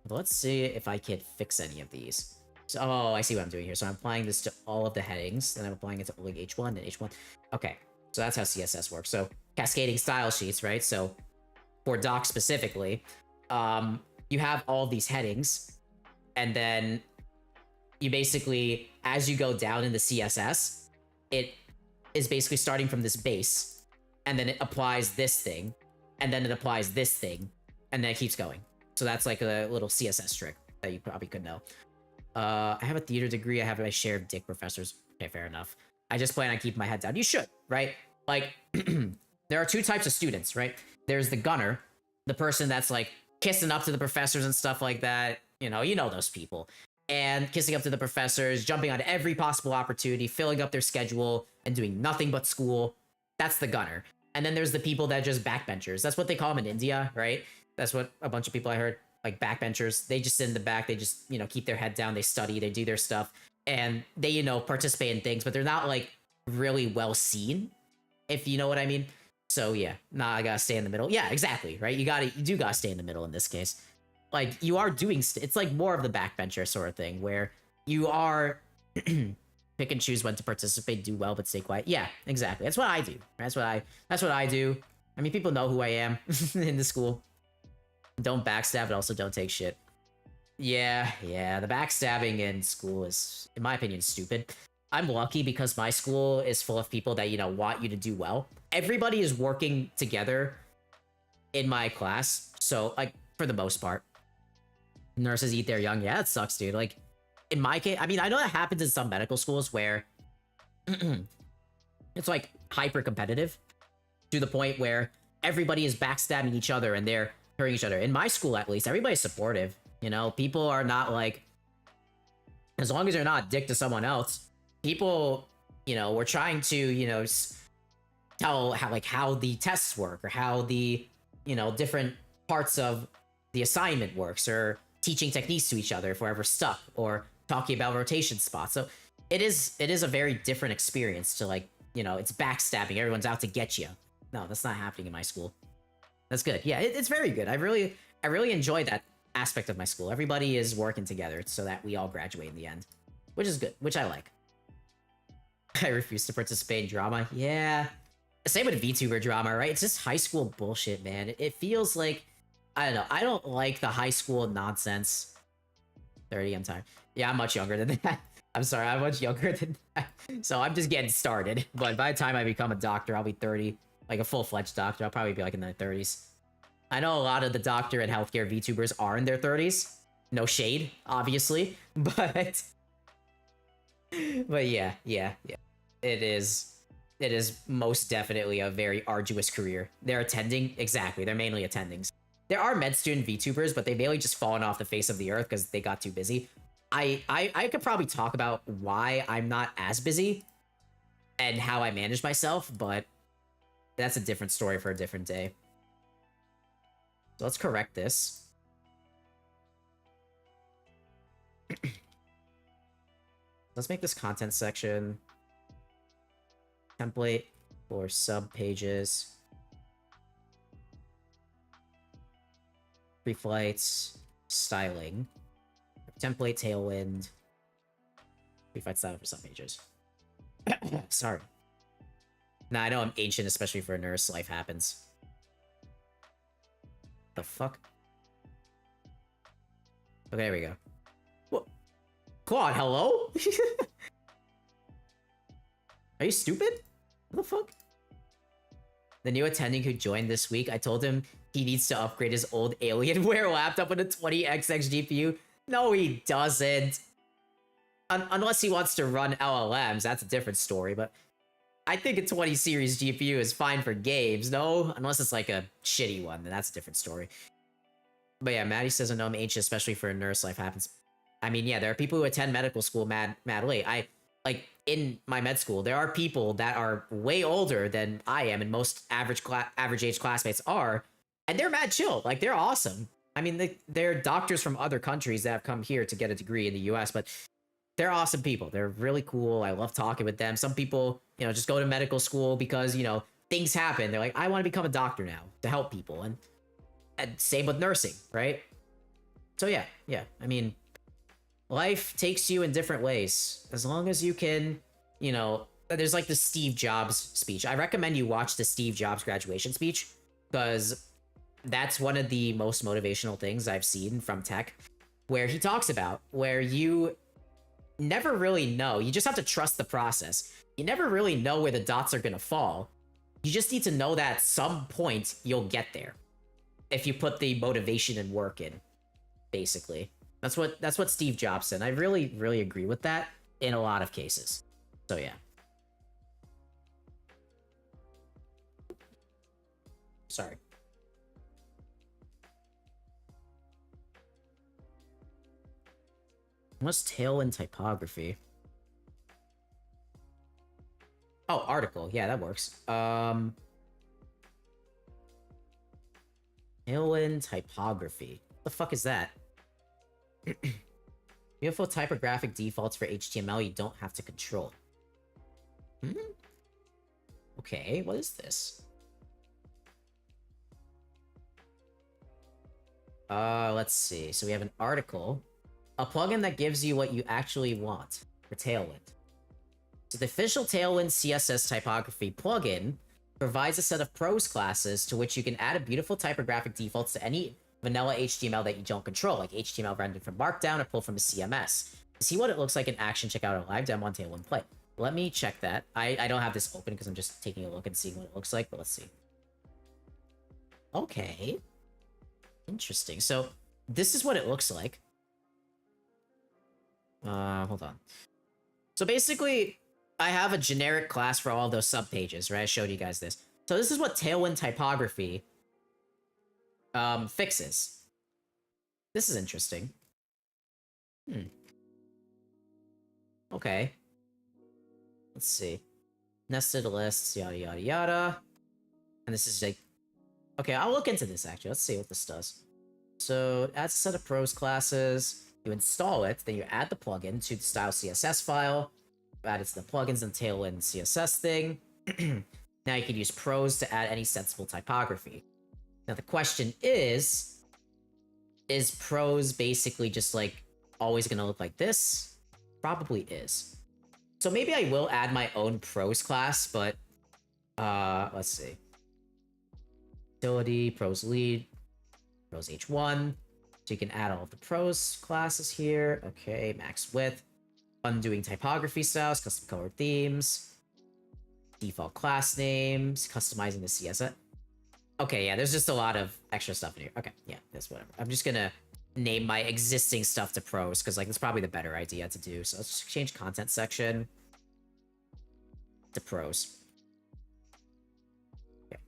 Let's see if I can fix any of these. So, oh, I see what I'm doing here. So I'm applying this to all of the headings, then I'm applying it to only H1 and H1. Okay, so that's how CSS works. So cascading style sheets, right? So for docs specifically, you have all these headings, and then you basically, as you go down in the CSS, it is basically starting from this base, and then it applies this thing, and then it applies this thing, and then it keeps going. So that's like a little CSS trick that you probably could know. I have a theater degree. I have my share of dick professors. Okay, fair enough. I just plan on keeping my head down. You should, right? Like, there are two types of students, right? There's the gunner, the person that's like kissing up to the professors and stuff like that. You know those people. And kissing up to the professors, jumping on every possible opportunity, filling up their schedule, and doing nothing but school. That's the gunner. And then there's the people that are just backbenchers. That's what they call them in India, right? That's what a bunch of people I heard, like backbenchers. They just sit in the back. They just, keep their head down. They study. They do their stuff. And they, participate in things, but they're not, like, really well seen, if you know what I mean. So, yeah. Nah, I gotta stay in the middle. Yeah, exactly, right? You do gotta stay in the middle in this case. Like, you are doing... it's, like, more of the backbencher sort of thing, where you are... pick and choose when to participate, do well, but stay quiet. Yeah, exactly. That's what I do. That's what I do. I mean, people know who I am in the school. Don't backstab, but also don't take shit. Yeah, the backstabbing in school is, in my opinion, stupid. I'm lucky because my school is full of people that, want you to do well. Everybody is working together in my class, so, like, for the most part. Nurses eat their young. Yeah, it sucks, dude. Like, in my case, I mean, I know that happens in some medical schools where it's, like, hyper-competitive to the point where everybody is backstabbing each other and they're hurting each other. In my school, at least, everybody's supportive. People are not, like... as long as you're not a dick to someone else, people, we're trying to, tell how the tests work or how the, different parts of the assignment works, or teaching techniques to each other if we're ever stuck, or talking about rotation spots. So it is a very different experience to, like, it's backstabbing. Everyone's out to get you. No, that's not happening in my school. That's good. Yeah, it's very good. I really enjoy that aspect of my school. Everybody is working together so that we all graduate in the end, which is good, which I like. I refuse to participate in drama. Yeah. Same with VTuber drama, right? It's just high school bullshit, man. It feels like, I don't know. I don't like the high school nonsense. 30, I'm tired. Yeah, I'm much younger than that. I'm sorry, I'm much younger than that. So I'm just getting started. But by the time I become a doctor, I'll be 30. Like a full-fledged doctor, I'll probably be like in their 30s. I know a lot of the doctor and healthcare VTubers are in their 30s. No shade, obviously. But yeah. It is most definitely a very arduous career. They're attending, exactly, they're mainly attending. There are med student VTubers, but they've mainly just fallen off the face of the earth because they got too busy. I could probably talk about why I'm not as busy and how I manage myself, but that's a different story for a different day. So let's correct this. Let's make this content section template for sub pages. Pre-flights, styling. Template, tailwind. Pre-flight styling for sub pages. Sorry. Nah, I know I'm ancient, especially for a nurse. Life happens. The fuck? Okay, there we go. What? Claude, hello? Are you stupid? What the fuck? The new attending who joined this week, I told him he needs to upgrade his old Alienware laptop with a 20XX GPU. No, he doesn't. Unless he wants to run LLMs, that's a different story, but I think a 20 series GPU is fine for games, no? Unless it's like a shitty one, then that's a different story. But yeah, Maddie says, I know I'm ancient, especially for a nurse, life happens. I mean, yeah, there are people who attend medical school mad late. Like, in my med school, there are people that are way older than I am, and most average age classmates are, and they're mad chill. Like, they're awesome. I mean, they're doctors from other countries that have come here to get a degree in the US, but they're awesome people. They're really cool. I love talking with them. Some people, you know, just go to medical school because, you know, things happen. They're like, I want to become a doctor now to help people. And same with nursing, right? So yeah. I mean, life takes you in different ways. As long as you can, you know, there's like the Steve Jobs speech. I recommend you watch the Steve Jobs graduation speech because that's one of the most motivational things I've seen from tech, where he talks about where you never really know. You just have to trust the process. You never really know where the dots are going to fall. You just need to know that at some point you'll get there if you put the motivation and work in, basically. That's what Steve Jobs said. I really agree with that in a lot of cases. So yeah. Sorry. What's tailwind typography? Oh, article. Yeah, that works. Tailwind typography. What the fuck is that? Beautiful typographic defaults for HTML you don't have to control. Okay, what is this? Let's see. So we have an article. A plugin that gives you what you actually want for Tailwind. So the official Tailwind CSS typography plugin provides a set of prose classes to which you can add a beautiful typographic defaults to any vanilla HTML that you don't control, like HTML rendered from Markdown or pulled from a CMS. To see what it looks like in action, check out a live demo on Tailwind Play. Let me check that. I don't have this open because I'm just taking a look and seeing what it looks like, but let's see. Okay. Interesting. So this is what it looks like. Hold on. So basically, I have a generic class for all those subpages, right? I showed you guys this. So this is what Tailwind typography fixes. This is interesting. Okay. Let's see. Nested lists, yada yada yada. And this is like... Okay, I'll look into this actually. Let's see what this does. So it adds a set of prose classes. You install it, then you add the plugin to the style CSS file. Add it to the plugins and Tailwind CSS thing. Now you can use prose to add any sensible typography. Now the question is is prose basically just like always gonna look like this? Probably is. So maybe I will add my own prose class, but let's see. Utility, prose lead, prose H1. So you can add all of the prose classes here. Okay, max width. Undoing typography styles, custom color themes, default class names, customizing the CSS. Okay, yeah, there's just a lot of extra stuff in here. Okay, yeah, that's whatever. I'm just gonna name my existing stuff to prose, because like that's probably the better idea to do. So let's just change content section to prose. Okay,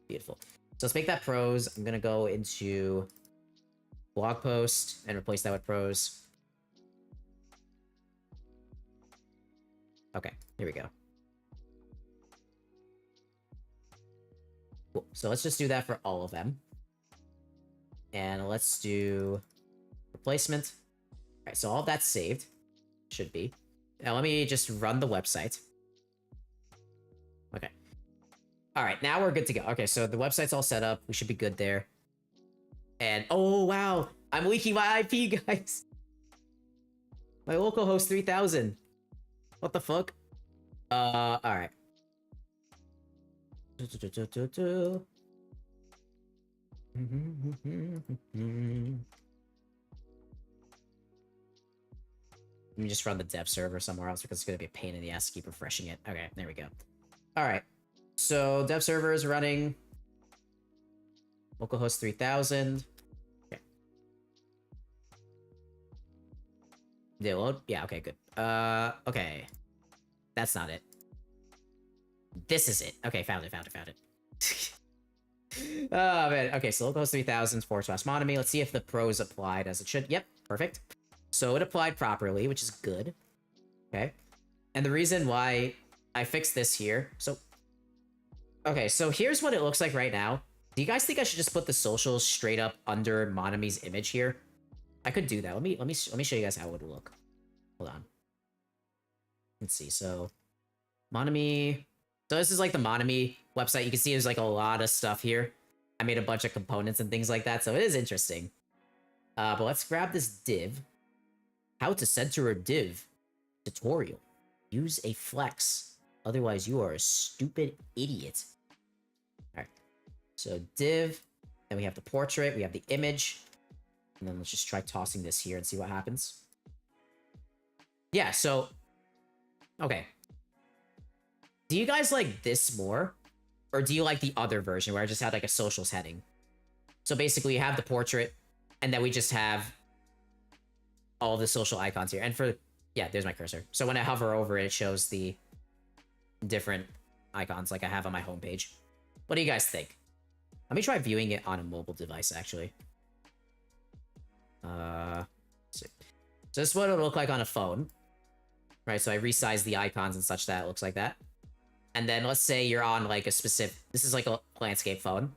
beautiful. So let's make that prose. I'm gonna go into blog post and replace that with prose. Okay, here we go. Cool. So let's just do that for all of them. And let's do replacement. All right, so all that's saved. Should be. Now let me just run the website. Okay. All right, now we're good to go. Okay, so the website's all set up. We should be good there. And oh, wow. I'm leaking my IP, guys. My localhost 3000. What the fuck? All right. Let me just run the dev server somewhere else because it's going to be a pain in the ass to keep refreshing it. Okay, there we go. All right. So dev server is running. Localhost 3000. Okay. Did it load? Yeah, okay, good. Okay. That's not it. This is it. Okay, found it. Oh, man. Okay, so localhost 3000 / monomy. Let's see if the prose applied as it should. Yep, perfect. So it applied properly, which is good. Okay. And the reason why I fixed this here. So, okay, so here's what it looks like right now. Do you guys think I should just put the socials straight up under Monomy's image here? I could do that. Let me show you guys how it would look. Hold on. Let's see. So, Monomy. So this is like the Monomy website. You can see there's like a lot of stuff here. I made a bunch of components and things like that, so it is interesting. But let's grab this div. How to center a div. Tutorial. Use a flex. Otherwise, you are a stupid idiot. All right. So div. Then we have the portrait. We have the image. And then let's just try tossing this here and see what happens. Yeah, so... Okay. Do you guys like this more? Or do you like the other version where I just had like a socials heading? So basically you have the portrait, and then we just have all the social icons here. And for, yeah, there's my cursor. So when I hover over it, it shows the different icons like I have on my homepage. What do you guys think? Let me try viewing it on a mobile device, actually. So this is what it'll look like on a phone. Right, so I resize the icons and such that it looks like that. And then let's say you're on like a specific... This is like a landscape phone.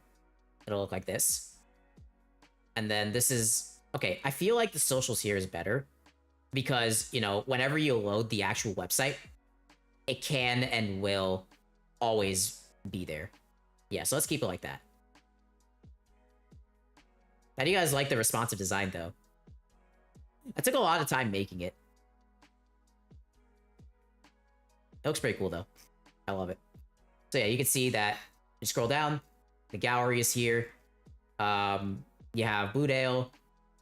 It'll look like this. And then this is... Okay, I feel like the socials here is better. Because, you know, whenever you load the actual website, it can and will always be there. Yeah, so let's keep it like that. How do you guys like the responsive design, though? I took a lot of time making it. It looks pretty cool, though. I love it. So yeah, you can see that you scroll down, the gallery is here. You have Bluedale,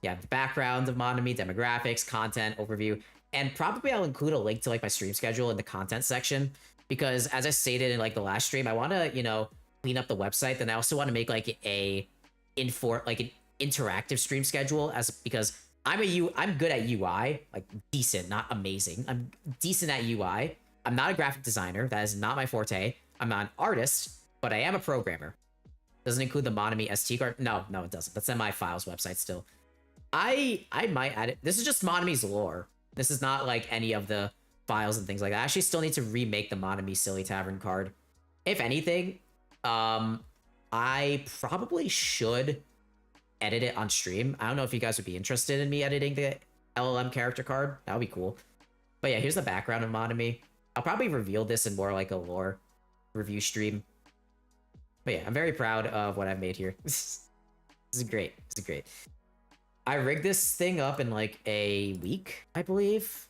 you have the background of Monomy, demographics, content, overview, and probably I'll include a link to like my stream schedule in the content section, because as I stated in like the last stream, I want to, you know, clean up the website. Then I also want to make like an interactive stream schedule, because I'm good at UI, like decent, not amazing. I'm decent at UI. I'm not a graphic designer. That is not my forte. I'm not an artist, but I am a programmer. Doesn't include the Monomy ST card. No, it doesn't. That's in my files website still. I might add it. This is just Monomy's lore. This is not like any of the files and things like that. I actually still need to remake the Monomy Silly Tavern card. If anything, I probably should edit it on stream. I don't know if you guys would be interested in me editing the LLM character card. That would be cool. But yeah, here's the background of Monomy. I'll probably reveal this in more like a lore review stream. But yeah, I'm very proud of what I've made here. This is great. This is great. I rigged this thing up in like a week, I believe,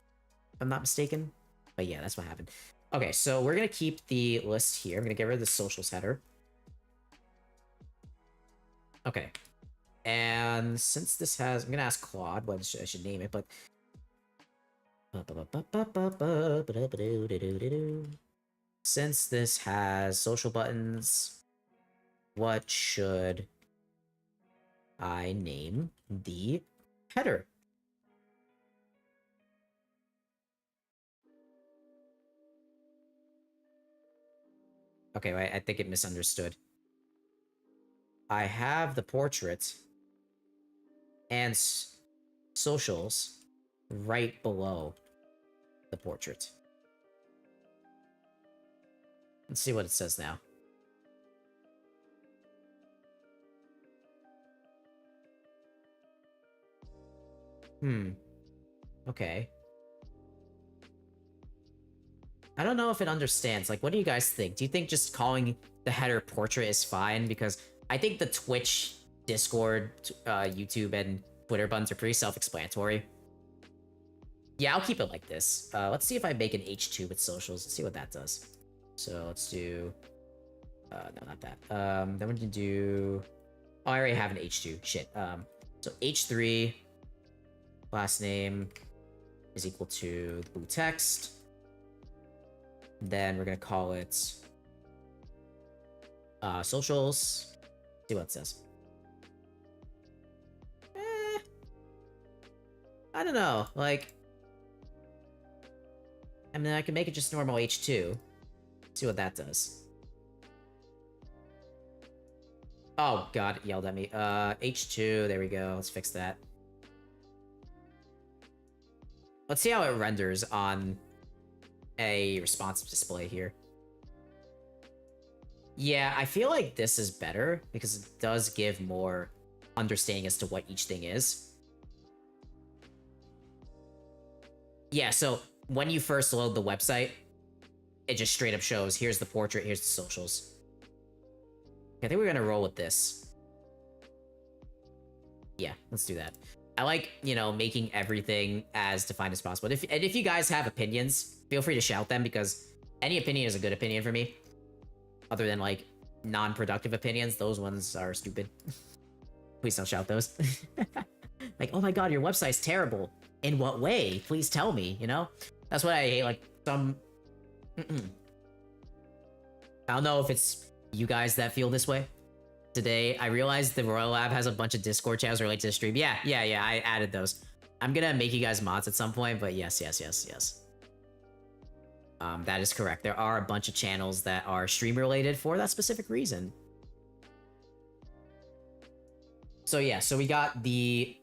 if I'm not mistaken. But yeah, that's what happened. Okay, so we're gonna keep the list here. I'm gonna get rid of the socials header. Okay. And since this has, I'm gonna ask Claude what I should name it, but since this has social buttons, what should I name the header? Okay, I think it misunderstood. I have the portrait and socials right below the portrait. Let's see what it says now. Okay. I don't know if it understands. Like, what do you guys think? Do you think just calling the header portrait is fine? Because I think the Twitch, Discord, YouTube, and Twitter buttons are pretty self-explanatory. Yeah, I'll keep it like this. Let's see if I make an H2 with socials. Let's see what that does. So let's do... no, not that. Then we're gonna do... Oh, I already have an H2. Shit. So H3, last name is equal to the blue text. Then we're gonna call it socials. See what it says. I don't know. Like, I mean, I can make it just normal H2. See what that does. Oh god, it yelled at me. H2, there we go. Let's fix that. Let's see how it renders on a responsive display here. Yeah, I feel like this is better because it does give more understanding as to what each thing is. Yeah, so when you first load the website, it just straight up shows, here's the portrait, here's the socials. Okay, I think we're gonna roll with this. Yeah, let's do that. I like, you know, making everything as defined as possible. And if you guys have opinions, feel free to shout them, because any opinion is a good opinion for me. Other than, like, non-productive opinions, those ones are stupid. Please don't shout those. Like, oh my god, your website's terrible. In what way? Please tell me, you know? That's what I hate, like, some... I don't know if it's you guys that feel this way. Today, I realized the Royal Lab has a bunch of Discord channels related to the stream. Yeah, I added those. I'm gonna make you guys mods at some point, but yes. That is correct. There are a bunch of channels that are stream related for that specific reason. So yeah, so we got the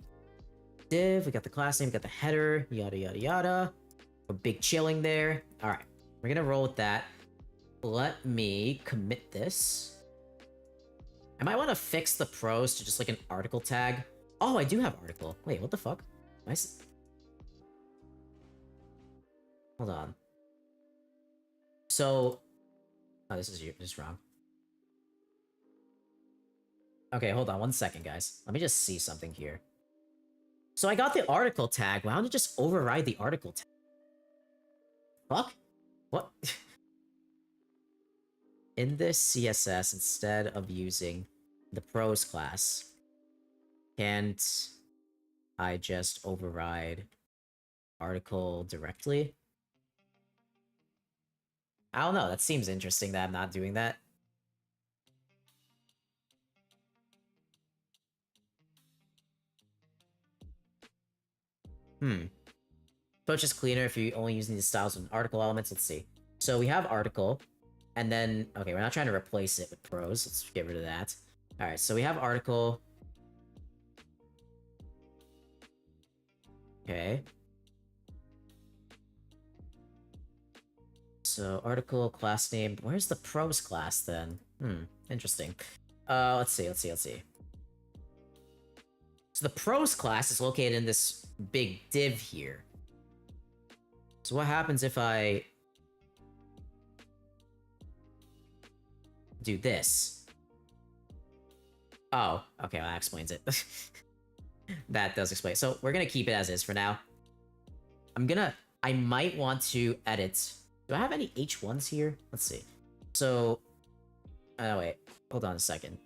div, we got the class name, we got the header, yada. A big chilling there. All right, we're gonna roll with that. Let me commit this. I might want to fix the pros to just like an article tag. Oh, I do have article. Wait, what the fuck? Nice. Hold on. So, oh, this is wrong. Okay, hold on 1 second, guys. Let me just see something here. So I got the article tag. Why don't you just override the article tag? Fuck? What? In this CSS, instead of using the pros class, can't I just override article directly? I don't know, that seems interesting that I'm not doing that. So it's just cleaner if you're only using the styles with article elements. Let's see. So we have article, and then, okay, we're not trying to replace it with pros. Let's get rid of that. All right, so we have article. Okay. So article, class name. Where's the pros class then? Interesting. Let's see. So the pros class is located in this big div here. So what happens if I do this? Oh, okay, well, that explains it. that does explain. So we're gonna keep it as is for now. I might want to edit. Do I have any H1s here? Let's see. So, oh wait, hold on a second.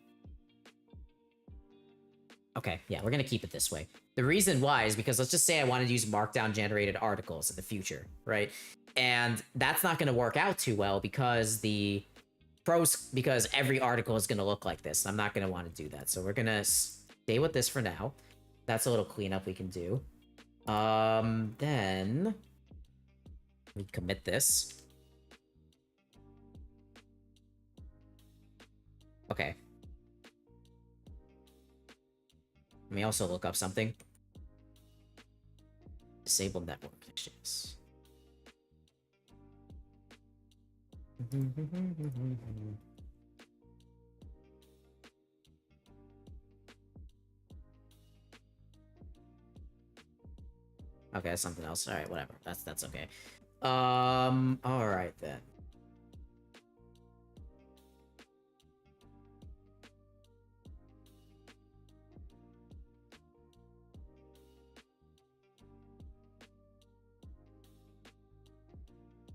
Okay, yeah, we're gonna keep it this way. The reason why is because let's just say I wanted to use markdown generated articles in the future, right? And that's not gonna work out too well because because every article is gonna look like this. I'm not gonna want to do that. So we're gonna stay with this for now. That's a little cleanup we can do. Then we commit this. Okay. Let me also look up something. Disable network connections. Okay, that's something else. All right, whatever. That's okay. All right then.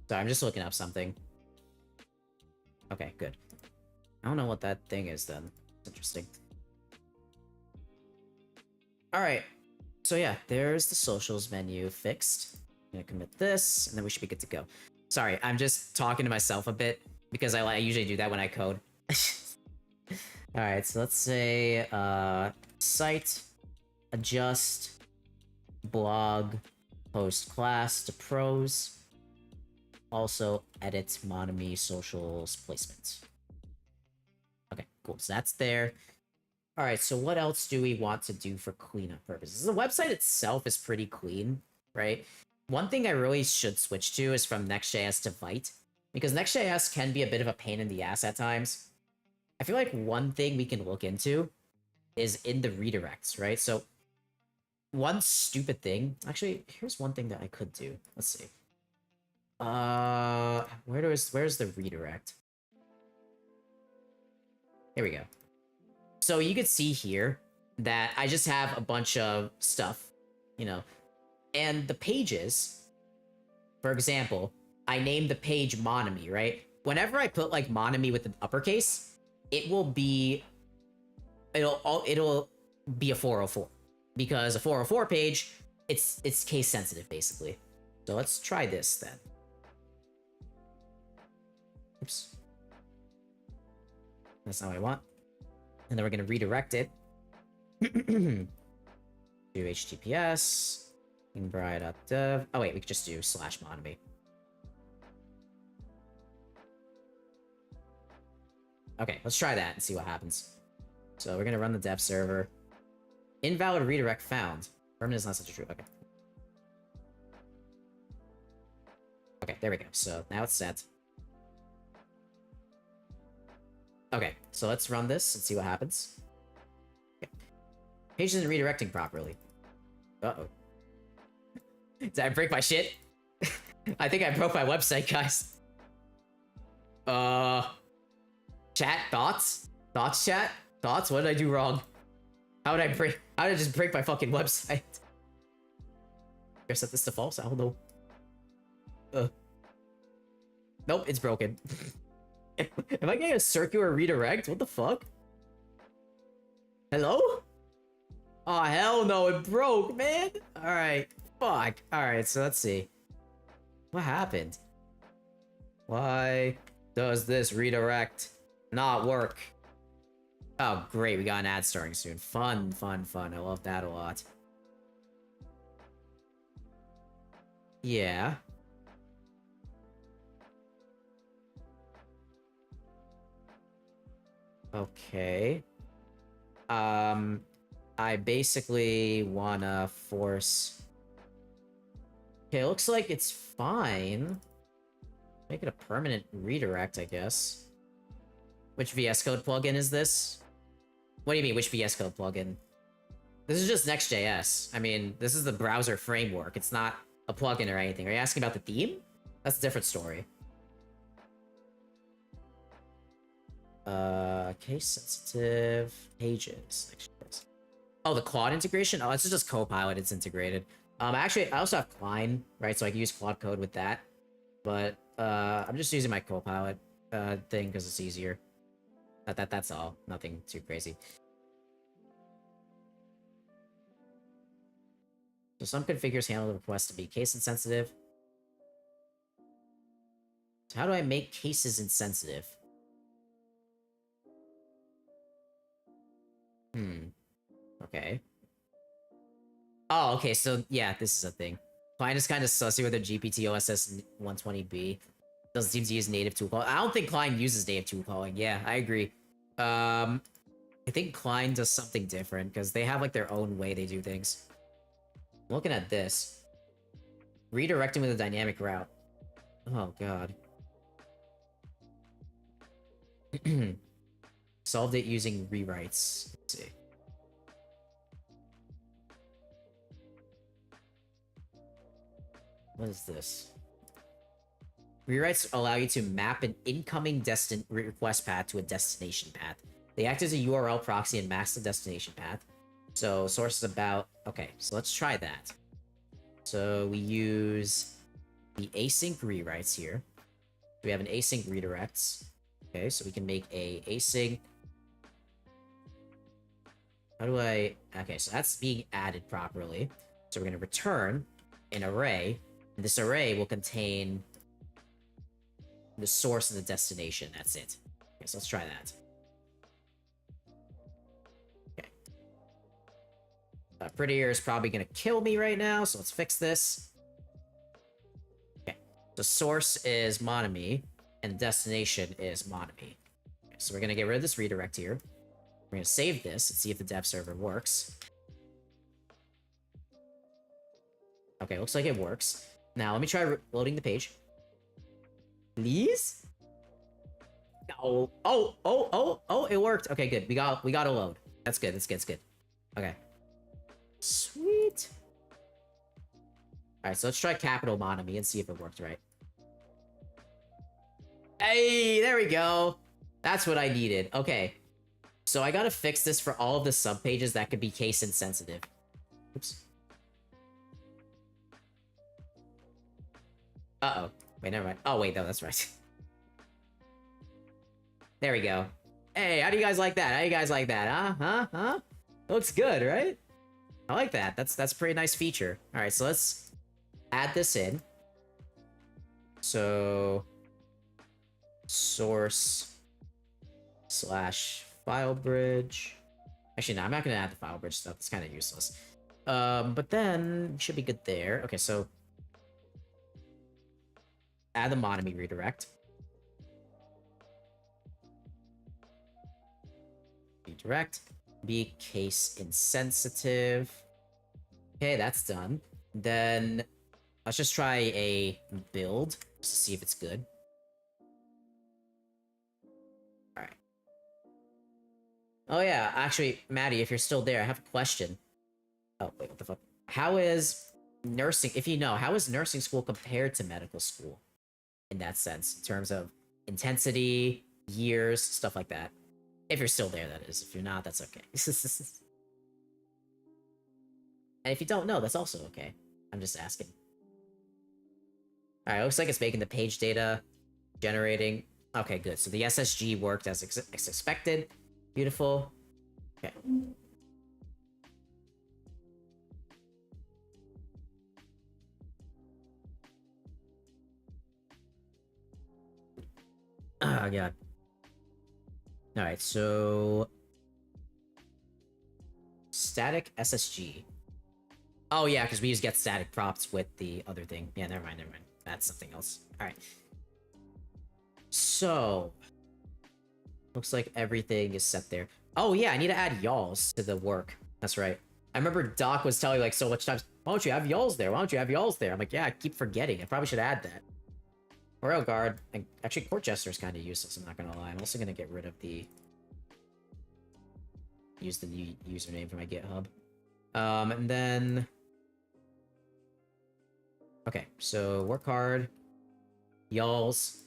Sorry, I'm just looking up something. Okay, good. I don't know what that thing is then. It's interesting. Alright. So yeah, there's the socials menu fixed. I'm gonna commit this, and then we should be good to go. Sorry, I'm just talking to myself a bit, because I usually do that when I code. Alright, so let's say, site, adjust, blog, post class to pros. Also, edit Monami socials placement. Okay, cool. So that's there. All right, so what else do we want to do for cleanup purposes? The website itself is pretty clean, right? One thing I really should switch to is from Next.js to Vite, because Next.js can be a bit of a pain in the ass at times. I feel like one thing we can look into is in the redirects, right? So one stupid thing, actually, here's one thing that I could do. Let's see. Where's the redirect? Here we go. So you could see here that I just have a bunch of stuff, you know, and the pages, for example, I named the page Monami, right? Whenever I put like Monami with an uppercase, it'll be a 404 because a 404 page, it's case sensitive basically. So let's try this then. Oops. That's not what I want. And then we're going to redirect it to HTTPS, inbri.dev. Oh wait, we could just do /monami. Okay, let's try that and see what happens. So we're going to run the dev server. Invalid redirect found. Permanent is not such a true. Okay. Okay, there we go. So now it's set. Okay, so let's run this and see what happens. Okay. Page isn't redirecting properly. Uh-oh. Did I break my shit? I think I broke my website, guys. Chat, thoughts? Thoughts, chat? Thoughts? What did I do wrong? How did I just break my fucking website? I set this to false? I don't know. Nope, it's broken. Am I getting a circular redirect? What the fuck? Hello? Oh, hell no, it broke, man. Alright, fuck. Alright, so let's see. What happened? Why does this redirect not work? Oh, great, we got an ad starting soon. Fun, fun, fun. I love that a lot. Yeah. Okay. I basically wanna force... Okay, it looks like it's fine. Make it a permanent redirect, I guess. Which VS Code plugin is this? What do you mean, which VS Code plugin? This is just Next.js. I mean, this is the browser framework. It's not a plugin or anything. Are you asking about the theme? That's a different story. Case sensitive pages. Oh, the Claude integration? Oh, it's just Copilot. It's integrated. Actually, I also have Klein, right? So I can use Claude Code with that. But I'm just using my Copilot thing because it's easier. That's all. Nothing too crazy. So some configures handle the request to be case insensitive. So how do I make cases insensitive? Okay. Oh, okay, so yeah, this is a thing. Klein is kind of sussy with the GPT OSS 120B. Doesn't seem to use native tool calling. I don't think Klein uses native tool calling. Yeah, I agree. I think Klein does something different because they have like their own way they do things. Looking at this. Redirecting with a dynamic route. Oh, God. Solved it using rewrites. Let's see. What is this? Rewrites allow you to map an incoming request path to a destination path. They act as a URL proxy and mask the destination path. So source is about... Okay, so let's try that. So we use the async rewrites here. We have an async redirects. Okay, so we can make a async... How do I... Okay, so that's being added properly. So we're going to return an array. And this array will contain the source and the destination. That's it. Okay, so let's try that. Okay. Prettier is probably going to kill me right now, so let's fix this. Okay, the source is Monami, and the destination is Monami. Okay, so we're going to get rid of this redirect here. We're going to save this and see if the dev server works. Okay, looks like it works. Now, let me try loading the page. Please? Oh, it worked. Okay, good. We got a load. That's good, that's good. Okay. Sweet. Alright, so let's try capital Monami and see if it worked right. Hey, there we go. That's what I needed. Okay. So I gotta fix this for all of the subpages that could be case insensitive. Oops. Uh-oh. Wait, never mind. Oh, wait, no, that's right. There we go. Hey, how do you guys like that? How do you guys like that? Huh? Looks good, right? I like that. That's a pretty nice feature. Alright, so let's add this in. So... source... / file bridge. Actually, no, I'm not gonna add the file bridge stuff. It's kind of useless. But then we should be good there. Okay, so add the Monami redirect. Redirect. Be case insensitive. Okay, that's done. Then let's just try a build just to see if it's good. Alright. Oh yeah, actually, Maddie, if you're still there, I have a question. Oh, wait, what the fuck? How is nursing, if you know, how is nursing school compared to medical school? In that sense, in terms of intensity, years, stuff like that. If you're still there, that is. If you're not, that's okay. And if you don't know, that's also okay. I'm just asking. Alright, looks like it's making the page data, generating. Okay, good. So the SSG worked as expected. Beautiful. Okay. Oh, God. Alright, so... static SSG. Oh, yeah, because we use get static props with the other thing. Yeah, never mind. That's something else. Alright. So... looks like everything is set there. Oh, yeah, I need to add y'alls to the work. That's right. I remember Doc was telling like so much times, why don't you have y'alls there? Why don't you have y'alls there? I'm like, yeah, I keep forgetting. I probably should add that. Royal Guard. Actually, Court Jester is kind of useless, I'm not going to lie. I'm also going to get rid of the... use the new username for my GitHub. And then... okay, so work hard. Y'alls.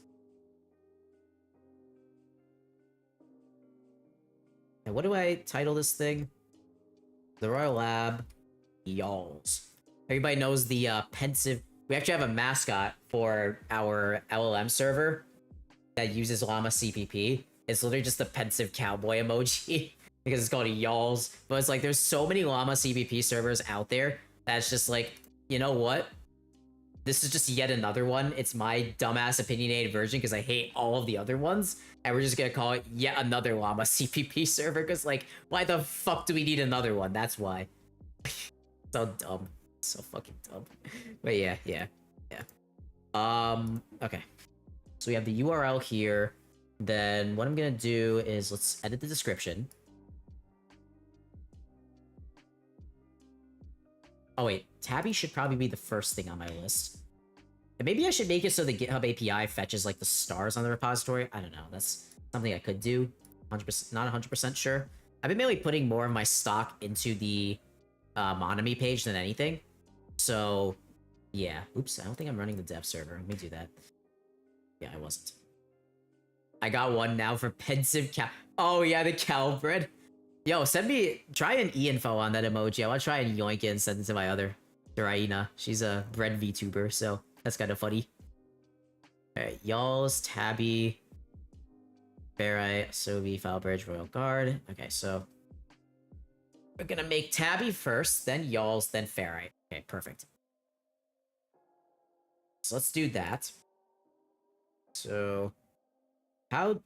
And what do I title this thing? The Royal Lab, Yalls. Everybody knows the pensive. We actually have a mascot for our LLM server that uses llama CPP. It's literally just the pensive cowboy emoji because it's called a Yalls. But it's like there's so many llama CPP servers out there that's just like, you know what? This is just yet another one. It's my dumbass opinionated version because I hate all of the other ones. And we're just gonna call it yet another llama CPP server because like, why the fuck do we need another one? That's why. So dumb. So fucking dumb. But yeah. Okay. So we have the URL here. Then what I'm gonna do is let's edit the description. Oh wait, Tabby should probably be the first thing on my list. And maybe I should make it so the GitHub API fetches like the stars on the repository. I don't know. That's something I could do. 100%, not 100% sure. I've been mainly putting more of my stock into the Monami page than anything. So yeah. Oops, I don't think I'm running the dev server. Let me do that. Yeah, I wasn't. I got one now for pensive cow. Oh yeah, the cow bread. Yo, try an e-info on that emoji. I want to try and yoink it and send it to my other Doraina. She's a bread VTuber, so that's kind of funny. Alright, Y'all's, Tabby, Ferrite, Asobi, Filebridge, Royal Guard. Okay, so we're gonna make Tabby first, then Y'all's, then Ferrite. Okay, perfect. So let's do that. So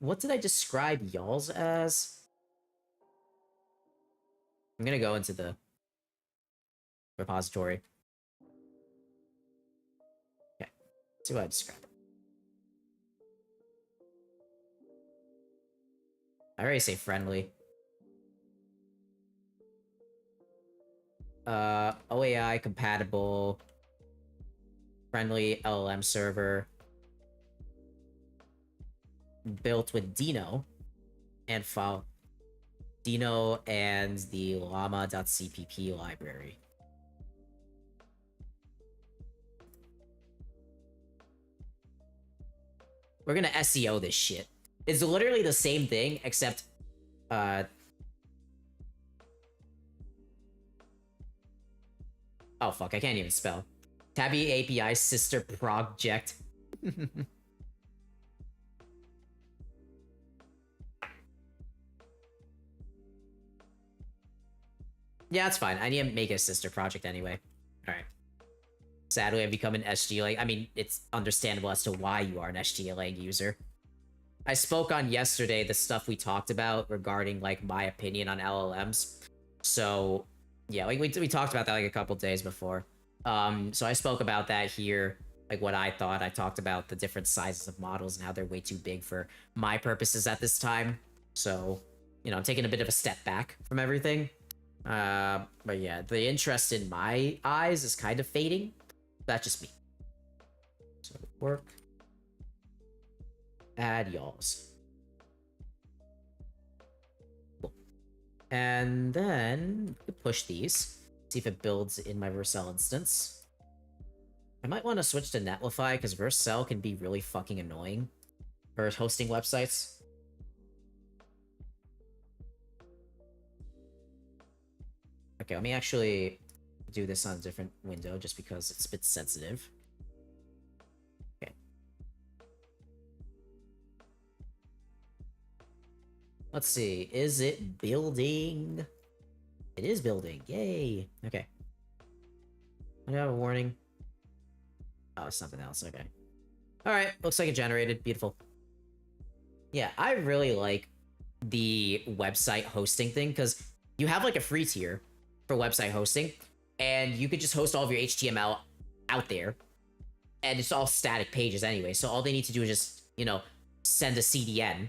what did I describe Y'all's as? I'm gonna go into the repository. Okay, see what I describe. I already say friendly. OAI compatible. Friendly LLM server. Built with Dino and file. Dino and the llama.cpp library. We're gonna SEO this shit. It's literally the same thing, except, oh fuck, I can't even spell. Tabby API sister project. Yeah, that's fine. I need to make a sister project anyway. Alright. Sadly, I've become an SGLang. I mean, it's understandable as to why you are an SGLang user. I spoke on yesterday the stuff we talked about regarding, like, my opinion on LLMs. So, yeah, like, we talked about that, like, a couple days before. So I spoke about that here, like, what I thought. I talked about the different sizes of models and how they're way too big for my purposes at this time. So, you know, I'm taking a bit of a step back from everything. But yeah, the interest in my eyes is kind of fading. That's just me. So work. Add Y'all's. Cool. And then we push these. See if it builds in my Vercel instance. I might want to switch to Netlify because Vercel can be really fucking annoying for hosting websites. Okay, let me actually do this on a different window just because it's a bit sensitive. Okay. Let's see. Is it building? It is building. Yay. Okay. I have a warning. Oh, it's something else. Okay. Alright. Looks like it generated. Beautiful. Yeah, I really like the website hosting thing because you have like a free tier for website hosting, and you could just host all of your HTML out there, and it's all static pages anyway, so all they need to do is just, you know, send a CDN,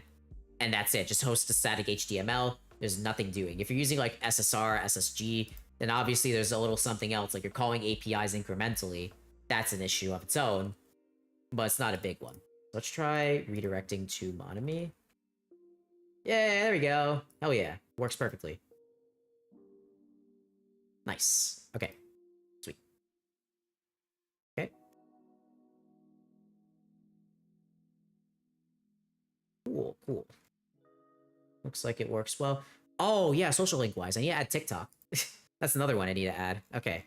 and that's it. Just host a static HTML. There's nothing doing. If you're using, like, SSR, SSG, then obviously there's a little something else, like you're calling APIs incrementally. That's an issue of its own, but it's not a big one. Let's try redirecting to Monami. Yeah, there we go. Hell yeah. Works perfectly. Nice. Okay. Sweet. Okay. Cool, cool. Looks like it works well. Oh, yeah, social link-wise. I need to add TikTok. That's another one I need to add. Okay.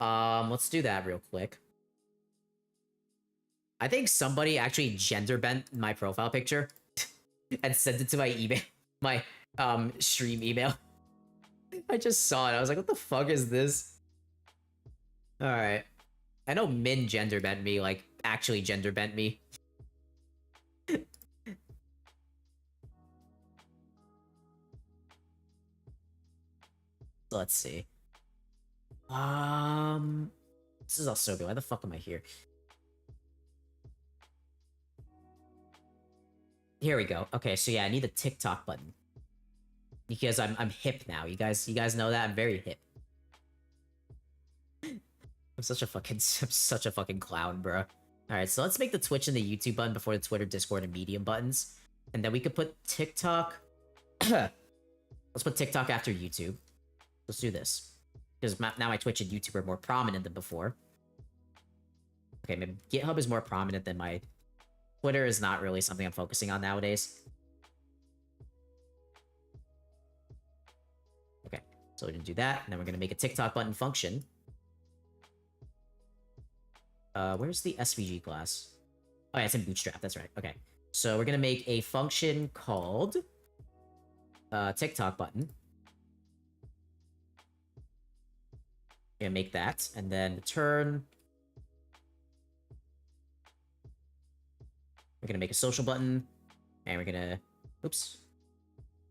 Let's do that real quick. I think somebody actually gender bent my profile picture and sent it to my email, my stream email. I just saw it. I was like, what the fuck is this? All right. I know Min gender bent me, like actually gender bent me. Let's see. This is also good. Why the fuck am I here? Here we go. Okay, so yeah, I need the TikTok button. Because I'm hip now. You guys know that? I'm very hip. I'm such a fucking clown, bro. Alright, so let's make the Twitch and the YouTube button before the Twitter, Discord, and Medium buttons. And then we could put TikTok... Let's put TikTok after YouTube. Let's do this. Because now my Twitch and YouTube are more prominent than before. Okay, maybe GitHub is more prominent than my... Twitter is not really something I'm focusing on nowadays. Okay, so we're gonna do that, and then we're gonna make a TikTok button function. Where's the SVG class? Oh yeah, it's in Bootstrap, that's right. Okay, so we're gonna make a function called TikTok button. Gonna make that, and then return. We're gonna make a social button, and we're gonna... Oops.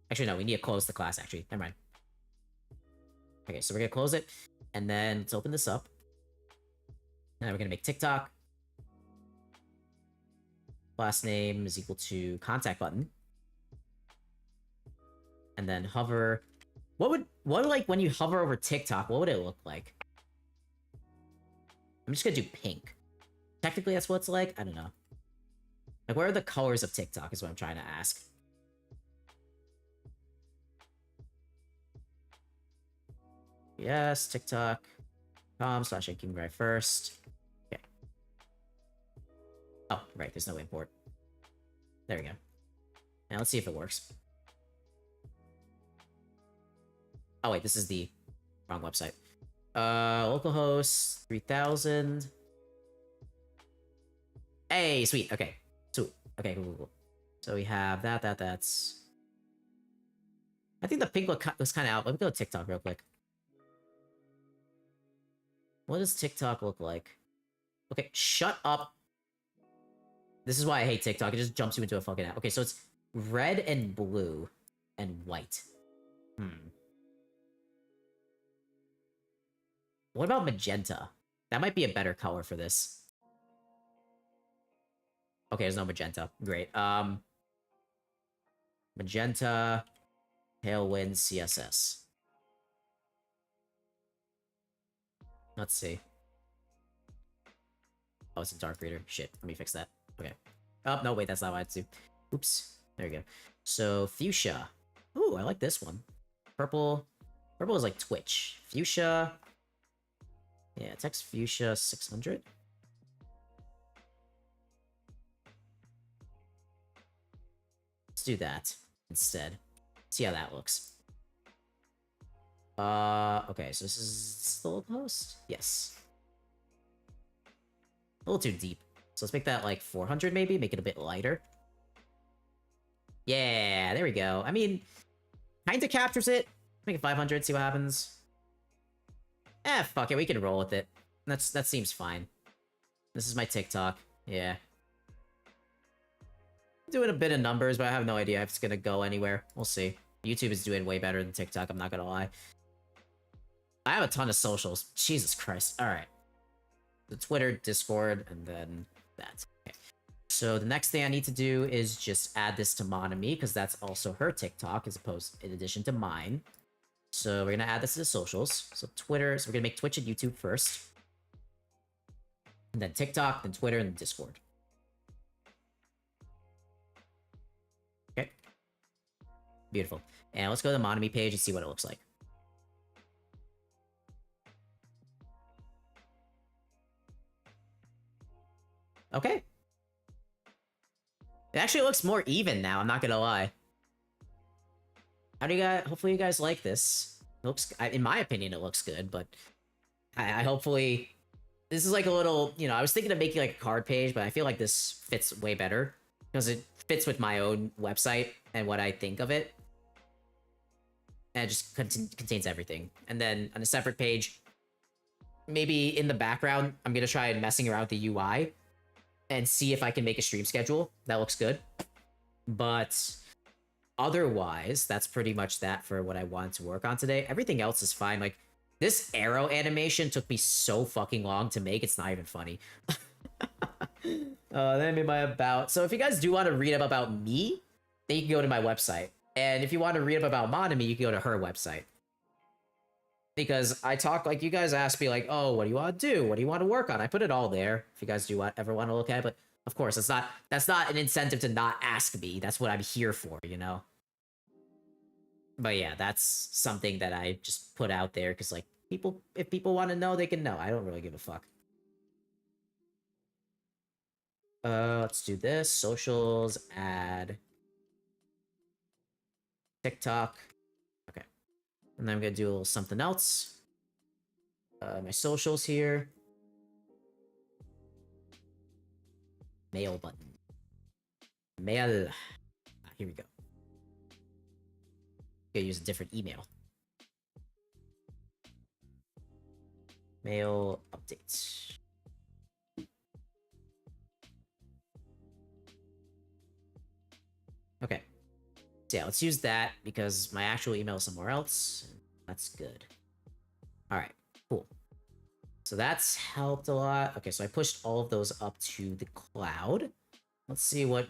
Actually, no, we need to close the class, actually. Never mind. Okay, so we're gonna close it, and then let's open this up. Now we're gonna make TikTok. Class name is equal to contact button. And then hover... What like, when you hover over TikTok, what would it look like? I'm just gonna do pink. Technically, that's what it's like? I don't know. Like, what are the colors of TikTok is what I'm trying to ask. Yes, TikTok.com/inking right first. Okay. Oh, right, there's no import. There we go. Now let's see if it works. Oh wait, this is the wrong website. Localhost 3000. Hey, sweet. Okay. Sweet. Okay, cool. So we have that's... I think the pink was kind of out. Let me go to TikTok real quick. What does TikTok look like? Okay, shut up. This is why I hate TikTok. It just jumps you into a fucking app. Okay, so it's red and blue and white. What about magenta? That might be a better color for this. Okay, there's no magenta. Great. Magenta, Tailwind, CSS. Let's see. Oh, it's a dark reader. Shit, let me fix that. Okay. Oh, no, wait, that's not what I had to do. Oops. There you go. So, fuchsia. Ooh, I like this one. Purple. Purple is like Twitch. Fuchsia. Yeah, text fuchsia 600. Let's do that instead. See how that looks. Okay, so this is the old post? Yes. A little too deep. So let's make that like 400 maybe, make it a bit lighter. Yeah, there we go. I mean, kinda captures it. Make it 500, see what happens. Fuck it, we can roll with it. That seems fine. This is my TikTok. Yeah. Doing a bit of numbers, but I have no idea if it's gonna go anywhere. We'll see. YouTube is doing way better than TikTok, I'm not gonna lie. I have a ton of socials. Jesus Christ. Alright. The Twitter, Discord, and then that. Okay. So the next thing I need to do is just add this to Monami, because that's also her TikTok, as opposed in addition to mine. So we're gonna add this to the socials. So Twitter, so we're gonna make Twitch and YouTube first. And then TikTok, then Twitter, and then Discord. Okay. Beautiful. And let's go to the Monami page and see what it looks like. Okay. It actually looks more even now, I'm not gonna lie. How do you guys... Hopefully you guys like this. In my opinion, it looks good, but I hopefully this is like a little, you know, I was thinking of making like a card page, but I feel like this fits way better because it fits with my own website and what I think of it. And it just contains everything. And then on a separate page, maybe in the background, I'm going to try messing around with the UI and see if I can make a stream schedule. That looks good. But otherwise, that's pretty much that for what I wanted to work on today. Everything else is fine. Like, this arrow animation took me so fucking long to make, it's not even funny. Then I made my about. So if you guys do want to read up about me, then you can go to my website. And if you want to read up about Monami, you can go to her website. Because I talk, like, you guys ask me, like, oh, what do you want to do? What do you want to work on? I put it all there, if you guys do ever want to look at it. But, of course, that's not an incentive to not ask me. That's what I'm here for, you know? But yeah, that's something that I just put out there, because, like, if people want to know, they can know. I don't really give a fuck. Let's do this. Socials, add TikTok. Okay. And then I'm gonna do a little something else. My socials here. Mail button. Mail. Here we go. Gonna use a different email. Mail updates. Okay. So yeah, let's use that because my actual email is somewhere else. That's good. All right, cool. So that's helped a lot. Okay, so I pushed all of those up to the cloud. Let's see what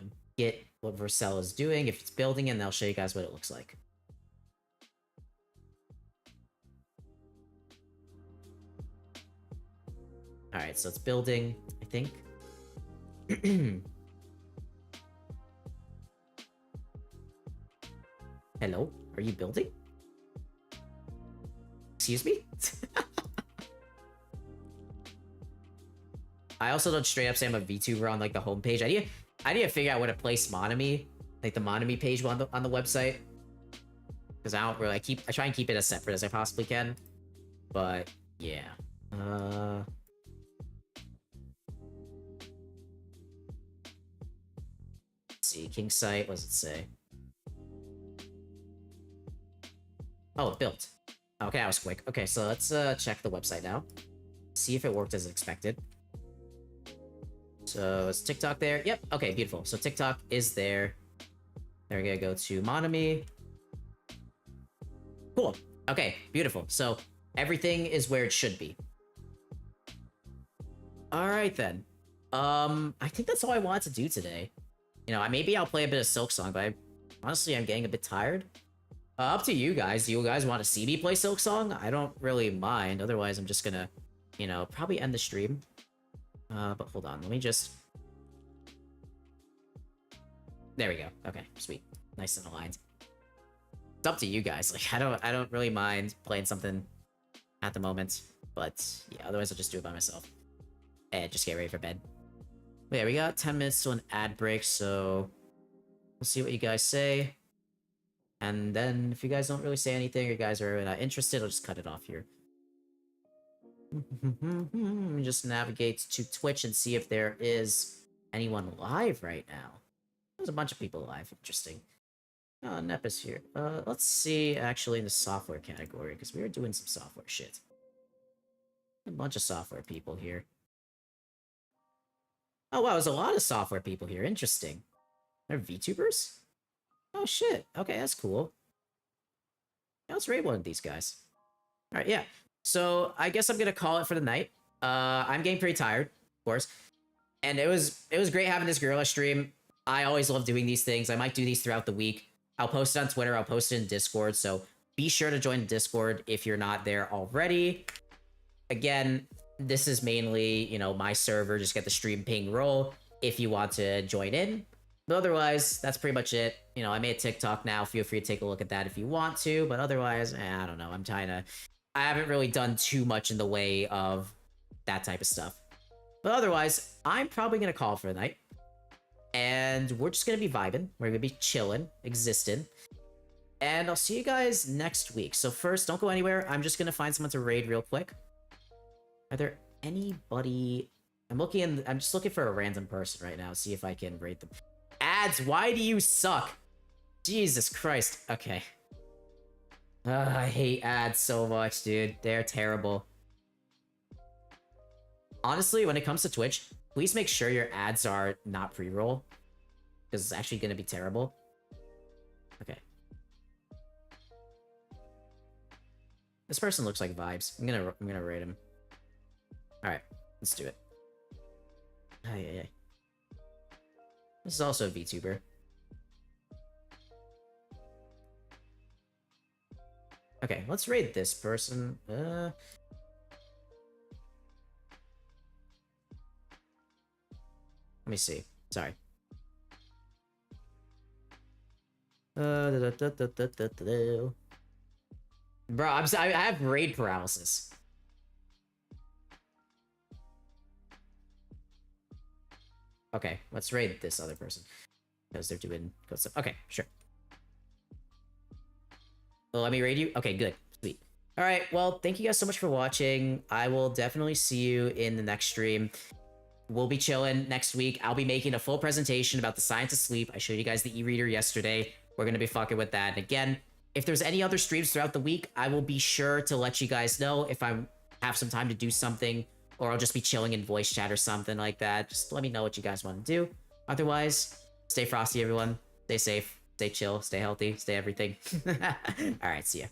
Vercel is doing. If it's building, and I'll show you guys what it looks like. All right, so it's building, I think. Hello? Are you building? Excuse me? I also don't straight up say I'm a VTuber on like the homepage. I need to figure out where to place Monami, like the Monami page on the website. Because I don't really I try and keep it as separate as I possibly can. But yeah. Let's see, King site, what does it say? Oh, it built. Okay, that was quick. Okay, so let's check the website now. See if it worked as expected. So is TikTok there? Yep. Okay, beautiful. So TikTok is there. Then we're gonna go to Monami. Cool. Okay, beautiful. So everything is where it should be. All right then. I think that's all I wanted to do today. You know, maybe I'll play a bit of Silk Song, but honestly, I'm getting a bit tired. Up to you guys. Do you guys want to see me play Silk Song? I don't really mind. Otherwise, I'm just gonna, you know, probably end the stream. But hold on. Let me just... There we go. Okay, sweet. Nice and aligned. It's up to you guys. Like, I don't really mind playing something at the moment. But, yeah, otherwise I'll just do it by myself. And just get ready for bed. But yeah, we got 10 minutes to an ad break, so... We'll see what you guys say. And then, if you guys don't really say anything, or you guys are not interested, I'll just cut it off here. Just navigate to Twitch and see if there is anyone live right now. There's a bunch of people live. Interesting. Oh, Nep is here. Let's see, actually, in the software category, because we were doing some software shit. A bunch of software people here. Oh, wow, there's a lot of software people here. Interesting. They're VTubers? Oh, shit. Okay, that's cool. Yeah, let's raid one of these guys. Alright, yeah. So, I guess I'm gonna call it for the night. I'm getting pretty tired, of course. And it was great having this Gorilla stream. I always love doing these things. I might do these throughout the week. I'll post it on Twitter. I'll post it in Discord. So, be sure to join the Discord if you're not there already. Again, this is mainly, you know, my server. Just get the stream ping roll if you want to join in. But otherwise, that's pretty much it. You know, I made a TikTok now. Feel free to take a look at that if you want to. But otherwise, I don't know. I haven't really done too much in the way of that type of stuff. But otherwise, I'm probably going to call it for the night. And we're just going to be vibing. We're going to be chilling, existing. And I'll see you guys next week. So first, don't go anywhere. I'm just gonna find someone to raid real quick. Are there anybody... I'm just looking for a random person right now. See if I can raid them. Ads, why do you suck? Jesus Christ. Okay. I hate ads so much, dude. They're terrible. Honestly, when it comes to Twitch, please make sure your ads are not pre-roll. Because it's actually going to be terrible. Okay. This person looks like vibes. I'm gonna rate him. Alright, let's do it. Ay. This is also a VTuber. Okay, let's rate this person. Let me see. Sorry. Bro, I have raid paralysis. Okay, let's raid this other person. Because they're doing good stuff. Okay, sure. Well, let me raid you? Okay, good. Sweet. Alright, well, thank you guys so much for watching. I will definitely see you in the next stream. We'll be chilling next week. I'll be making a full presentation about the science of sleep. I showed you guys the e-reader yesterday. We're going to be fucking with that. And again, if there's any other streams throughout the week, I will be sure to let you guys know if I have some time to do something, or I'll just be chilling in voice chat or something like that. Just let me know what you guys want to do. Otherwise, stay frosty, everyone. Stay safe, stay chill, stay healthy, stay everything. All right, see ya.